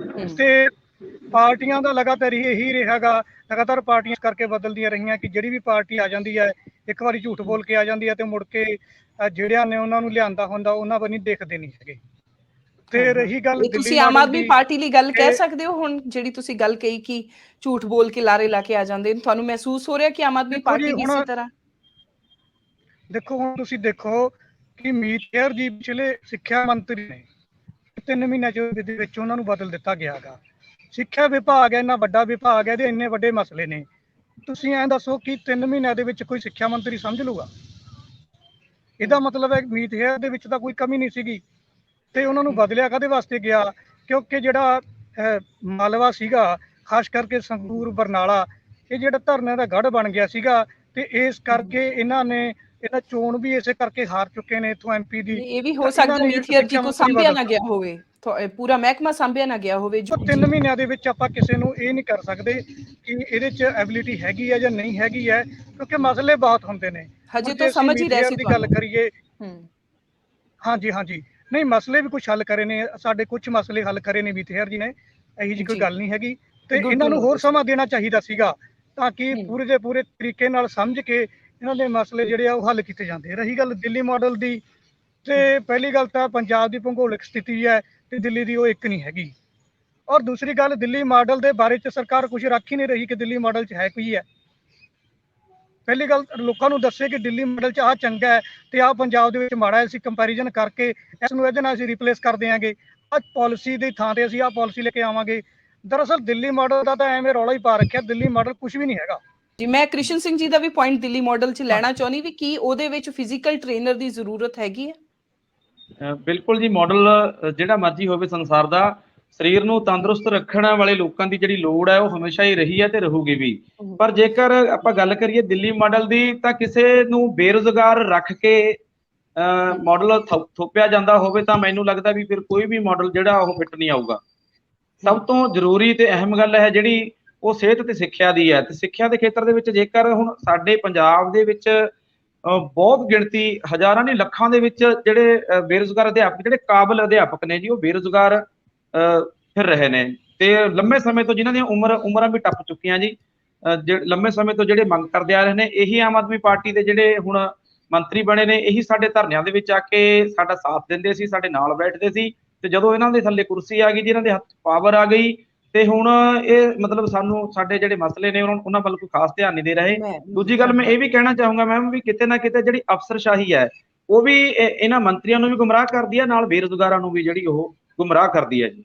ਤੇ ਪਾਰਟੀਆਂ ਦਾ ਲਗਾਤਾਰ ਇਹੀ ਰਿਹਾਗਾ, ਲਗਾਤਾਰ ਪਾਰਟੀਆਂ ਕਰਕੇ ਬਦਲਦੀਆਂ ਰਹੀਆਂ ਕਿ ਜਿਹੜੀ ਵੀ ਪਾਰਟੀ ਆ ਜਾਂਦੀ ਹੈ, ਇੱਕ ਵਾਰੀ ਝੂਠ ਬੋਲ ਕੇ ਆ ਜਾਂਦੀ ਹੈ ਤੇ ਮੁੜ ਕੇ ਜਿਹੜਿਆਂ ਨੇ ਉਹਨਾਂ ਨੂੰ ਲਿਆਂਦਾ ਹੁੰਦਾ ਉਹਨਾਂ ਵੱਲ ਨਹੀਂ ਦੇਖਦੇ ਨਹੀਂ ਹੈਗੇ। ਤੇ ਰਹੀ ਗੱਲ, ਤੁਸੀਂ ਆਮ ਆਦਮੀ ਪਾਰਟੀ ਲਈ ਗੱਲ ਕਹਿ ਸਕਦੇ ਹੋ ਹੁਣ, ਜਿਹੜੀ ਤੁਸੀਂ ਗੱਲ ਕਹੀ ਕਿ ਝੂਠ ਬੋਲ ਕੇ ਲਾਰੇ ਲਾ ਕੇ ਆ ਜਾਂਦੇ, ਤੁਹਾਨੂੰ ਮਹਿਸੂਸ ਹੋ ਰਿਹਾ ਕਿ ਆਮ ਆਦਮੀ ਪਾਰਟੀ ਇਸੇ ਤਰ੍ਹਾਂ? ਦੇਖੋ ਹੁਣ ਤੁਸੀਂ ਦੇਖੋ ਕਿ ਮੀਤ ਹੇਅਰ ਜੀ ਪਿਛਲੇ ਸਿੱਖਿਆ ਮੰਤਰੀ ਨੇ, 3 ਮਹੀਨਿਆਂ ਦੇ ਵਿੱਚ ਉਹਨਾਂ ਨੂੰ ਬਦਲ ਦਿੱਤਾ ਗਿਆ ਗਾ। ਸਿੱਖਿਆ ਵਿਭਾਗ ਹੈ, ਇੰਨਾ ਵੱਡਾ ਵਿਭਾਗ ਹੈ, ਇਹਦੇ ਇੰਨੇ ਵੱਡੇ ਮਸਲੇ ਨੇ। ਤੁਸੀਂ ਐਂ ਦੱਸੋ ਕਿ 3 ਮਹੀਨਿਆਂ ਦੇ ਵਿੱਚ ਕੋਈ ਸਿੱਖਿਆ ਮੰਤਰੀ ਸਮਝ ਲੂਗਾ? ਇਹਦਾ ਮਤਲਬ ਹੈ ਮੀਤ ਹੇਅਰ ਦੇ ਵਿੱਚ ਤਾਂ ਕੋਈ ਕਮੀ ਨਹੀਂ ਸੀਗੀ। ਤੇ ਉਹਨਾਂ ਨੂੰ ਬਦਲਿਆ ਕਾਹਦੇ ਵਾਸਤੇ ਗਿਆ? ਕਿਉਂਕਿ ਜਿਹੜਾ ਮਾਲਵਾ ਸੀਗਾ, ਖਾਸ ਕਰਕੇ ਸੰਗਰੂਰ, ਬਰਨਾਲਾ, ਇਹ ਜਿਹੜਾ ਧਰਨੇ ਦਾ ਗੜ੍ਹ ਬਣ ਗਿਆ ਸੀਗਾ, ਤੇ ਇਸ ਕਰਕੇ ਇਹਨਾਂ ਚੋਣ ਵੀ ਇਸੇ ਕਰਕੇ ਹਾਰ ਚੁੱਕੇ ਨੇ ਇੱਥੋਂ ਐਮਪੀ ਦੀ। ਇਹ ਵੀ ਹੋ ਸਕਦਾ ਮੀਤ ਹੇਅਰ ਜੀ ਕੋ ਸਾਂਭਿਆ ਨਾ ਗਿਆ ਹੋਵੇ, ਪੂਰਾ ਮਹਿਕਮਾ ਸਾਂਭਿਆ ਨਾ ਗਿਆ ਹੋਵੇ। 3 ਮਹੀਨਿਆਂ ਦੇ ਵਿੱਚ ਆਪਾਂ ਕਿਸੇ ਨੂੰ ਇਹ ਨਹੀਂ ਕਰ ਸਕਦੇ ਕਿ ਇਹਦੇ 'ਚ ਐਬਿਲਿਟੀ ਹੈਗੀ ਹੈ ਜਾਂ ਨਹੀਂ ਹੈਗੀ ਹੈ, ਕਿਉਂਕਿ ਮਸਲੇ ਬਹੁਤ ਹੁੰਦੇ ਨੇ। ਹਜੇ ਤਾਂ ਸਮਝ ਹੀ ਰਹੇ ਸੀ ਦੀ ਗੱਲ ਕਰੀਏ, ਹਾਂਜੀ, ਨਹੀਂ ਮਸਲੇ ਵੀ ਕੁਝ ਹੱਲ ਕਰੇ ਨੇ, ਸਾਡੇ ਕੁਝ ਮਸਲੇ ਹੱਲ ਕਰੇ ਨੇ ਮੀਤ ਹੇਅਰ ਜੀ ਨੇ, ਇਹੀ ਜਿਹੀ ਕੋਈ ਗੱਲ ਨਹੀਂ ਹੈਗੀ। ਤੇ ਇਹਨਾਂ ਨੂੰ ਹੋਰ ਸਮਾਂ ਦੇਣਾ ਚਾਹੀਦਾ ਸੀਗਾ ਤਾਂ ਕਿ ਪੂਰੇ ਦੇ ਪੂਰੇ ਤਰੀਕੇ ਨਾਲ ਸਮਝ ਕੇ ਇਹਨਾਂ ਦੇ ਮਸਲੇ ਜਿਹੜੇ ਆ ਉਹ ਹੱਲ ਕੀਤੇ ਜਾਂਦੇ। ਰਹੀ ਗੱਲ ਦਿੱਲੀ ਮਾਡਲ ਦੀ, ਤੇ ਪਹਿਲੀ ਗੱਲ ਤਾਂ ਪੰਜਾਬ ਦੀ ਭੂਗੋਲਿਕ ਸਥਿਤੀ ਹੈ ਤੇ ਦਿੱਲੀ ਦੀ ਉਹ ਇੱਕ ਨਹੀਂ ਹੈਗੀ। ਔਰ ਦੂਸਰੀ ਗੱਲ, ਦਿੱਲੀ ਮਾਡਲ ਦੇ ਬਾਰੇ 'ਚ ਸਰਕਾਰ ਕੁਝ ਰੱਖ ਹੀ ਨਹੀਂ ਰਹੀ ਕਿ ਦਿੱਲੀ ਮਾਡਲ 'ਚ ਹੈ ਕੀ ਹੈ। ਪਹਿਲੀ ਗੱਲ, ਲੋਕਾਂ ਨੂੰ ਦੱਸੇ ਕਿ ਦਿੱਲੀ ਮਾਡਲ 'ਚ ਆਹ ਚੰਗਾ ਹੈ ਤੇ ਆਹ ਪੰਜਾਬ ਦੇ ਵਿੱਚ ਮਾੜਾ ਹੈ, ਅਸੀਂ ਕੰਪੈਰੀਜ਼ਨ ਕਰਕੇ ਇਸ ਨੂੰ ਇਹਦੇ ਨਾਲ ਅਸੀਂ ਰਿਪਲੇਸ ਕਰ ਦਿਆਂਗੇ, ਆਹ ਪਾਲਿਸੀ ਦੀ ਥਾਂ ਤੇ ਅਸੀਂ ਆਹ ਪਾਲਿਸੀ ਲੈ ਕੇ ਆਵਾਂਗੇ। ਦਰਅਸਲ ਦਿੱਲੀ ਮਾਡਲ ਦਾ ਤਾਂ ਐਵੇਂ ਰੌਲਾ ਹੀ ਪਾ ਰੱਖਿਆ, ਦਿੱਲੀ ਮਾਡਲ ਕੁਝ ਵੀ ਨਹੀਂ ਹੈਗਾ ਜੀ। ਮੈਂ ਕ੍ਰਿਸ਼ਨ ਸਿੰਘ ਜੀ ਦਾ ਵੀ ਪੁਆਇੰਟ ਦਿੱਲੀ ਮਾਡਲ 'ਚ ਲੈਣਾ ਚਾਹੁੰਦੀ ਵੀ ਕੀ ਉਹਦੇ ਵਿੱਚ ਫਿਜ਼ੀਕਲ ਟ੍ਰੇਨਰ ਦੀ ਜ਼ਰੂਰਤ ਹੈਗੀ ਹੈ? ਬਿਲਕੁਲ ਜੀ, ਮਾਡਲ ਜਿਹੜਾ ਮਰਜ਼ੀ ਹੋਵੇ ਸੰਸਾਰ ਦਾ, ਸਰੀਰ ਨੂੰ ਤੰਦਰੁਸਤ ਰੱਖਣ ਵਾਲੇ ਲੋਕਾਂ ਦੀ ਜਿਹੜੀ ਲੋੜ ਹੈ ਉਹ ਹਮੇਸ਼ਾ ਹੀ ਰਹੀ ਹੈ ਤੇ ਰਹੂਗੀ ਵੀ। ਪਰ ਜੇਕਰ ਆਪਾਂ ਗੱਲ ਕਰੀਏ ਦਿੱਲੀ ਮਾਡਲ ਦੀ, ਤਾਂ ਕਿਸੇ ਨੂੰ ਬੇਰੁਜ਼ਗਾਰ ਰੱਖ ਕੇ ਮਾਡਲ ਥੋਪਿਆ ਜਾਂਦਾ ਹੋਵੇ ਤਾਂ ਮੈਨੂੰ ਲੱਗਦਾ ਵੀ ਫਿਰ ਕੋਈ ਵੀ ਮਾਡਲ ਜਿਹੜਾ ਉਹ ਫਿੱਟ ਨਹੀਂ ਆਊਗਾ। ਸਭ ਤੋਂ ਜ਼ਰੂਰੀ ਤੇ ਅਹਿਮ ਗੱਲ ਹੈ ਜਿਹੜੀ ਉਹ ਸਿਹਤ ਤੇ ਸਿੱਖਿਆ ਦੀ ਹੈ। ਤੇ ਸਿੱਖਿਆ ਦੇ ਖੇਤਰ ਦੇ ਵਿੱਚ ਜੇਕਰ ਹੁਣ ਸਾਡੇ ਪੰਜਾਬ ਦੇ ਵਿੱਚ ਬਹੁਤ ਗਿਣਤੀ, ਹਜ਼ਾਰਾਂ ਨਹੀਂ ਲੱਖਾਂ ਦੇ ਵਿੱਚ ਜਿਹੜੇ ਬੇਰੁਜ਼ਗਾਰ ਅਧਿਆਪਕ, ਜਿਹੜੇ ਕਾਬਲ ਅਧਿਆਪਕ ਨੇ ਜੀ, ਉਹ ਬੇਰੁਜ਼ਗਾਰ ਫਿਰ ਰਹੇ ਨੇ ਤੇ ਲੰਮੇ ਸਮੇਂ ਤੋਂ ਜਿਨ੍ਹਾਂ ਦੀਆਂ ਉਮਰਾਂ ਵੀ ਟੱਪ ਚੁੱਕੀਆਂ ਜੀ, ਲੰਮੇ ਸਮੇਂ ਤੋਂ ਜਿਹੜੇ ਮੰਗ ਕਰਦੇ ਆ ਰਹੇ ਨੇ। ਇਹੀ ਆਮ ਆਦਮੀ ਪਾਰਟੀ ਦੇ ਜਿਹੜੇ ਹੁਣ ਮੰਤਰੀ ਬਣੇ ਨੇ, ਇਹੀ ਸਾਡੇ ਧਰਨਿਆਂ ਦੇ ਵਿੱਚ ਆ ਕੇ ਸਾਡਾ ਸਾਥ ਦਿੰਦੇ ਸੀ, ਸਾਡੇ ਨਾਲ ਬੈਠਦੇ ਸੀ। ਤੇ ਜਦੋਂ ਇਹਨਾਂ ਦੇ ਥੱਲੇ ਕੁਰਸੀ ਆ ਗਈ ਜੀ, ਇਹਨਾਂ ਦੇ ਹੱਥ ਪਾਵਰ ਆ ਗਈ, ਤੇ ਹੁਣ ਇਹ ਮਤਲਬ ਸਾਨੂੰ ਸਾਡੇ ਜਿਹੜੇ ਮਸਲੇ ਨੇ ਉਹਨਾਂ ਵੱਲ ਕੋਈ ਖਾਸ ਧਿਆਨ ਨਹੀਂ ਦੇ ਰਹੇ। ਦੂਜੀ ਗੱਲ ਮੈਂ ਇਹ ਵੀ ਕਹਿਣਾ ਚਾਹੂੰਗਾ ਮੈਮ ਵੀ ਕਿਤੇ ਨਾ ਕਿਤੇ ਜਿਹੜੀ ਅਫਸਰਸ਼ਾਹੀ ਹੈ ਉਹ ਵੀ ਇਹਨਾਂ ਮੰਤਰੀਆਂ ਨੂੰ ਵੀ ਗੁੰਮਰਾਹ ਕਰਦੀ ਹੈ, ਨਾਲ ਬੇਰੁਜ਼ਗਾਰਾਂ ਨੂੰ ਵੀ ਜਿਹੜੀ ਉਹ ਗੁੰਮਰਾਹ ਕਰਦੀ ਹੈ ਜੀ।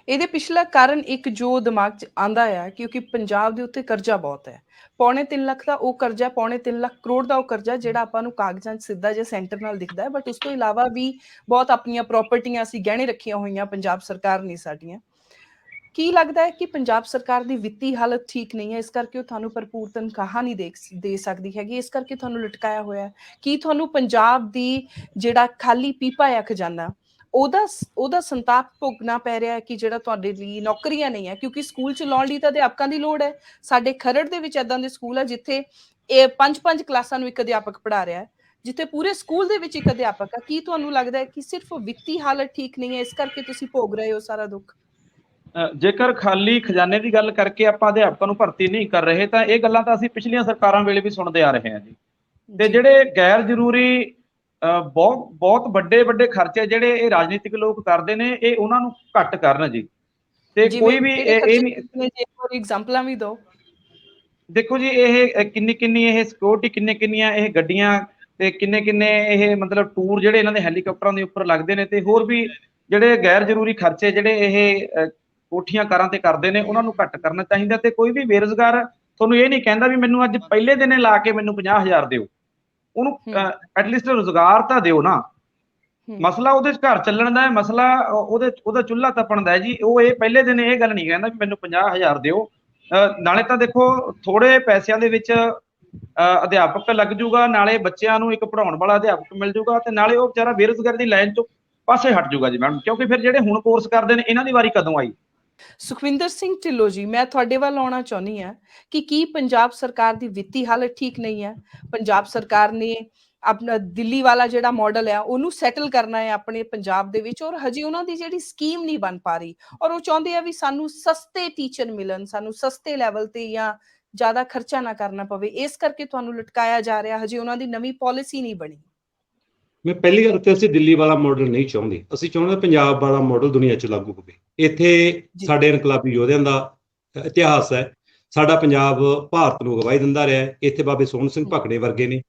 ਇਹਦੇ ਪਿਛਲਾ ਕਾਰਨ ਇੱਕ ਜੋ ਦਿਮਾਗ 'ਚ ਆਂਦਾ ਆ, ਕਿਉਂਕਿ ਪੰਜਾਬ ਦੇ ਉੱਤੇ ਕਰਜ਼ਾ ਬਹੁਤ ਹੈ। 3.25 ਲੱਖ ਦਾ ਉਹ ਕਰਜ਼ਾ, 3.25 ਲੱਖ ਕਰੋੜ ਦਾ ਉਹ ਕਰਜ਼ਾ ਜਿਹੜਾ ਆਪਾਂ ਨੂੰ ਕਾਗਜ਼ਾਂ 'ਚ ਸਿੱਧਾ ਜਿਹਾ ਸੈਂਟਰ ਨਾਲ ਦਿਖਦਾ ਹੈ, ਬਟ ਉਸ ਤੋਂ ਇਲਾਵਾ ਵੀ ਬਹੁਤ ਆਪਣੀਆਂ ਪ੍ਰਾਪਰਟੀਆਂ ਅਸੀਂ ਗਹਿਣੇ ਰੱਖੀਆਂ ਹੋਈਆਂ ਪੰਜਾਬ ਸਰਕਾਰ ਨੇ ਸਾਡੀਆਂ। ਕੀ ਲੱਗਦਾ ਹੈ ਕਿ ਪੰਜਾਬ ਸਰਕਾਰ ਦੀ ਵਿੱਤੀ ਹਾਲਤ ਠੀਕ ਨਹੀਂ ਹੈ, ਇਸ ਕਰਕੇ ਉਹ ਤੁਹਾਨੂੰ ਭਰਪੂਰ ਤਨਖਾਹਾਂ ਨਹੀਂ ਦੇ ਸਕਦੀ ਹੈਗੀ, ਇਸ ਕਰਕੇ ਤੁਹਾਨੂੰ ਲਟਕਾਇਆ ਹੋਇਆ ਹੈ? ਕੀ ਤੁਹਾਨੂੰ ਪੰਜਾਬ ਦੀ ਜਿਹੜਾ ਖਾਲੀ ਪੀਪਾ ਹੈ ਖਜ਼ਾਨਾ, ਉਹਦਾ ਸੰਤਾਪ ਭੋਗਣਾ ਪੈ ਰਿਹਾ ਹੈ ਕਿ ਜਿਹੜਾ ਤੁਹਾਡੇ ਲਈ ਨੌਕਰੀਆਂ ਨਹੀਂ ਹੈ? ਕਿਉਂਕਿ ਸਕੂਲ ਚ ਲਾਉਣ ਲਈ ਤਾਂ ਅਧਿਆਪਕਾਂ ਦੀ ਲੋੜ ਹੈ। ਸਾਡੇ ਖਰੜ ਦੇ ਵਿੱਚ ਏਦਾਂ ਦੇ ਸਕੂਲ ਹੈ ਜਿੱਥੇ ਇਹ 5 ਕਲਾਸਾਂ ਨੂੰ ਇੱਕ ਅਧਿਆਪਕ ਪੜ੍ਹਾ ਰਿਹਾ ਹੈ, ਜਿੱਥੇ ਪੂਰੇ ਸਕੂਲ ਦੇ ਵਿੱਚ ਇੱਕ ਅਧਿਆਪਕ ਹੈ। ਕੀ ਤੁਹਾਨੂੰ ਲੱਗਦਾ ਹੈ ਕਿ ਸਿਰਫ ਵਿੱਤੀ ਹਾਲਤ ਠੀਕ ਨਹੀਂ ਹੈ, ਇਸ ਕਰਕੇ ਤੁਸੀਂ ਭੋਗ ਰਹੇ ਹੋ ਸਾਰਾ ਦੁੱਖ? ਜੇਕਰ ਖਾਲੀ ਖਜ਼ਾਨੇ ਦੀ ਗੱਲ ਕਰਕੇ ਆਪਾਂ ਅਧਿਆਪਕਾਂ ਨੂੰ ਭਰਤੀ ਨਹੀਂ ਕਰ ਰਹੇ, ਤਾਂ ਇਹ ਗੱਲਾਂ ਤਾਂ ਅਸੀਂ ਪਿਛਲੀਆਂ ਸਰਕਾਰਾਂ ਵੇਲੇ ਵੀ ਸੁਣਦੇ ਆ ਰਹੇ ਹਾਂ ਜੀ। ਤੇ ਜਿਹੜੇ ਗੈਰ ਜ਼ਰੂਰੀ ਬਹੁਤ ਵੱਡੇ ਖਰਚੇ ਜਿਹੜੇ ਇਹ ਰਾਜਨੀਤਿਕ ਲੋਕ ਕਰਦੇ ਨੇ, ਇਹ ਉਹਨਾਂ ਨੂੰ ਘੱਟ ਕਰਨ ਜੀ। ਤੇ ਕੋਈ ਵੀ ਇਹ ਨਹੀਂ, ਐਗਜ਼ਾਮਪਲਾਂ ਵੀ ਦਿਓ। ਦੇਖੋ ਜੀ, ਇਹ ਕਿੰਨੀ ਇਹ ਸਿਕਿਉਰਿਟੀ, ਕਿੰਨੀਆਂ ਇਹ ਗੱਡੀਆਂ, ਤੇ ਕਿੰਨੇ ਇਹ ਮਤਲਬ ਟੂਰ ਜਿਹੜੇ ਇਹਨਾਂ ਦੇ ਹੈਲੀਕਾਪਟਰਾਂ ਦੇ ਉੱਪਰ ਲੱਗਦੇ ਨੇ, ਤੇ ਹੋਰ ਵੀ ਜਿਹੜੇ ਗੈਰ ਜ਼ਰੂਰੀ ਖਰਚੇ ਜਿਹੜੇ ਇਹ ਕੋਠੀਆਂ ਕਾਰਾਂ ਤੇ ਕਰਦੇ ਨੇ, ਉਹਨਾਂ ਨੂੰ ਘੱਟ ਕਰਨਾ ਚਾਹੀਦਾ। ਤੇ ਕੋਈ ਵੀ ਬੇਰੁਜ਼ਗਾਰ ਤੁਹਾਨੂੰ ਇਹ ਨਹੀਂ ਕਹਿੰਦਾ ਵੀ ਮੈਨੂੰ ਅੱਜ ਪਹਿਲੇ ਦਿਨੇ ਲਾ ਕੇ ਮੈਨੂੰ 50,000 ਦਿਓ, ਉਹਨੂੰ ਐਟਲੀਸਟ ਰੁਜ਼ਗਾਰ ਤਾਂ ਦਿਓ ਨਾ। ਮਸਲਾ ਉਹਦੇ ਘਰ ਚੱਲਣ ਦਾ ਹੈ, ਮਸਲਾ ਉਹਦਾ ਚੁੱਲ੍ਹਾ ਤਪਣ ਦਾ ਹੈ ਜੀ। ਉਹ ਇਹ ਪਹਿਲੇ ਦਿਨ ਇਹ ਗੱਲ ਨਹੀਂ ਕਹਿੰਦਾ ਵੀ ਮੈਨੂੰ 50,000 ਦਿਓ। ਨਾਲੇ ਤਾਂ ਦੇਖੋ ਥੋੜੇ ਪੈਸਿਆਂ ਦੇ ਵਿੱਚ ਅਧਿਆਪਕ ਲੱਗ ਜੂਗਾ, ਨਾਲੇ ਬੱਚਿਆਂ ਨੂੰ ਇੱਕ ਪੜ੍ਹਾਉਣ ਵਾਲਾ ਅਧਿਆਪਕ ਮਿਲ ਜੂਗਾ, ਤੇ ਨਾਲੇ ਉਹ ਵਿਚਾਰਾ ਬੇਰੁਜ਼ਗਾਰੀ ਦੀ ਲਾਈਨ ਚੋਂ ਪਾਸੇ ਹਟ ਜੂਗਾ ਜੀ ਮੈਡਮ। ਕਿਉਂਕਿ ਫਿਰ ਜਿਹੜੇ ਹੁਣ ਕੋਰਸ ਕਰਦੇ ਨੇ, ਇਹਨਾਂ ਦੀ ਵਾਰੀ ਕਦੋਂ ਆਈ? ਸੁਖਵਿੰਦਰ ਸਿੰਘ ਢਿੱਲੋਂ ਜੀ, ਮੈਂ ਤੁਹਾਡੇ ਵੱਲ ਆਉਣਾ ਚਾਹੁੰਦੀ ਹਾਂ ਕਿ ਕੀ ਪੰਜਾਬ ਸਰਕਾਰ ਦੀ ਵਿੱਤੀ ਹਾਲਤ ਠੀਕ ਨਹੀਂ ਹੈ? ਪੰਜਾਬ ਸਰਕਾਰ ਨੇ ਆਪਣਾ ਦਿੱਲੀ ਵਾਲਾ ਜਿਹੜਾ ਮਾਡਲ ਹੈ ਉਹਨੂੰ ਸੈਟਲ ਕਰਨਾ ਹੈ ਆਪਣੇ ਪੰਜਾਬ ਦੇ ਵਿੱਚ, ਔਰ ਹਜੇ ਉਹਨਾਂ ਦੀ ਜਿਹੜੀ ਸਕੀਮ ਨਹੀਂ ਬਣ ਪਾ ਰਹੀ, ਔਰ ਉਹ ਚਾਹੁੰਦੇ ਆ ਵੀ ਸਾਨੂੰ ਸਸਤੇ ਟੀਚਰ ਮਿਲਣ, ਸਾਨੂੰ ਸਸਤੇ ਲੈਵਲ ਤੇ ਜਾਂ ਜ਼ਿਆਦਾ ਖਰਚਾ ਨਾ ਕਰਨਾ ਪਵੇ, ਇਸ ਕਰਕੇ ਤੁਹਾਨੂੰ ਲਟਕਾਇਆ ਜਾ ਰਿਹਾ। ਹਜੇ ਉਹਨਾਂ ਦੀ ਨਵੀਂ ਪਾਲਿਸੀ ਨਹੀਂ ਬਣੀ। ਮੈਂ ਪਹਿਲੀ ਗੱਲ ਤੇ ਅਸੀਂ ਦਿੱਲੀ ਵਾਲਾ ਮਾਡਲ ਨਹੀਂ ਚਾਹੁੰਦੇ, ਅਸੀਂ ਚਾਹੁੰਦੇ ਪੰਜਾਬ ਵਾਲਾ ਮਾਡਲ ਦੁਨੀਆ 'ਚ ਲਾਗੂ ਹੋਵੇ। ਇੱਥੇ ਸਾਡੇ ਇਨਕਲਾਬੀ ਯੋਧਿਆਂ ਦਾ ਇਤਿਹਾਸ ਹੈ, ਸਾਡਾ ਪੰਜਾਬ ਭਾਰਤ ਨੂੰ ਅਗਵਾਈ ਦਿੰਦਾ ਰਿਹਾ ਹੈ। ਇੱਥੇ ਬਾਬੇ ਸੋਹਣ ਸਿੰਘ ਭਕੜੇ ਵਰਗੇ ਨੇ।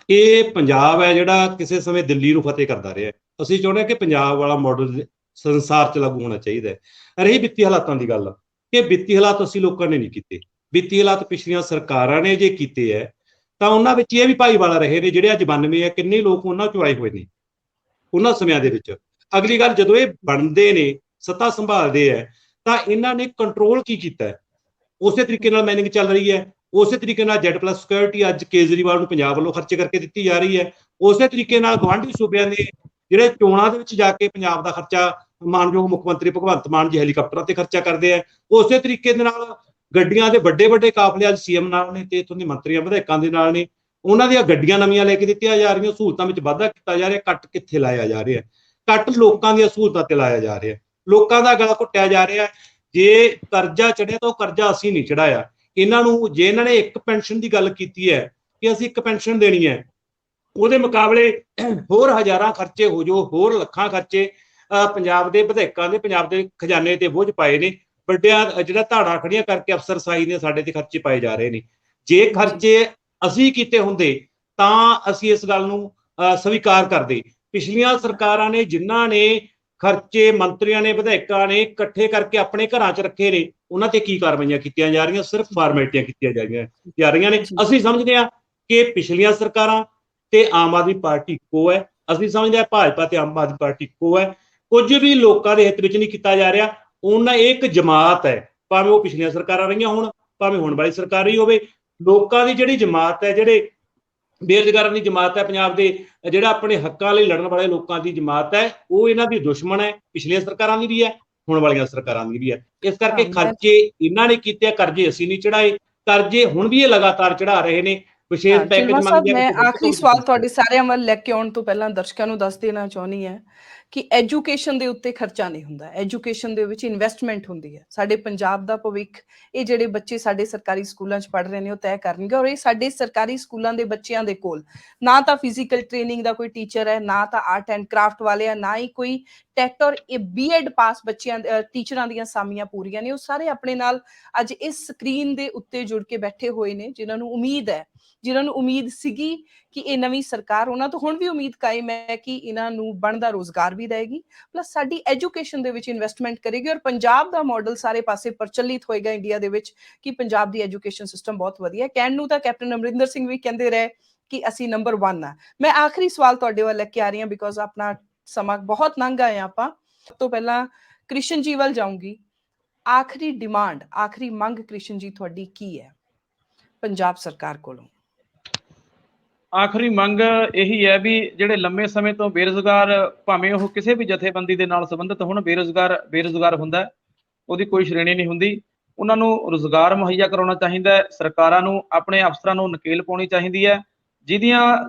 ਇਹ ਪੰਜਾਬ ਹੈ ਜਿਹੜਾ ਕਿਸੇ ਸਮੇਂ ਦਿੱਲੀ ਨੂੰ ਫਤਿਹ ਕਰਦਾ ਰਿਹਾ। ਅਸੀਂ ਚਾਹੁੰਦੇ ਹਾਂ ਕਿ ਪੰਜਾਬ ਵਾਲਾ ਮਾਡਲ ਸੰਸਾਰ 'ਚ ਲਾਗੂ ਹੋਣਾ ਚਾਹੀਦਾ ਹੈ। ਰਹੀ ਵਿੱਤੀ ਹਾਲਾਤਾਂ ਦੀ ਗੱਲ, ਕਿ ਵਿੱਤੀ ਹਾਲਾਤ ਅਸੀਂ ਲੋਕਾਂ ਨੇ ਨਹੀਂ ਕੀਤੇ, ਵਿੱਤੀ ਹਾਲਾਤ ਪਿਛਲੀਆਂ ਸਰਕਾਰਾਂ ਨੇ ਜੇ ਕੀਤੇ ਹੈ, ਤਾਂ ਉਹਨਾਂ ਵਿੱਚ ਇਹ ਵੀ ਭਾਈਵਾਲਾ ਰਹੇ ਨੇ। ਜਿਹੜੇ ਅੱਜ 92 ਹੈ, ਕਿੰਨੇ ਲੋਕ ਉਹਨਾਂ ਚੋਂ ਆਏ ਹੋਏ ਨੇ ਉਹਨਾਂ ਸਮਿਆਂ ਦੇ ਵਿੱਚ। ਅਗਲੀ ਗੱਲ, ਜਦੋਂ ਇਹ ਬਣਦੇ ਨੇ, ਸੱਤਾ ਸੰਭਾਲਦੇ ਹੈ, ਤਾਂ ਇਹਨਾਂ ਨੇ ਕੰਟਰੋਲ ਕੀ ਕੀਤਾ ਹੈ? ਉਸੇ ਤਰੀਕੇ ਨਾਲ ਮਾਈਨਿੰਗ ਚੱਲ ਰਹੀ ਹੈ, ਉਸੇ ਤਰੀਕੇ ਨਾਲ Z+ ਸਿਕਿਉਰਿਟੀ ਅੱਜ ਕੇਜਰੀਵਾਲ ਨੂੰ ਪੰਜਾਬ ਵੱਲੋਂ ਖਰਚ ਕਰਕੇ ਦਿੱਤੀ ਜਾ ਰਹੀ ਹੈ। ਉਸੇ ਤਰੀਕੇ ਨਾਲ ਗੁਆਂਢੀ ਸੂਬਿਆਂ ਦੇ ਜਿਹੜੇ ਚੋਣਾਂ ਦੇ ਵਿੱਚ ਜਾ ਕੇ ਪੰਜਾਬ ਦਾ ਖਰਚਾ ਮਾਨਯੋਗ ਮੁੱਖ ਮੰਤਰੀ ਭਗਵੰਤ ਮਾਨ ਜੀ ਹੈਲੀਕਾਪਟਰਾਂ ਤੇ ਖਰਚਾ ਕਰਦੇ ਆ। ਉਸੇ ਤਰੀਕੇ ਦੇ ਨਾਲ ਗੱਡੀਆਂ ਦੇ ਵੱਡੇ ਕਾਫਲੇ ਅੱਜ CM ਨਾਲ ਨੇ ਤੇ ਇੱਥੋਂ ਦੇ ਮੰਤਰੀਆਂ ਵਿਧਾਇਕਾਂ ਦੇ ਨਾਲ ਨੇ। ਉਹਨਾਂ ਦੀਆਂ ਗੱਡੀਆਂ ਨਵੀਆਂ ਲੈ ਕੇ ਦਿੱਤੀਆਂ ਜਾ ਰਹੀਆਂ, ਸਹੂਲਤਾਂ ਵਿੱਚ ਵਾਧਾ ਕੀਤਾ ਜਾ ਰਿਹਾ। ਕੱਟ ਕਿੱਥੇ ਲਾਇਆ ਜਾ ਰਿਹਾ? ਕੱਟ ਲੋਕਾਂ ਦੀਆਂ ਸਹੂਲਤਾਂ ਤੇ ਲਾਇਆ ਜਾ ਰਿਹਾ, ਲੋਕਾਂ ਦਾ ਗਲਾ ਘੁੱਟਿਆ ਜਾ ਰਿਹਾ। ਜੇ ਕਰਜ਼ਾ ਚੜਿਆ ਤਾਂ ਉਹ ਕਰਜ਼ਾ ਅਸੀਂ ਨਹੀਂ ਚੜਾਇਆ। ਇਹਨਾਂ ਨੂੰ ਜੇ ਇਹਨਾਂ ਨੇ ਇੱਕ ਪੈਨਸ਼ਨ ਦੀ ਗੱਲ ਕੀਤੀ ਹੈ ਕਿ ਅਸੀਂ ਇੱਕ ਪੈਨਸ਼ਨ ਦੇਣੀ ਹੈ, ਉਹਦੇ ਮੁਕਾਬਲੇ ਹੋਰ ਹਜ਼ਾਰਾਂ ਖਰਚੇ ਹੋ ਜੋ, ਹੋਰ ਲੱਖਾਂ ਖਰਚੇ ਪੰਜਾਬ ਦੇ ਵਿਧਾਇਕਾਂ ਦੇ, ਪੰਜਾਬ ਦੇ ਖਜ਼ਾਨੇ ਤੇ ਬੋਝ ਪਾਏ ਨੇ। ਵੱਡਿਆਂ ਜਿਹੜਾ ਧਾੜਾ ਖੜੀਆਂ ਕਰਕੇ ਅਫਸਰਸ਼ਾਹੀ ਨੇ ਸਾਡੇ ਤੇ ਖਰਚੇ ਪਾਏ ਜਾ ਰਹੇ ਨੇ। ਜੇ ਖਰਚੇ ਅਸੀਂ ਕੀਤੇ ਹੁੰਦੇ ਤਾਂ ਅਸੀਂ ਇਸ ਗੱਲ ਨੂੰ ਸਵੀਕਾਰ ਕਰਦੇ। ਪਿਛਲੀਆਂ ਸਰਕਾਰਾਂ ਨੇ ਜਿਨ੍ਹਾਂ ਨੇ ਖਰਚੇ ਮੰਤਰੀਆਂ ਨੇ ਵਿਧਾਇਕਾਂ ਨੇ ਇਕੱਠੇ ਕਰਕੇ ਆਪਣੇ ਘਰਾਂ 'ਚ ਰੱਖੇ ਨੇ, ਉਹਨਾਂ ਤੇ ਕੀ ਕਾਰਵਾਈਆਂ ਕੀਤੀਆਂ ਜਾ ਰਹੀਆਂ? ਸਿਰਫ ਫਾਰਮੈਲਿਟੀਆਂ ਕੀਤੀਆਂ ਜਾ ਰਹੀਆਂ ਨੇ। ਅਸੀਂ ਸਮਝਦੇ ਹਾਂ ਕਿ ਪਿਛਲੀਆਂ ਸਰਕਾਰਾਂ ਤੇ ਆਮ ਆਦਮੀ ਪਾਰਟੀ ਇੱਕੋ ਹੈ। ਅਸੀਂ ਸਮਝਦੇ ਹਾਂ ਭਾਜਪਾ ਤੇ ਆਮ ਆਦਮੀ ਪਾਰਟੀ ਇੱਕੋ ਹੈ। ਕੁਝ ਵੀ ਲੋਕਾਂ ਦੇ ਹਿੱਤ ਵਿੱਚ ਨਹੀਂ ਕੀਤਾ ਜਾ ਰਿਹਾ। ਉਹਨਾਂ ਇਹ ਇੱਕ ਜਮਾਤ ਹੈ, ਭਾਵੇਂ ਉਹ ਪਿਛਲੀਆਂ ਸਰਕਾਰਾਂ ਰਹੀਆਂ ਹੋਣ, ਭਾਵੇਂ ਹੁਣ ਵਾਲੀ ਸਰਕਾਰ ਰਹੀ ਹੋਵੇ। ਲੋਕਾਂ ਦੀ ਜਿਹੜੀ ਜਮਾਤ ਹੈ, ਜਿਹੜੇ ਬੇਰੁਜ਼ਗਾਰਾਂ ਦੀ ਜਮਾਤ ਹੈ ਪੰਜਾਬ ਦੇ, ਜਿਹੜਾ ਆਪਣੇ ਹੱਕਾਂ ਲਈ ਲੜਨ ਵਾਲੇ ਲੋਕਾਂ ਦੀ ਜਮਾਤ ਹੈ, ਉਹ ਇਹਨਾਂ ਦੀ ਦੁਸ਼ਮਣ ਹੈ। ਪਿਛਲੀਆਂ ਸਰਕਾਰਾਂ ਦੀ ਵੀ ਹੈ, ਹੁਣ ਵਾਲੀਆਂ ਸਰਕਾਰਾਂ ਦੀ ਵੀ ਹੈ। ਇਸ ਕਰਕੇ ਖਰਚੇ ਇਹਨਾਂ ਨੇ ਕੀਤੇ, ਕਰਜ਼ੇ ਅਸੀਂ ਨਹੀਂ ਚੜਾਏ, ਕਰਜ਼ੇ ਹੁਣ ਵੀ ਇਹ ਲਗਾਤਾਰ ਚੜਾ ਰਹੇ ਨੇ। ਵਿਸ਼ੇਸ਼ ਪੈਕੇਜ ਮੰਗਦੇ ਆ। ਮੈਂ ਆਖਰੀ ਸਵਾਲ ਤੁਹਾਡੇ ਸਾਰਿਆਂ ਵੱਲ ਲੈ ਕੇ ਆਉਣ ਤੋਂ ਪਹਿਲਾਂ ਦਰਸ਼ਕਾਂ ਨੂੰ ਦੱਸ ਦੇਣਾ ਚਾਹੁੰਦੀ ਹਾਂ ਕਿ ਐਜੂਕੇਸ਼ਨ ਦੇ ਉੱਤੇ ਖਰਚਾ ਨਹੀਂ ਹੁੰਦਾ, ਐਜੂਕੇਸ਼ਨ ਦੇ ਵਿੱਚ ਇਨਵੈਸਟਮੈਂਟ ਹੁੰਦੀ ਹੈ। ਸਾਡੇ ਪੰਜਾਬ ਦਾ ਭਵਿੱਖ ਇਹ ਜਿਹੜੇ ਬੱਚੇ ਸਾਡੇ ਸਰਕਾਰੀ ਸਕੂਲਾਂ 'ਚ ਪੜ੍ਹ ਰਹੇ ਨੇ ਉਹ ਤੈਅ ਕਰਨਗੇ। ਔਰ ਇਹ ਸਾਡੇ ਸਰਕਾਰੀ ਸਕੂਲਾਂ ਦੇ ਬੱਚਿਆਂ ਦੇ ਕੋਲ ਨਾ ਤਾਂ ਫਿਜ਼ੀਕਲ ਟ੍ਰੇਨਿੰਗ ਦਾ ਕੋਈ ਟੀਚਰ ਹੈ, ਨਾ ਤਾਂ ਆਰਟ ਐਂਡ ਕਰਾਫਟ ਵਾਲੇ ਆ, ਨਾ ਹੀ ਕੋਈ ਟੈਟ ਔਰ BEd ਪਾਸ ਬੱਚਿਆਂ ਟੀਚਰਾਂ ਦੀਆਂ ਸਾਮੀਆਂ ਪੂਰੀਆਂ ਨੇ। ਉਹ ਸਾਰੇ ਆਪਣੇ ਨਾਲ ਅੱਜ ਇਸ ਸਕਰੀਨ ਦੇ ਉੱਤੇ ਜੁੜ ਕੇ ਬੈਠੇ ਹੋਏ ਨੇ, ਜਿਨ੍ਹਾਂ ਨੂੰ ਉਮੀਦ ਹੈ, ਜਿਨ੍ਹਾਂ ਨੂੰ ਉਮੀਦ ਸੀਗੀ ਕਿ ਇਹ ਨਵੀਂ ਸਰਕਾਰ, ਉਹਨਾਂ ਤੋਂ ਹੁਣ ਵੀ ਉਮੀਦ ਕਾਇਮ ਹੈ ਕਿ ਇਹਨਾਂ ਨੂੰ ਬਣਦਾ ਰੋਜ਼ਗਾਰ ਵੀ ਦੇਗੀ, ਪਲੱਸ ਸਾਡੀ ਐਜੂਕੇਸ਼ਨ ਦੇ ਵਿੱਚ ਇਨਵੈਸਟਮੈਂਟ ਕਰੇਗੀ। ਔਰ ਪੰਜਾਬ ਦਾ ਮਾਡਲ ਸਾਰੇ ਪਾਸੇ ਪ੍ਰਚਲਿਤ ਹੋਏਗਾ ਇੰਡੀਆ ਦੇ ਵਿੱਚ ਕਿ ਪੰਜਾਬ ਦੀ ਐਜੂਕੇਸ਼ਨ ਸਿਸਟਮ ਬਹੁਤ ਵਧੀਆ। ਕਹਿਣ ਨੂੰ ਤਾਂ ਕੈਪਟਨ ਅਮਰਿੰਦਰ ਸਿੰਘ ਵੀ ਕਹਿੰਦੇ ਰਹੇ ਕਿ ਅਸੀਂ ਨੰਬਰ 1 ਆ। ਮੈਂ ਆਖਰੀ ਸਵਾਲ ਤੁਹਾਡੇ ਵੱਲ ਲੈ ਕੇ ਆ ਰਹੀ ਹਾਂ, ਬਿਕੋਜ਼ ਆਪਣਾ ਸਮਾਂ ਬਹੁਤ ਲੰਘ ਆਏ ਆਪਾਂ। ਸਭ ਤੋਂ ਪਹਿਲਾਂ ਕ੍ਰਿਸ਼ਨ ਜੀ ਵੱਲ ਜਾਊਂਗੀ। ਆਖਰੀ ਡਿਮਾਂਡ, ਆਖਰੀ ਮੰਗ ਕ੍ਰਿਸ਼ਨ ਜੀ ਤੁਹਾਡੀ ਕੀ ਹੈ ਪੰਜਾਬ ਸਰਕਾਰ ਕੋਲੋਂ? ਆਖਰੀ ਮੰਗ ਇਹੀ ਹੈ ਵੀ ਜਿਹੜੇ ਲੰਮੇ ਸਮੇਂ ਤੋਂ ਬੇਰੁਜ਼ਗਾਰ, ਭਾਵੇਂ ਉਹ ਕਿਸੇ ਵੀ ਜਥੇਬੰਦੀ ਦੇ ਨਾਲ ਸੰਬੰਧਿਤ ਹੋਣ, ਬੇਰੁਜ਼ਗਾਰ ਹੁੰਦਾ, ਉਹਦੀ ਕੋਈ ਸ਼੍ਰੇਣੀ ਨਹੀਂ ਹੁੰਦੀ। ਉਹਨਾਂ ਨੂੰ ਰੁਜ਼ਗਾਰ ਮੁਹੱਈਆ ਕਰਾਉਣਾ ਚਾਹੀਦਾ ਹੈ। ਸਰਕਾਰਾਂ ਨੂੰ ਆਪਣੇ ਅਫਸਰਾਂ ਨੂੰ ਨਕੇਲ ਪਾਉਣੀ ਚਾਹੀਦੀ ਹੈ, ਜਿਹਦੀਆਂ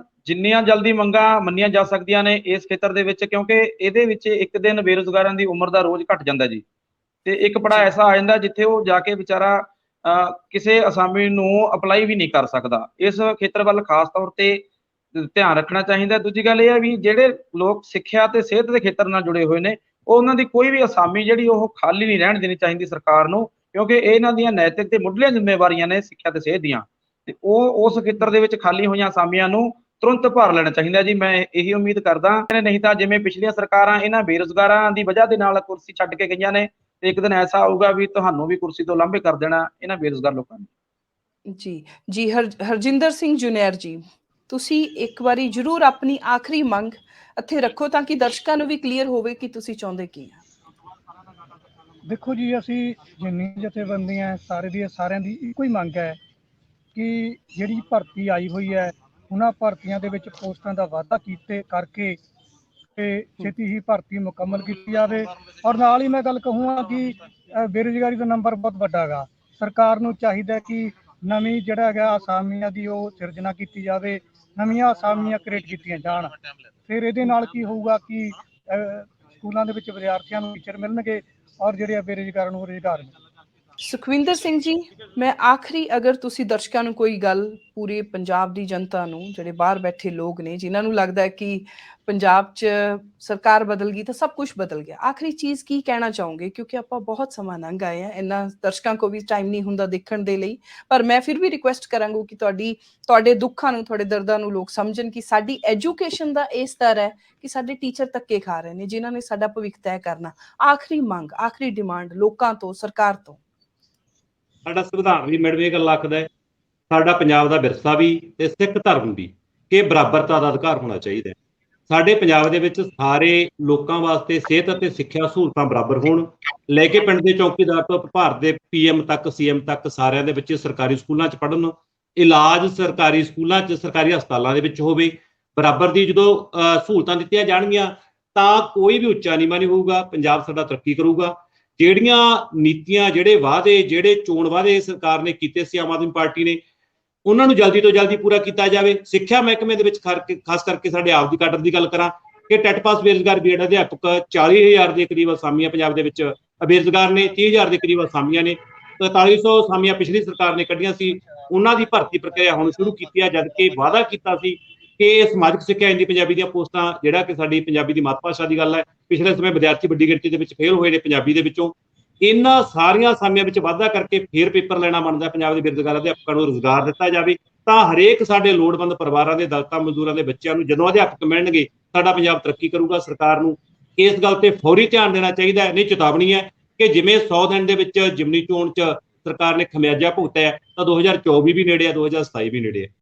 ਜਿੰਨੀਆਂ ਜਲਦੀ ਮੰਗਾਂ ਮੰਨੀਆਂ ਜਾ ਸਕਦੀਆਂ ਨੇ ਇਸ ਖੇਤਰ ਦੇ ਵਿੱਚ, ਕਿਉਂਕਿ ਇਹਦੇ ਵਿੱਚ ਇੱਕ ਦਿਨ ਬੇਰੁਜ਼ਗਾਰਾਂ ਦੀ ਉਮਰ ਦਾ ਰੋਜ਼ ਘਟ ਜਾਂਦਾ ਜੀ। ਤੇ ਇੱਕ ਬੜਾ ਐਸਾ ਆ ਜਾਂਦਾ ਜਿੱਥੇ ਉਹ ਜਾ ਕੇ ਵਿਚਾਰਾ ਕਿਸੇ ਅਸਾਮੀ ਨੂੰ ਅਪਲਾਈ ਵੀ ਨਹੀਂ ਕਰ ਸਕਦਾ। ਇਸ ਖੇਤਰ ਵੱਲ ਖਾਸ ਤੌਰ ਤੇ ਧਿਆਨ ਰੱਖਣਾ ਚਾਹੀਦਾ। ਦੂਜੀ ਗੱਲ ਇਹ ਹੈ ਵੀ ਜਿਹੜੇ ਲੋਕ ਸਿੱਖਿਆ ਤੇ ਸਿਹਤ ਦੇ ਖੇਤਰ ਨਾਲ ਜੁੜੇ ਹੋਏ ਨੇ, ਉਹਨਾਂ ਦੀ ਕੋਈ ਵੀ ਅਸਾਮੀ ਜਿਹੜੀ ਉਹ ਖਾਲੀ ਨਹੀਂ ਰਹਿਣ ਦੇਣੀ ਚਾਹੀਦੀ ਸਰਕਾਰ ਨੂੰ, ਕਿਉਂਕਿ ਇਹ ਇਹਨਾਂ ਦੀਆਂ ਨੈਤਿਕ ਤੇ ਮੁੱਢਲੀਆਂ ਜ਼ਿੰਮੇਵਾਰੀਆਂ ਨੇ ਸਿੱਖਿਆ ਤੇ ਸਿਹਤ ਦੀਆਂ, ਤੇ ਉਹ ਉਸ ਖੇਤਰ ਦੇ ਵਿੱਚ ਖਾਲੀ ਹੋਈਆਂ ਅਸਾਮੀਆਂ ਨੂੰ ਤੁਰੰਤ ਭਰ ਲੈਣਾ ਚਾਹੀਦਾ ਜੀ। ਮੈਂ ਇਹੀ ਉਮੀਦ ਕਰਦਾ, ਨਹੀਂ ਤਾਂ ਜਿਵੇਂ ਪਿਛਲੀਆਂ ਸਰਕਾਰਾਂ ਇਹਨਾਂ ਬੇਰੁਜ਼ਗਾਰਾਂ ਦੀ ਵਜ੍ਹਾ ਦੇ ਨਾਲ ਕੁਰਸੀ ਛੱਡ ਕੇ ਗਈਆਂ ਨੇ, ਤੇ ਇੱਕ ਦਿਨ ਐਸਾ ਆਊਗਾ ਵੀ ਤੁਹਾਨੂੰ ਵੀ ਕੁਰਸੀ ਤੋਂ ਲਾਂਭੇ ਕਰ ਦੇਣਾ ਇਹਨਾਂ ਬੇਰੁਜ਼ਗਾਰ ਲੋਕਾਂ ਨੇ। ਜੀ ਹਰਜਿੰਦਰ ਸਿੰਘ ਜੁਨੈਰ ਜੀ, ਤੁਸੀਂ ਇੱਕ ਵਾਰੀ ਜ਼ਰੂਰ ਆਪਣੀ ਆਖਰੀ ਮੰਗ ਇੱਥੇ ਰੱਖੋ ਤਾਂ ਕਿ ਦਰਸ਼ਕਾਂ ਨੂੰ ਵੀ ਕਲੀਅਰ ਹੋਵੇ ਕਿ ਤੁਸੀਂ ਚਾਹੁੰਦੇ ਕੀ ਆ। ਦੇਖੋ ਜੀ, ਅਸੀਂ ਜਿੰਨੀ ਜਥੇਬੰਦੀਆਂ ਸਾਰਿਆਂ ਦੀ ਇੱਕੋ ਹੀ ਮੰਗ ਹੈ ਕਿ ਜਿਹੜੀ ਭਰਤੀ ਆਈ ਹੋਈ ਹੈ, ਉਹਨਾਂ ਭਰਤੀਆਂ ਦੇ ਵਿੱਚ ਪੋਸਟਾਂ ਦਾ ਵਾਧਾ ਕਰਕੇ ਤੇ ਛੇਤੀ ਹੀ ਭਰਤੀ ਮੁਕੰਮਲ ਕੀਤੀ ਜਾਵੇ। ਔਰ ਨਾਲ ਹੀ ਮੈਂ ਗੱਲ ਕਹੂੰਗਾ ਕਿ ਬੇਰੁਜ਼ਗਾਰੀ ਦਾ ਨੰਬਰ ਬਹੁਤ ਵੱਡਾ ਹੈਗਾ। ਸਰਕਾਰ ਨੂੰ ਚਾਹੀਦਾ ਕਿ ਨਵੀਂ ਜਿਹੜਾ ਹੈਗਾ ਅਸਾਮੀਆਂ ਦੀ ਉਹ ਸਿਰਜਣਾ ਕੀਤੀ ਜਾਵੇ, ਨਵੀਆਂ ਅਸਾਮੀਆਂ ਕ੍ਰੀਏਟ ਕੀਤੀਆਂ ਜਾਣ। ਫਿਰ ਇਹਦੇ ਨਾਲ ਕੀ ਹੋਊਗਾ ਕਿ ਸਕੂਲਾਂ ਦੇ ਵਿੱਚ ਵਿਦਿਆਰਥੀਆਂ ਨੂੰ ਟੀਚਰ ਮਿਲਣਗੇ ਔਰ ਜਿਹੜੇ ਬੇਰੁਜ਼ਗਾਰਾਂ ਨੂੰ ਰੁਜ਼ਗਾਰ ਮਿਲਣਗੇ। ਸੁਖਵਿੰਦਰ ਸਿੰਘ ਜੀ, ਮੈਂ ਆਖਰੀ ਅਗਰ ਤੁਸੀਂ ਦਰਸ਼ਕਾਂ ਨੂੰ ਕੋਈ ਗੱਲ, ਪੂਰੇ ਪੰਜਾਬ ਦੀ ਜਨਤਾ ਨੂੰ, ਜਿਹੜੇ ਬਾਹਰ ਬੈਠੇ ਲੋਕ ਨੇ ਜਿਨ੍ਹਾਂ ਨੂੰ ਲੱਗਦਾ ਹੈ ਕਿ ਪੰਜਾਬ 'ਚ ਸਰਕਾਰ ਬਦਲ ਗਈ ਤਾਂ ਸਭ ਕੁਝ ਬਦਲ ਗਿਆ, ਆਖਰੀ ਚੀਜ਼ ਕੀ ਕਹਿਣਾ ਚਾਹੋਗੇ? ਕਿਉਂਕਿ ਆਪਾਂ ਬਹੁਤ ਸਮਾਂ ਲੰਘ ਆਏ ਹਾਂ, ਇੰਨਾ ਦਰਸ਼ਕਾਂ ਕੋਲ ਵੀ ਟਾਈਮ ਨਹੀਂ ਹੁੰਦਾ ਦੇਖਣ ਦੇ ਲਈ, ਪਰ ਮੈਂ ਫਿਰ ਵੀ ਰਿਕੁਐਸਟ ਕਰਾਂਗਾ ਕਿ ਤੁਹਾਡੇ ਦੁੱਖਾਂ ਨੂੰ, ਤੁਹਾਡੇ ਦਰਦਾਂ ਨੂੰ ਲੋਕ ਸਮਝਣ ਕਿ ਸਾਡੀ ਐਜੂਕੇਸ਼ਨ ਦਾ ਇਹ ਸਤਰ ਹੈ ਕਿ ਸਾਡੇ ਟੀਚਰ ਧੱਕੇ ਖਾ ਰਹੇ ਨੇ ਜਿਨ੍ਹਾਂ ਨੇ ਸਾਡਾ ਭਵਿੱਖ ਤੈਅ ਕਰਨਾ। ਆਖਰੀ ਮੰਗ, ਆਖਰੀ ਡਿਮਾਂਡ ਲੋਕਾਂ ਤੋਂ, ਸਰਕਾਰ ਤੋਂ। ਸਾਡਾ ਸੰਵਿਧਾਨ ਵੀ ਮੈਡਮ ਇਹ ਗੱਲ ਆਖਦਾ ਹੈ, ਸਾਡਾ ਪੰਜਾਬ ਦਾ ਵਿਰਸਾ ਵੀ ਤੇ ਸਿੱਖ ਧਰਮ ਵੀ, ਕਿ ਬਰਾਬਰਤਾ ਦਾ ਅਧਿਕਾਰ ਹੋਣਾ ਚਾਹੀਦਾ ਹੈ। ਸਾਡੇ ਪੰਜਾਬ ਦੇ ਵਿੱਚ ਸਾਰੇ ਲੋਕਾਂ ਵਾਸਤੇ ਸਿਹਤ ਅਤੇ ਸਿੱਖਿਆ ਸਹੂਲਤਾਂ ਬਰਾਬਰ ਹੋਣ, ਲੈ ਕੇ ਪਿੰਡ ਦੇ ਚੌਕੀਦਾਰ ਤੋਂ ਭਾਰਤ ਦੇ PM ਤੱਕ, CM ਤੱਕ ਸਾਰਿਆਂ ਦੇ ਬੱਚੇ ਸਰਕਾਰੀ ਸਕੂਲਾਂ 'ਚ ਪੜ੍ਹਨ, ਇਲਾਜ ਸਰਕਾਰੀ ਸਕੂਲਾਂ 'ਚ, ਸਰਕਾਰੀ ਹਸਪਤਾਲਾਂ ਦੇ ਵਿੱਚ ਹੋਵੇ। ਬਰਾਬਰ ਦੀ ਜਦੋਂ ਸਹੂਲਤਾਂ ਦਿੱਤੀਆਂ ਜਾਣਗੀਆਂ ਤਾਂ ਕੋਈ ਵੀ ਉੱਚਾ ਨੀਵਾਂ ਨਹੀਂ ਹੋਊਗਾ, ਪੰਜਾਬ ਸਾਡਾ ਤਰੱਕੀ ਕਰੂਗਾ। ਜਿਹੜੀਆਂ ਨੀਤੀਆਂ, ਜਿਹੜੇ ਵਾਅਦੇ, ਜਿਹੜੇ ਚੋਣ ਵਾਅਦੇ ਸਰਕਾਰ ਨੇ ਕੀਤੇ ਸੀ ਆਮ ਆਦਮੀ ਪਾਰਟੀ ਨੇ, ਉਹਨਾਂ ਨੂੰ ਜਲਦੀ ਤੋਂ ਜਲਦੀ ਪੂਰਾ ਕੀਤਾ ਜਾਵੇ। ਸਿੱਖਿਆ ਮਹਿਕਮੇ ਦੇ ਵਿੱਚ ਖਾਸ ਕਰਕੇ ਸਾਡੇ ਆਪ ਦੀ ਕਾਡਰ ਦੀ ਗੱਲ ਕਰਾਂ ਕਿ ਟੈਟ ਪਾਸ ਬੇਰੁਜ਼ਗਾਰ BEd ਅਧਿਆਪਕ 40,000 ਦੇ ਕਰੀਬ ਅਸਾਮੀਆਂ ਪੰਜਾਬ ਦੇ ਵਿੱਚ ਬੇਰੁਜ਼ਗਾਰ ਨੇ, 30,000 ਦੇ ਕਰੀਬ ਅਸਾਮੀਆਂ ਨੇ, 4300 ਅਸਾਮੀਆਂ ਪਿਛਲੀ ਸਰਕਾਰ ਨੇ ਕੱਢੀਆਂ ਸੀ। ਉਹਨਾਂ ਦੀ ਭਰਤੀ ਪ੍ਰਕਿਰਿਆ ਹੁਣ ਸ਼ੁਰੂ ਕੀਤੀ ਹੈ, ਜਦ ਕਿ ਵਾਅਦਾ ਕੀਤਾ ਸੀ ਕਿ ਸਮਾਜਿਕ ਸਿੱਖਿਆ ਹਿੰਦੀ ਪੰਜਾਬੀ ਦੀਆਂ ਪੋਸਟਾਂ, ਜਿਹੜਾ ਕਿ ਸਾਡੀ ਪੰਜਾਬੀ ਦੀ ਮਾਤ ਭਾਸ਼ਾ ਦੀ ਗੱਲ ਹੈ, ਪਿਛਲੇ ਸਮੇਂ ਵਿਦਿਆਰਥੀ ਵੱਡੀ ਗਿਣਤੀ ਦੇ ਵਿੱਚ ਫੇਲ ਹੋਏ ਨੇ ਪੰਜਾਬੀ ਦੇ ਵਿੱਚੋਂ। ਇਹਨਾਂ ਸਾਰੀਆਂ ਅਸਾਮੀਆਂ ਵਿੱਚ ਵਾਧਾ ਕਰਕੇ ਫੇਰ ਪੇਪਰ ਲੈਣਾ ਬਣਦਾ, ਪੰਜਾਬ ਦੇ ਬੇਰੁਜ਼ਗਾਰ ਅਧਿਆਪਕਾਂ ਨੂੰ ਰੁਜ਼ਗਾਰ ਦਿੱਤਾ ਜਾਵੇ ਤਾਂ ਹਰੇਕ ਸਾਡੇ ਲੋੜਵੰਦ ਪਰਿਵਾਰਾਂ ਦੇ, ਦਲਿਤਾਂ, ਮਜ਼ਦੂਰਾਂ ਦੇ ਬੱਚਿਆਂ ਨੂੰ ਜਦੋਂ ਅਧਿਆਪਕ ਮਿਲਣਗੇ ਸਾਡਾ ਪੰਜਾਬ ਤਰੱਕੀ ਕਰੂਗਾ। ਸਰਕਾਰ ਨੂੰ ਇਸ ਗੱਲ ਤੇ ਫੌਰੀ ਧਿਆਨ ਦੇਣਾ ਚਾਹੀਦਾ ਹੈ। ਨਹੀਂ, ਚੇਤਾਵਨੀ ਹੈ ਕਿ ਜਿਵੇਂ 100 ਦਿਨ ਦੇ ਵਿੱਚ ਜਿਮਨੀ ਚੋਣ 'ਚ ਸਰਕਾਰ ਨੇ ਖਮਿਆਜਾ ਭੁਗਤਿਆ, ਤਾਂ 2024 ਵੀ ਨੇੜੇ ਆ, 2027 ਵੀ ਨੇੜੇ ਆ।